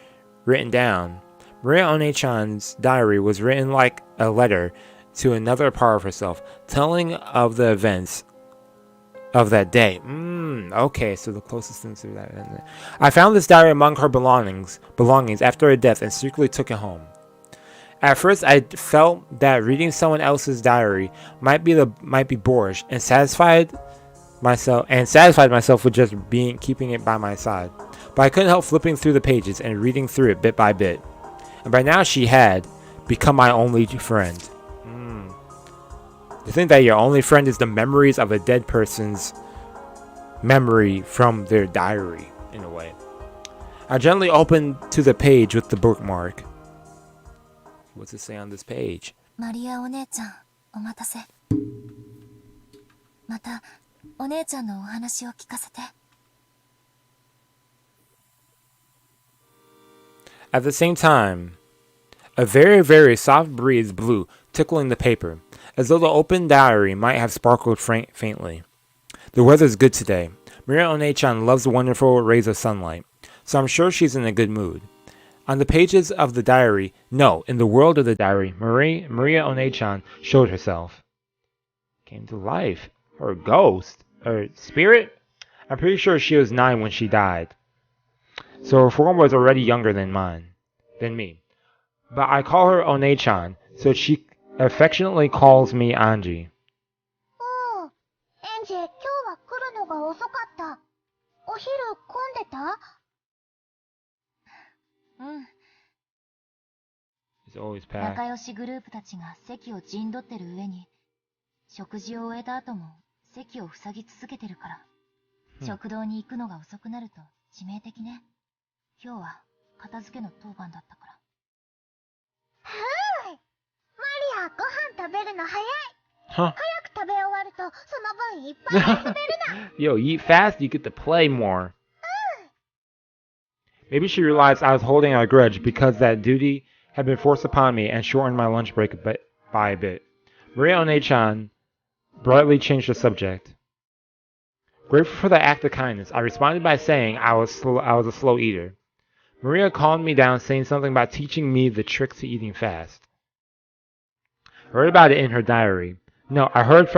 A: written down, Maria One-chan's diary was written like a letter to another part of herself, telling of the events of that day. Okay, so the closest thing to that. I found this diary among her belongings after her death and secretly took it home. At first, I felt that reading someone else's diary might be boorish, and satisfied myself with just keeping it by my side. But I couldn't help flipping through the pages and reading through it bit by bit. And by now, she had become my only friend. To think that your only friend is the memories of a dead person's memory from their diary, in a way. I gently opened to the page with the bookmark. What's it say on this page?
D: Maria お姉ちゃん、お待たせ。また、お姉ちゃんのお話を聞かせて。
A: At the same time, a very, very soft breeze blew, tickling the paper, as though the open diary might have sparkled faintly. The weather's good today. Maria One-chan loves the wonderful rays of sunlight, so I'm sure she's in a good mood. On the pages of the diary, no, in the world of the diary, Maria One-chan showed herself. Came to life. Her ghost. Her spirit? I'm pretty sure she was 9 when she died. So her form was already younger than me. But I call her One-chan, so she affectionately calls me Ange.
I: Oh, Ange, 今日は来るのが遅かった。お昼混んでた？It's
A: always packed.
D: 仲良しグループたちが席を陣取ってる上に、食事を終えた後も席を塞ぎ続けてるから、食堂に行くのが遅くなると致命的ね。今日は片付けの当番だったから。
I: マリア、ご飯食べるの早い。早く食べ終わるとその分いっぱい遊べるの。
A: Yo, you eat fast, you get to play more. Maybe she realized I was holding a grudge because that duty had been forced upon me and shortened my lunch break by a bit. Maria One-chan brightly changed the subject. Grateful for the act of kindness, I responded by saying I was a slow eater. Maria calmed me down, saying something about teaching me the trick to eating fast. I heard about it in her diary. No, I heard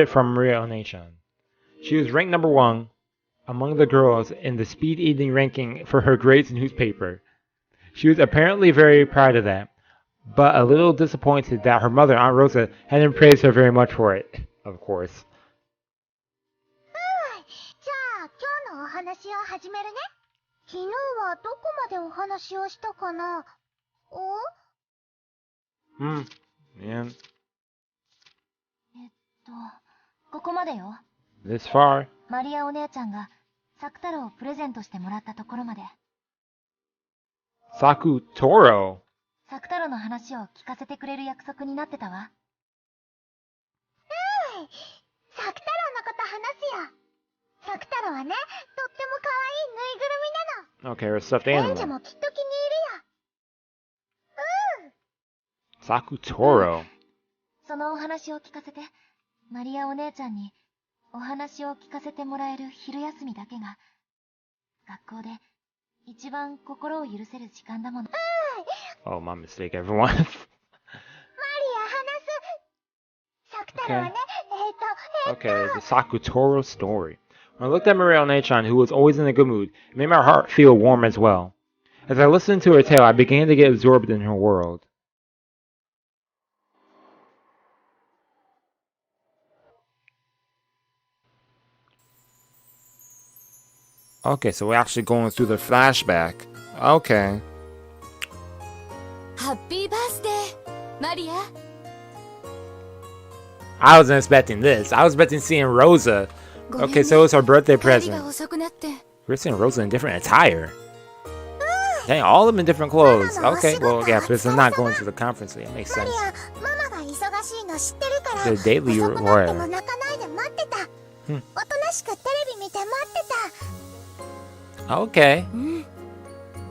A: it from Maria One-chan. She was ranked number 1 among the girls in the speed eating ranking for her grades newspaper. She was apparently very proud of that, but a little disappointed that her mother, Aunt Rosa, hadn't praised her very much for it, of course.
I: じゃあ今日のお話を始めるね。昨日はどこまでお話をしたかな？Yeah.
D: ここまでよ。
A: This far.
D: マリアお姉ちゃんがサクタロをプレゼントしてもらったところまで。
A: Sakutaro.
D: サクタロの話を聞かせてくれる約束になってたわ。
I: サクタロのこと話すよ。サクタロはね、とっても可愛いぬいぐるみなの。
A: Okay, her stuffed
I: エンジ
A: animal.
I: もきっと気に入るよ。
A: Sakutaro.
D: そのお話を聞かせて、マリアお姉ちゃんにお話を聞かせてもらえる昼休みだけが、学校で一番心を許せる時間だもの。
A: Oh, my mistake, everyone.
I: マリア話す。サクタロはね、
A: Okay, the Sakutaro story. When I looked at Maria Onechan, who was always in a good mood, it made my heart feel warm as well. As I listened to her tale, I began to get absorbed in her world. Okay, so we're actually going through the flashback. Okay.
D: Happy birthday, Maria.
A: I wasn't expecting this. I was expecting seeing Rosa. Okay, so it was her birthday present. We're seeing Rosa in different attire. Dang, all of them in different clothes. Okay, well, yeah, because they're not going to the conference, so it makes sense. The daily wear. Okay.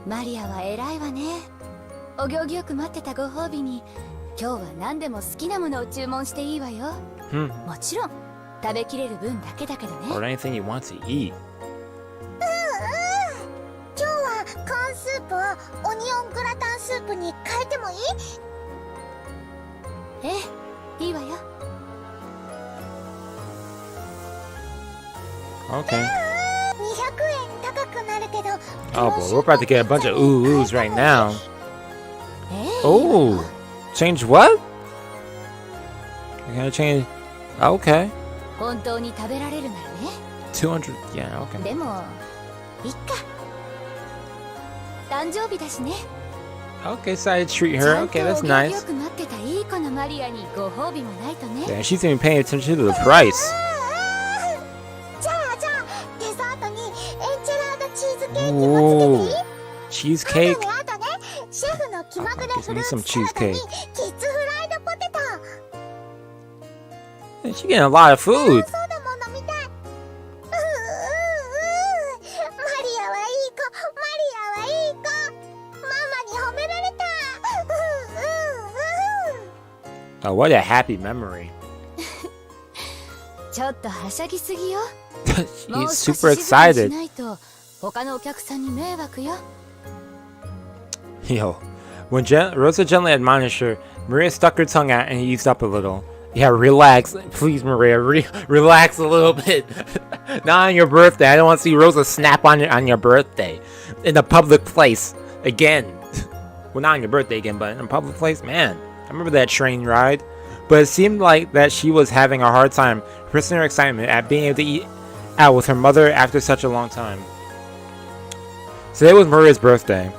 D: マリアは偉いわね。お行儀よく待ってたご褒美に、今日は何でも好きなものを注文していいわよ。もちろん食べきれる分だけだけどね。
A: Or anything you want to eat.
I: 今日はコーンスープをオニオングラタンスープに変えてもいい？
D: ええ、いいわよ。
A: Okay.
I: 高くなるけど。
A: Oh boy, we're about to get a bunch of ooh-oohs right now. Oh, change what? You're gonna change? Okay.
D: 本当に食べられるならね。
A: 200, yeah, okay.
D: でも、いっか。誕生日だしね。
A: Okay, so I treat her. Okay, that's nice.
D: よく待ってたいい子のマリアにご褒美もないとね。
A: Yeah, she's even paying attention to the price.
I: じゃあデザートにエンチェラードチーズケーキもつけていい？
A: Cheesecake?
I: あとね、シェフの気まぐれフルーツサラダにキッズフライドポテト。
A: She's getting a lot of food.
I: そうだものみたい。マリアはいい子、マリアはいい子。ママに褒められた。
A: Oh, what a happy memory.
D: ちょっとはしゃぎすぎよ。
A: He's super excited.
D: 他のお客さんに迷惑よ。
A: Yo, when Rosa gently admonished her, Maria stuck her tongue out and eased up a little. Yeah, relax. Please, Maria, relax a little bit. Not on your birthday. I don't want to see Rosa snap on your birthday. In a public place. Again. Well, not on your birthday again, but in a public place. Man, I remember that train ride. But it seemed like that she was having a hard time repressing her excitement at being able to eat out with her mother after such a long time. Today was Maria's birthday.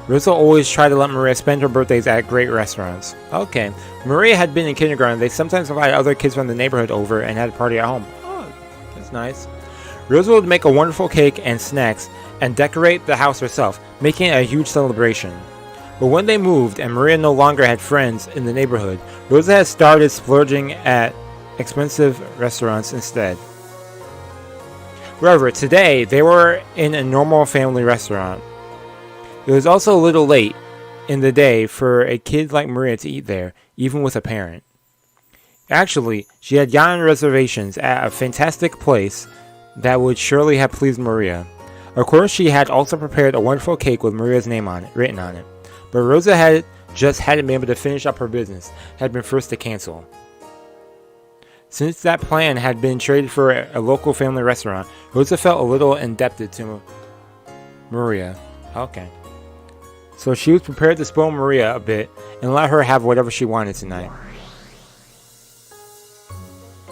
A: Rosa always tried to let Maria spend her birthdays at great restaurants. Okay, Maria had been in kindergarten. They sometimes invited other kids from the neighborhood over and had a party at home. Oh, that's nice. Rosa would make a wonderful cake and snacks and decorate the house herself, making it a huge celebration. But when they moved and Maria no longer had friends in the neighborhood, Rosa had started splurging at expensive restaurants instead. However, today they were in a normal family restaurant. It was also a little late in the day for a kid like Maria to eat there, even with a parent. Actually, she had gotten reservations at a fantastic place that would surely have pleased Maria. Of course, she had also prepared a wonderful cake with Maria's name written on it. But Rosa hadn't been able to finish up her business, had been forced to cancel. Since that plan had been traded for a local family restaurant, Rosa felt a little indebted to Maria. Okay. So she was prepared to spoil Maria a bit and let her have whatever she wanted tonight.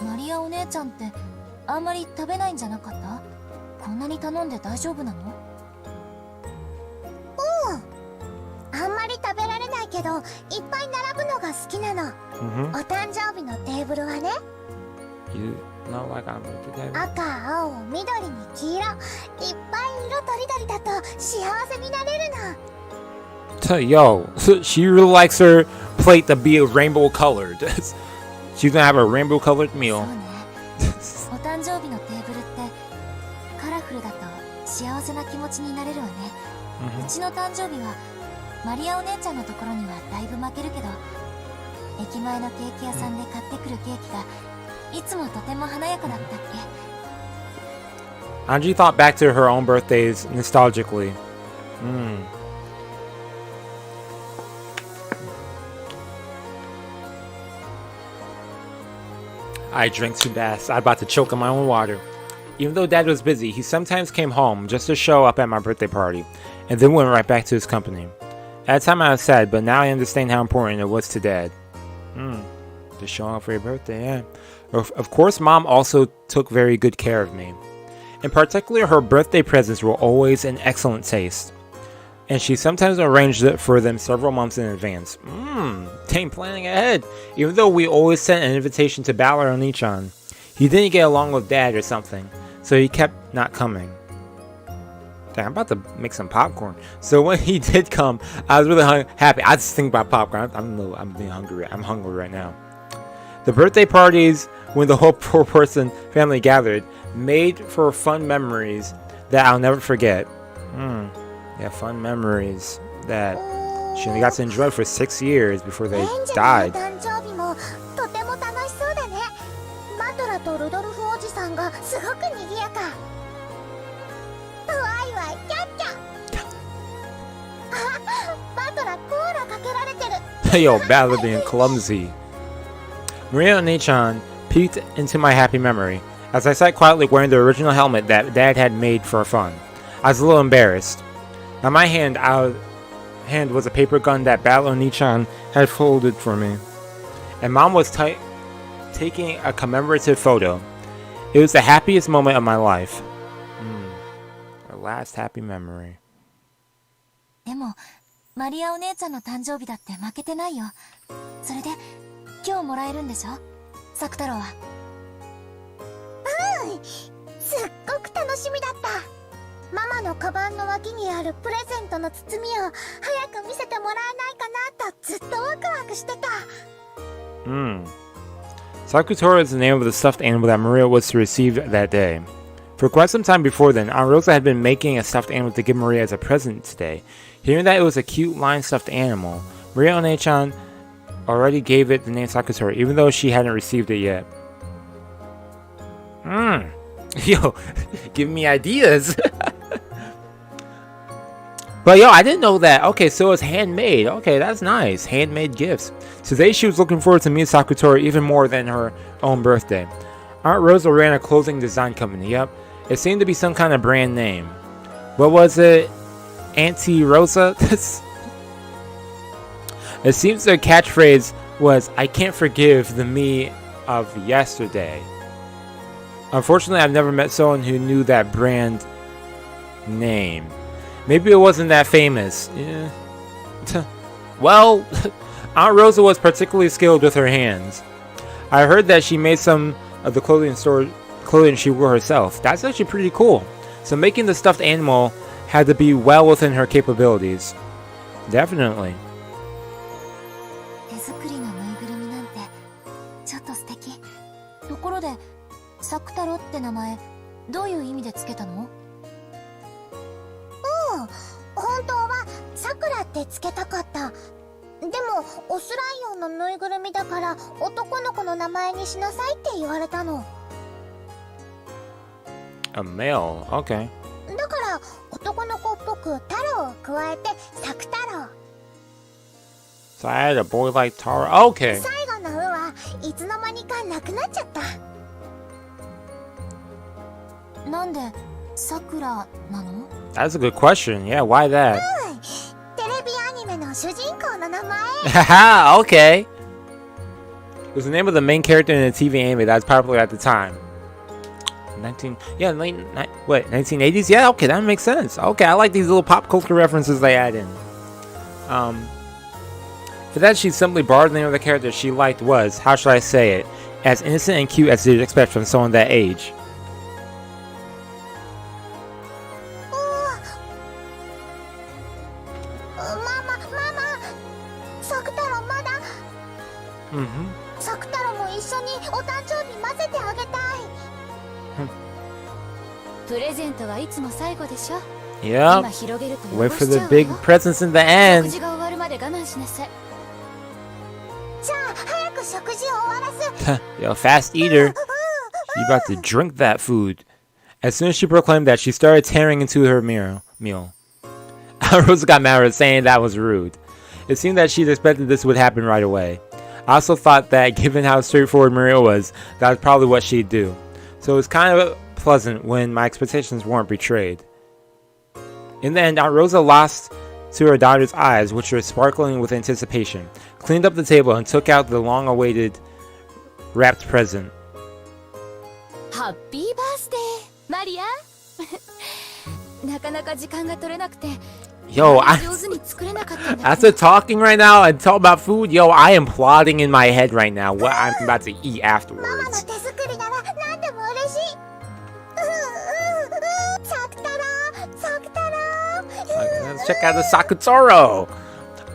D: マリアお姉ちゃんってあんまり食べないんじゃなかった？こんなに頼んで大丈夫なの？
I: あんまり食べられないけど、いっぱい並ぶのが好きなの。お誕生日のテーブルはね。
A: You know, like I'm with
I: 赤、青、緑に黄色、いっぱい色とりどりだと幸せになれるの。
A: Yo, she really likes her plate to be rainbow colored. She's gonna have a rainbow colored meal.
D: お誕生日のテーブルってカラフルだと幸せな気持ちになれるわね。うちの誕生日はマリアお姉ちゃんのところにはだいぶ負けるけど、駅前のケーキ屋さんで買ってくるケーキがいつもとても華やかだったっけ。
A: Angie thought back to her own birthdays nostalgically. I drank too fast. I was about to choke on my own water. Even though Dad was busy, he sometimes came home just to show up at my birthday party, and then went right back to his company. At the time I was sad, but now I understand how important it was to Dad. Just showing up for your birthday, yeah. Of course, Mom also took very good care of me. In particular, her birthday presents were always in excellent taste, and she sometimes arranged it for them several months in advance. Dang, planning ahead. Even though we always sent an invitation to Ballard on Nichan, he didn't get along with Dad or something, so he kept not coming. Dang, I'm about to make some popcorn. So when he did come, I was really happy. I just think about popcorn. I'm being hungry. I'm hungry right now. The birthday parties, when the whole four-person family gathered, made for fun memories that I'll never forget. Yeah, fun memories that she only got to enjoy for 6 years before they died. Yo, Ballard being clumsy. Maria Oni-chan peeked into my happy memory as I sat quietly wearing the original helmet that Dad had made for fun. I was a little embarrassed. Now my hand was a paper gun that Ballard Oni-chan had folded for me, and Mom was taking a commemorative photo. It was the happiest moment of my life. Our last happy memory.
D: でもマリアお姉ちゃんの誕生日だって負けてないよ。それで今日もらえるんでしょ、サク太郎は。
I: すっごく楽しみだった。ママのカバンの脇にあるプレゼントの包みを早く見せてもらえないかなとずっとワクワクしてた。
A: Sakutaro is the name of the stuffed animal that Maria was to receive that day. For quite some time before then, Aunt Rosa had been making a stuffed animal to give Maria as a present today. Hearing that it was a cute lion stuffed animal, Maria One-chan already gave it the name Sakutaro, even though she hadn't received it yet. Yo, giving me ideas. But yo, I didn't know that. Okay, so it's handmade. Okay, that's nice. Handmade gifts. Today she was looking forward to meeting Sakutaro even more than her own birthday. Aunt Rosa ran a clothing design company. Yep, it seemed to be some kind of brand name. What was it? Auntie Rosa? It seems their catchphrase was, "I can't forgive the me of yesterday." Unfortunately, I've never met someone who knew that brand name. Maybe it wasn't that famous. Yeah. Well, Aunt Rosa was particularly skilled with her hands. I heard that she made some of the clothing she wore herself. That's actually pretty cool. So making the stuffed animal had to be well within her capabilities. Definitely.
D: 手作りのぬいぐるみなんてちょっと素敵。ところで、サク太郎って名前どういう意味でつけたの？
I: 本当はさくらってつけたかった。でもオスライオンのぬいぐるみだから男の子の名前にしなさいって言われたの。
A: A male, okay.
I: だから男の子っぽく太郎を加えてさく太郎。
A: So I had a boy like Taro. Okay.
I: 最後の「う」はいつの間にかなくなっちゃった。
D: なんでさくらなの？
A: That's a good question. Yeah, why that?
I: テレビアニメの主人公の名前。
A: Haha, okay. It was the name of the main character in the TV anime that was popular at the time. 1980s? Yeah, okay, that makes sense. Okay, I like these little pop culture references they add in. For that, she simply borrowed the name of the character she liked was, how should I say it, as innocent and cute as you'd expect from someone that age. Mm-hmm.
I: サク太郎も一緒にお誕生日混ぜてあげたい。
D: プレゼントはいつも最後でしょ。
A: Yep.
D: 今広げると
A: Wait
D: 汚
A: for
D: し
A: the
D: ちゃうわ
A: big
D: よ。
A: presents in the
D: 食
A: end.
D: 事が終わるまで我慢しなさい。
I: じゃあ早く食事を終わらす。
A: Yo, fast eater. You about to drink that food. As soon as she proclaimed that, she started tearing into her meal. Rosa got mad at saying that was rude. It seemed that she'd expected this would happen right away. I also thought that, given how straightforward Maria was, that was probably what she'd do. So it was kind of pleasant when my expectations weren't betrayed. In the end, Aunt Rosa lost to her daughter's eyes, which were sparkling with anticipation, cleaned up the table, and took out the long-awaited wrapped present.
D: Happy birthday, Maria! なかなか時間が取れなくて
A: Yo, after talking right now and talking about food, yo, I am plotting in my head right now what I'm about to eat afterwards. Let's check out the Sakutaro.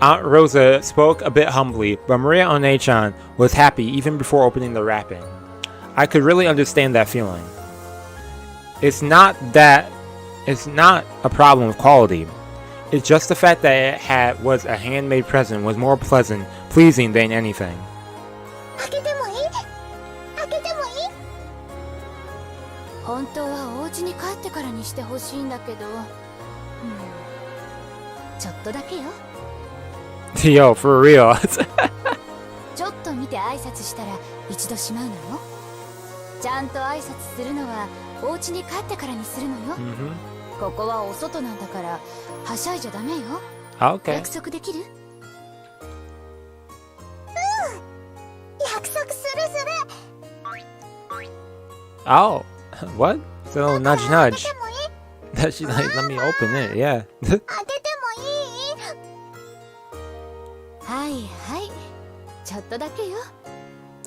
A: Aunt Rosa spoke a bit humbly, but Maria One-chan was happy even before opening the wrapping. I could really understand that feeling. It's not a problem with quality. It's just the fact that it was a handmade present was more pleasing than anything.
D: 本当はお家に帰ってからにしてほしいんだけど、ちょっとだけよ。
A: Yo, for real.
D: ちょっと見て挨拶したら一度しまうのよ。ちゃんと挨拶するのはお家に帰ってからにするのよ。ここはお外なんだからはしゃいじゃダメよ。
A: Okay.
D: 約束できる？
I: 約束する。
A: Oh, what? So nudge nudge. She's like, let me open it. Yeah.
I: 開けてもいい？
D: はいはい。ちょっとだけよ。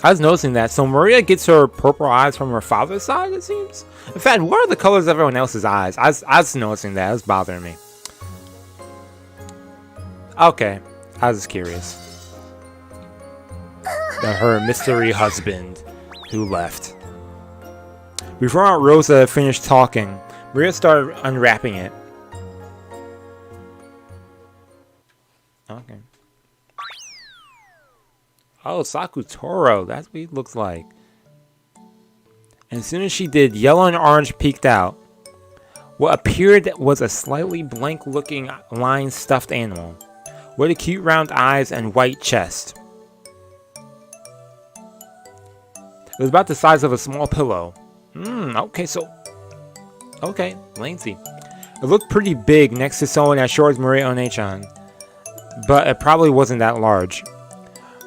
A: I was noticing that. So Maria gets her purple eyes from her father's side, it seems. In fact, what are the colors of everyone else's eyes? I was noticing that. It was bothering me. Okay. I was just curious. Her mystery husband who left. Before Aunt Rosa finished talking, Maria started unwrapping it. Okay. Oh, Sakutaro. That's what he looks like. And as soon as she did, yellow and orange peeked out. What appeared was a slightly blank-looking lined stuffed animal, with cute round eyes and white chest. It was about the size of a small pillow. Okay, so... Okay, lengthy. It looked pretty big next to someone as short as Maria One-chan, but it probably wasn't that large.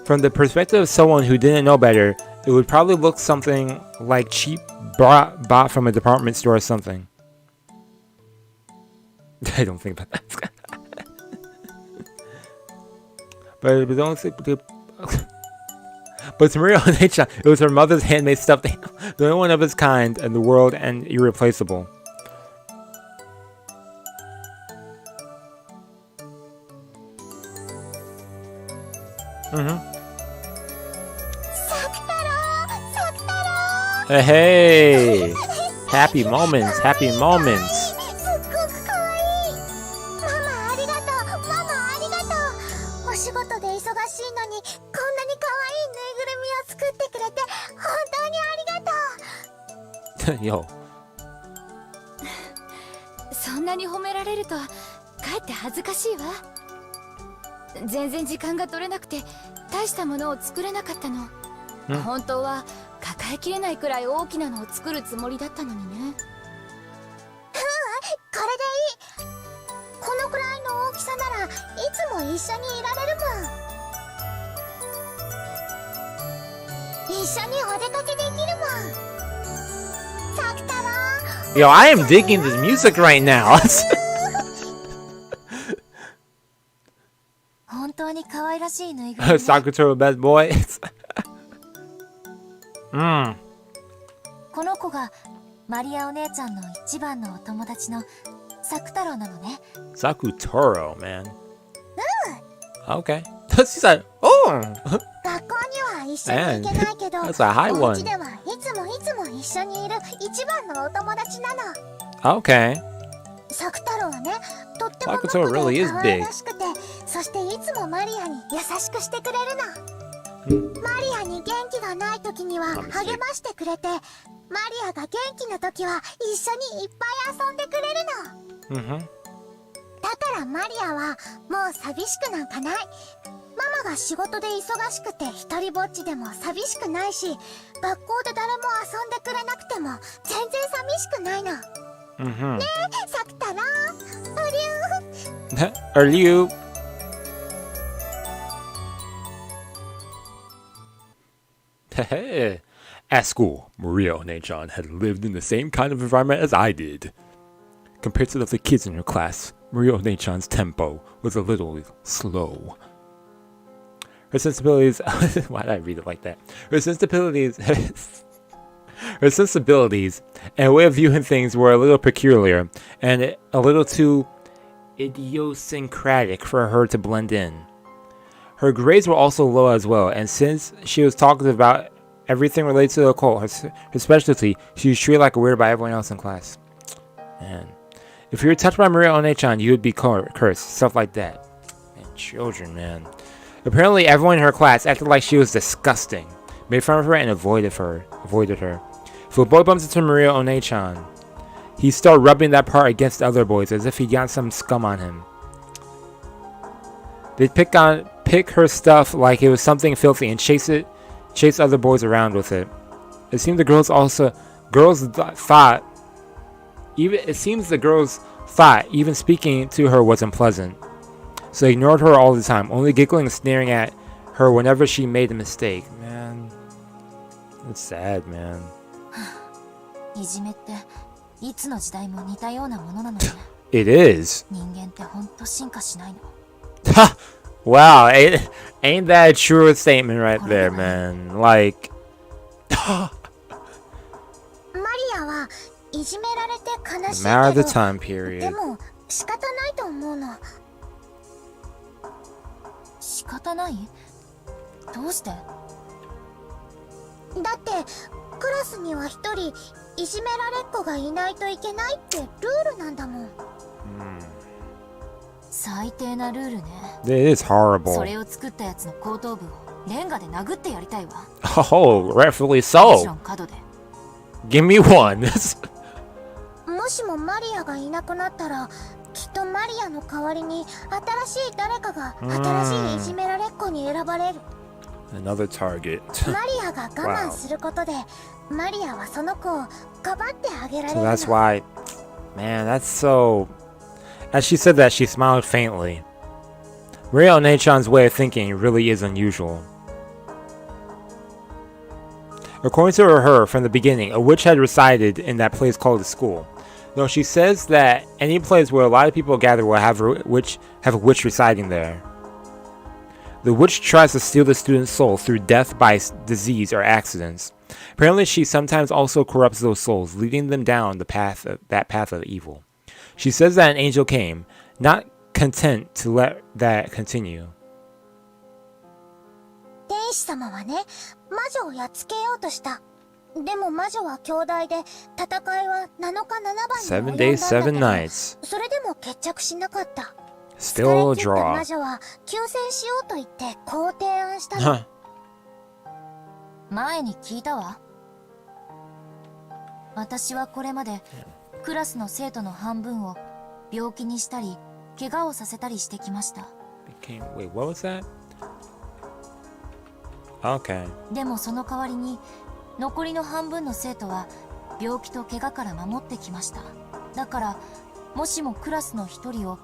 A: From the perspective of someone who didn't know better, it would probably look something like cheap bought from a department store or something. I don't think about that. But to Maria One-chan, it was her mother's handmade stuffed animal, the only one of its kind in the world and irreplaceable. Hey! Happy moments, happy moments.
I: すっごく可愛い。ママありがとう。ママありがとう。お仕事で忙しいのにこんなに可愛いぬいぐるみを作ってくれて本当にありがとう。
A: Yo.
D: そんなに褒められるとかえって恥ずかしいわ。全然時間が取れなくて大したものを作れなかったの。本当は抱えきれないくらい大きなのを作るつもりだったのにね。
I: これでいい。このくらいの大きさならいつも一緒にいられるもん。一緒にお出かけできるもん。サクタロー。
A: Yo, I am digging this music right now.
I: 本当に可愛らしいぬいぐるみね。
A: Sakutaro best boy.
I: この子がマリアお姉ちゃんの一番のお友達のサクタロウなのね。
A: Sakutaro, man. Okay. She's like, oh!
I: 学校には一緒に行けないけど、
A: That's a high
I: お
A: one.
I: 家ではいつも一緒にいる一番のお友達なの。
A: Okay.
I: サクタロウはね、とっても
A: Sakutaro
I: 僕
A: really
I: で
A: is
I: 可
A: big.
I: 愛らしくて、そしていつもマリアに優しくしてくれるの。マリアに元気がない時には励ましてくれて、マリアが元気な時は一緒にいっぱい遊んでくれるの。だからマリアはもう寂しくなんかない。ママが仕事で忙しくて一人ぼっちでも寂しくないし、学校で誰も遊んでくれなくても全然寂しくないの。ねえ、サクタロー、
A: Are you? At school, Maria One-chan had lived in the same kind of environment as I did. Compared to the other kids in her class, Maria One-chan's tempo was a little slow. Her sensibilities... Why did I read it like that? Her sensibilities and way of viewing things were a little peculiar and a little too idiosyncratic for her to blend in. Her grades were also low as well, and since she was talking about everything related to the occult, her specialty, she was treated like a weird by everyone else in class. Man. If you were touched by Maria One-chan, you would be cursed. Stuff like that. Man, children, man. Apparently, everyone in her class acted like she was disgusting, made fun of her, and avoided her. If a boy bumps into Maria One-chan, he started rubbing that part against the other boys as if he got some scum on him. They'd pick her stuff like it was something filthy and chase other boys around with it. It seemed the girls thought even speaking to her was unpleasant, so they ignored her all the time, only giggling and sneering at her whenever she made a mistake. Man, it's sad, man. It is. Wow, ain't that a true statement right there, man? Like, matter of the time period.
I: でも仕方ないと思うの。
D: 仕方ない？どうして？
I: だってクラスには一人いじめられっ子がいないといけないってルールなんだもん。
D: 最低なルールね。
A: It is horrible.
D: それを作ったやつの後頭部をレンガで殴ってやりたいわ。
A: Oh, rightfully
D: もち
A: so.
D: ろん角で。
A: Give me one.
I: もしもマリアがいなくなったら、きっとマリアの代わりに新しい誰かが新しいいじめられっ子に選ばれる。
A: Another target.
I: マリアが我慢することで、マリアはその子をかばってあげられ
A: So
I: るの。
A: that's why, man, that's so... As she said that, she smiled faintly. Maria One-chan's way of thinking really is unusual. According to her, from the beginning, a witch had resided in that place called a school. No, she says that any place where a lot of people gather will have a witch residing there. The witch tries to steal the student's soul through death by disease or accidents. Apparently, she sometimes also corrupts those souls, leading them down the path of evil. She says that an angel came, not content to let that continue.
I: 天使様はね、魔女をやっつけようとした。でも魔女は兄弟で、戦いは7日7晩に及んだんだけど、
A: 7 days, 7 nights.
I: それでも決着しなかった。
A: Still a
I: 疲れ切った
A: draw.
I: 魔女は休戦しようと言ってこう提案したの。
D: 前に聞いたわ。私はこれまでクラスの生徒の半分を病気にしたり怪我をさせたりしてきました。
A: Wait, what was that? Okay.
D: でもその代わりに残りの半分の生徒は病気と怪我から守ってきました。だからもしもクラスの一人を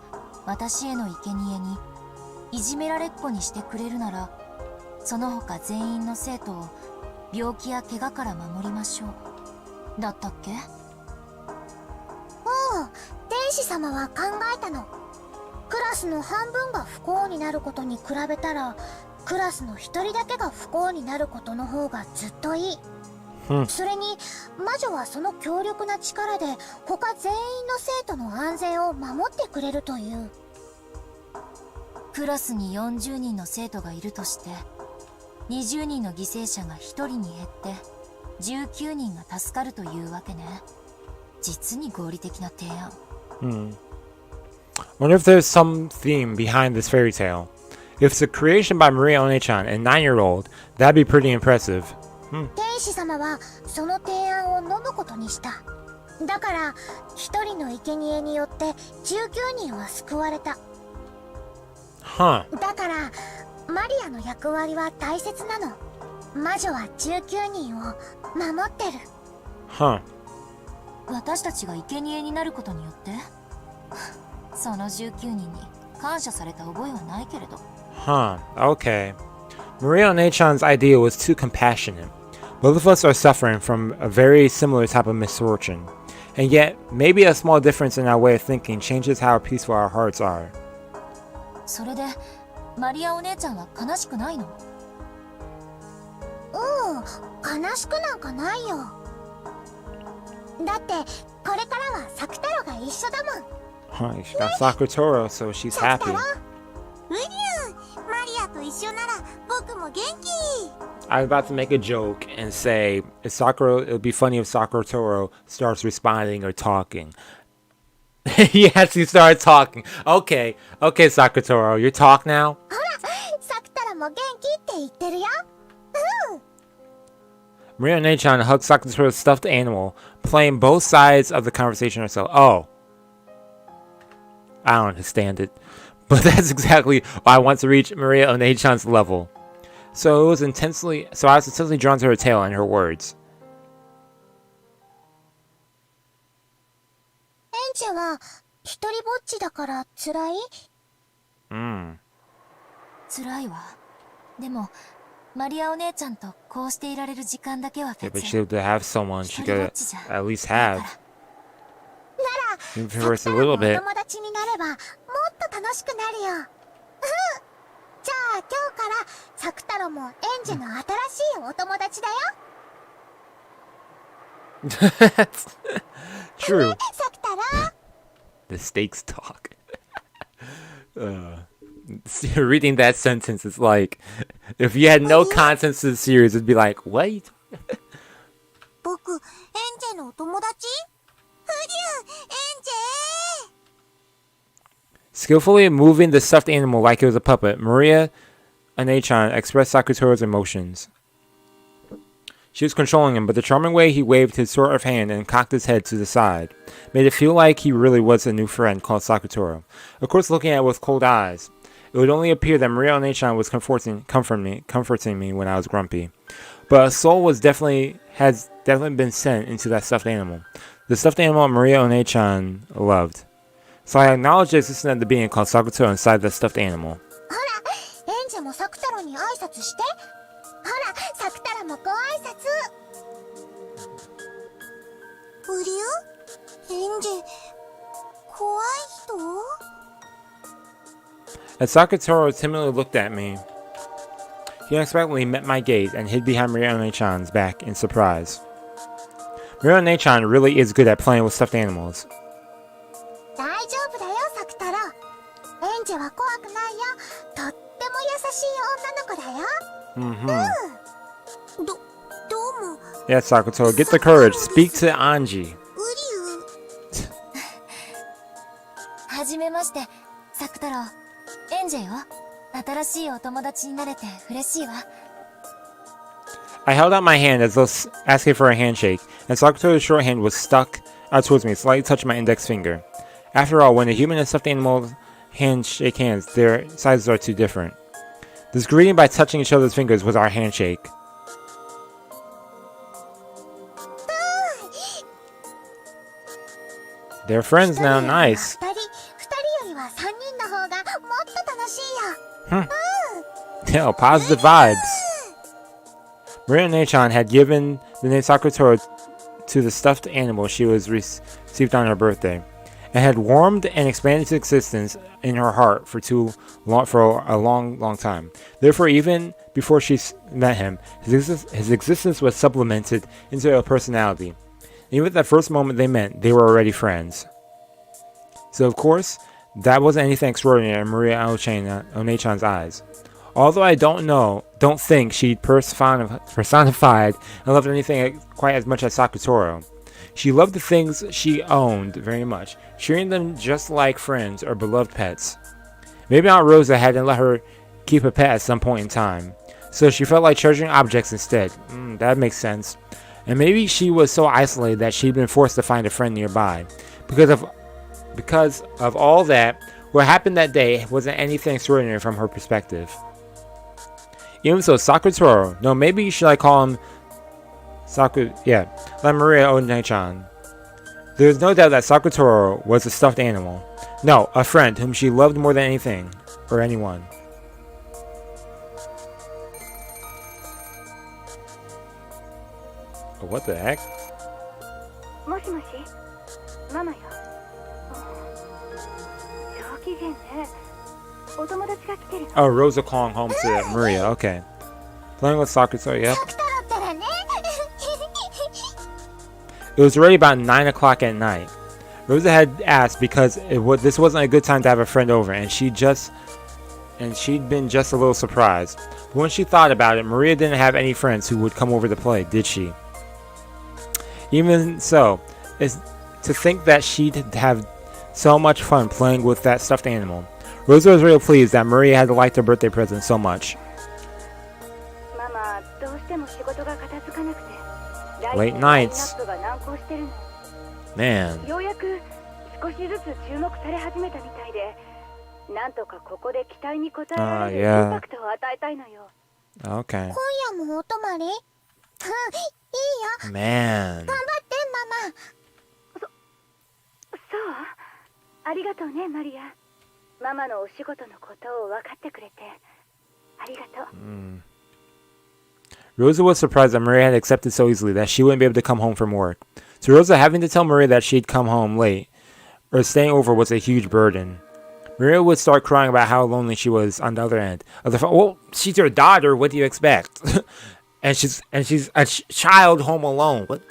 D: 私への生贄にいじめられっ子にしてくれるなら、その他全員の生徒を病気や怪我から守りましょう。だったっけ？
I: おう、天使様は考えたの。クラスの半分が不幸になることに比べたら、クラスの一人だけが不幸になることの方がずっといい。それに魔女はその強力な力で他全員の生徒の安全を守ってくれるという。
D: クラスに40人の生徒がいるとして、20人の犠牲者が1人に減って19人が助かるというわけね。実に合理的な提案。
A: Wonder if there's some theme behind this fairy tale. If it's a creation by Maria One-chan, a 9-year-old, that'd be pretty impressive.
I: 天使様はその提案を飲むことにした。だから一人の生贄によって19人は救われた。
A: Huh.
I: だからマリアの役割は大切なの。魔女は19人を守ってる。
A: Huh.
D: 私たちが生贄になることによってその19人に感謝された覚えはないけれど。
A: Huh. Okay. Maria Onechan's idea was too compassionate. Both of us are suffering from a very similar type of misfortune. And yet, maybe a small difference in our way of thinking changes how peaceful our hearts are.
D: それでマリアお姉ちゃんは悲しくないの？
I: 悲しくなんかないよ。だってこれからはサクタロが一緒だもん。
A: Huh, she got Sakutaro, so she's happy.
I: うりゅう、マリアと一緒なら僕も元気。
A: I was about to make a joke and say, if Sakura, it would be funny if Sakutaro starts responding or talking. Yes, he started talking. Okay, Sakutaro, you talk now?
I: ほら、サクタロも元気って言ってるよ。
A: Maria Onechan hugged Sakutaro's stuffed animal, playing both sides of the conversation herself. Oh. I don't understand it. But that's exactly why I want to reach Maria Onechan's level. So I was intensely drawn to her tale and her words.
I: エンジェは一人ぼっちだから辛い？
D: 辛いわ。でもマリアお姉ちゃんとこうしていられる時間だけは
A: Yeah,
D: 別
A: but she had to have someone she could at least have. Even if it's a little bit.
I: 友達になればもっと楽しくなるよ。じゃあ今日からサクタロもエンジェの新しいお友達だよ。
A: True.
I: サクタロ。
A: The stakes talk. Reading that sentence is like, if you had no contents to the series, it'd be like, what?
I: 僕、エンジェのお友達？ふりゅう、エンジェ。
A: Skillfully moving the stuffed animal like it was a puppet, Maria Onechan expressed Sakutaro's emotions. She was controlling him, but the charming way he waved his sort of hand and cocked his head to the side made it feel like he really was a new friend called Sakutaro. Of course, looking at it with cold eyes, it would only appear that Maria Onechan was comforting me when I was grumpy. But a soul has definitely been sent into that stuffed animal. The stuffed animal Maria Onechan loved. So I acknowledged the existence of the being called Sakutaro inside the stuffed animal.
I: ほら、エンジェもサクタロに挨拶して。ほら、サクタロもご挨拶。うりゅう？エンジェ、怖い人？
A: As Sakutaro timidly looked at me, he unexpectedly met my gaze and hid behind Maria Onechan's back in surprise. Maria Onechan really is good at playing with stuffed animals.
I: 大丈夫だよ、サクタロ。エンジェは怖くないよ。とっても優しい女の子だよ。どうも。
A: Yes, Sakutaro, get the courage. Speak to Ange.
D: はじめまして、サクタロウ。エンジェよ。新しいお友達になれて嬉しいわ。
A: I held out my hand as though asking for a handshake, and Sakutaro's short hand was stuck out towards me, slightly touching my index finger. After all, when a human and stuffed animal hands shake hands, their sizes are too different. This greeting by touching each other's fingers was our handshake. They're friends now, nice.
I: 二人よりは三人の方がもっと楽しいよ。
A: Yeah, positive vibes. Maria Onechan had given the name Sakutaro to the stuffed animal she was received on her birthday, and had warmed and expanded its existence in her heart for a long time. Therefore, even before she met him, his existence was supplemented into a personality. Even at that first moment they met, they were already friends. So of course, that wasn't anything extraordinary in Maria Onechan's eyes. Although I don't think she personified and loved anything quite as much as Sakutaro. She loved the things she owned very much, treating them just like friends or beloved pets. Maybe Aunt Rosa hadn't let her keep a pet at some point in time, so she felt like treasuring objects instead. That makes sense. And maybe she was so isolated that she'd been forced to find a friend nearby. Because of all that, what happened that day wasn't anything extraordinary from her perspective. Even so, Sakutaro. No, maybe should I call him Yeah, like Maria Onei-chan. There's no doubt that Sakutaro was a stuffed animal. No, a friend whom she loved more than anything or anyone. What the heck? Oh, Rosa calling home to Maria. Okay. Playing with Sakutaro, yeah. It was already about 9 o'clock at night. Rosa had asked because this wasn't a good time to have a friend over, and she'd been just a little surprised. But when she thought about it, Maria didn't have any friends who would come over to play, did she? Even so, to think that she'd have so much fun playing with that stuffed animal. Rosa was real pleased that Maria had liked her birthday present so much. Late nights. Man. Yeah. Okay. Man. Rosa was surprised that Maria had accepted so easily that she wouldn't be able to come home from work. So Rosa having to tell Maria that she'd come home late or staying over was a huge burden. Maria would start crying about how lonely she was on the other end of the phone. Well, she's your daughter. What do you expect? and she's a child home alone. What?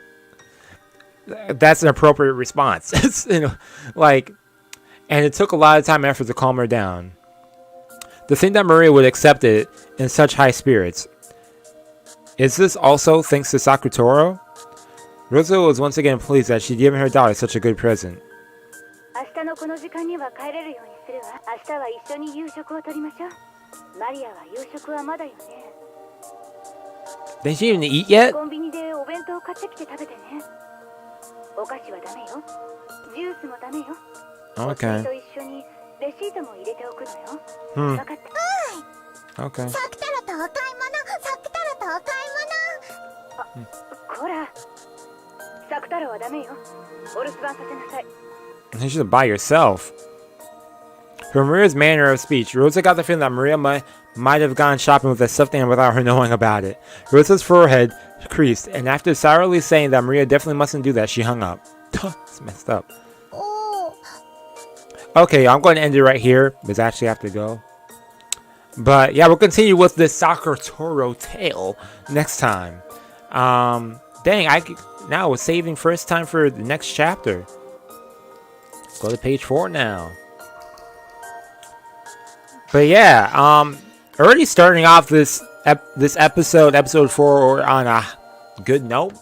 A: That's an appropriate response. And it took a lot of time and effort to calm her down. To think that Maria would accept it in such high spirits. Is this also thanks to Sakutaro? Rosa was once again pleased that she'd given her daughter such a good present. Didn't she even eat yet? Okay. Okay. You should buy yourself. From Maria's manner of speech, Rosa got the feeling that Maria might have gone shopping with a stuffed animal without her knowing about it. Rosa's forehead creased, and after sourly saying that Maria definitely mustn't do that, she hung up. It's messed up. Okay, I'm going to end it right here because I actually have to go. But yeah, we'll continue with this Sakutaro tale next time. Dang, now we're saving first time for the next chapter. Go to page 4 now. But yeah, already starting off this episode 4 on a good note.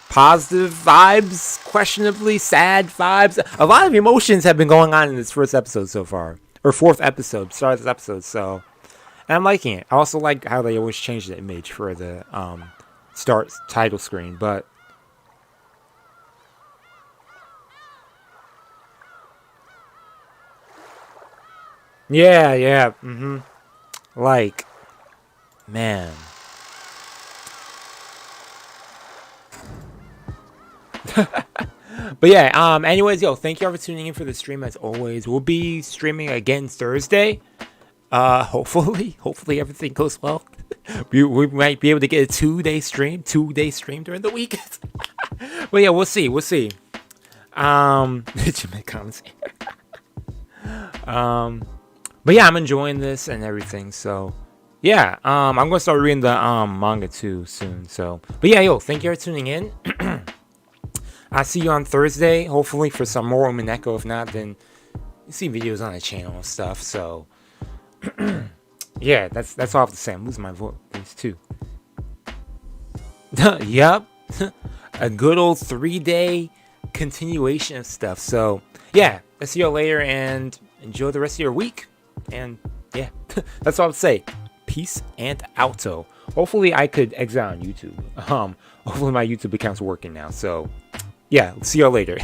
A: Positive vibes, questionably sad vibes. A lot of emotions have been going on in this first episode so far. Or fourth episode, start of this episode, so. And I'm liking it. I also like how they always change the image for the start title screen, but. Yeah, Like, man. But yeah, anyways, thank you all for tuning in for the stream as always. We'll be streaming again Thursday. Hopefully everything goes well. we might be able to get a 2-day stream during the week. But yeah, we'll see. Did you make comments here? But yeah, I'm enjoying this and everything, so yeah, I'm gonna start reading the manga too soon, so but yeah, thank you for tuning in. I'll see you on Thursday, hopefully for some more Umineko. If not, then you see videos on the channel and stuff, so yeah, that's all I have to say. I'm losing my voice too. Yep. A good old 3-day continuation of stuff, so yeah, I'll see you all later and enjoy the rest of your week. And yeah, that's all I have to say. Peace and outo. Hopefully I could exit on YouTube. Hopefully my YouTube account's working now. So yeah, see y'all later.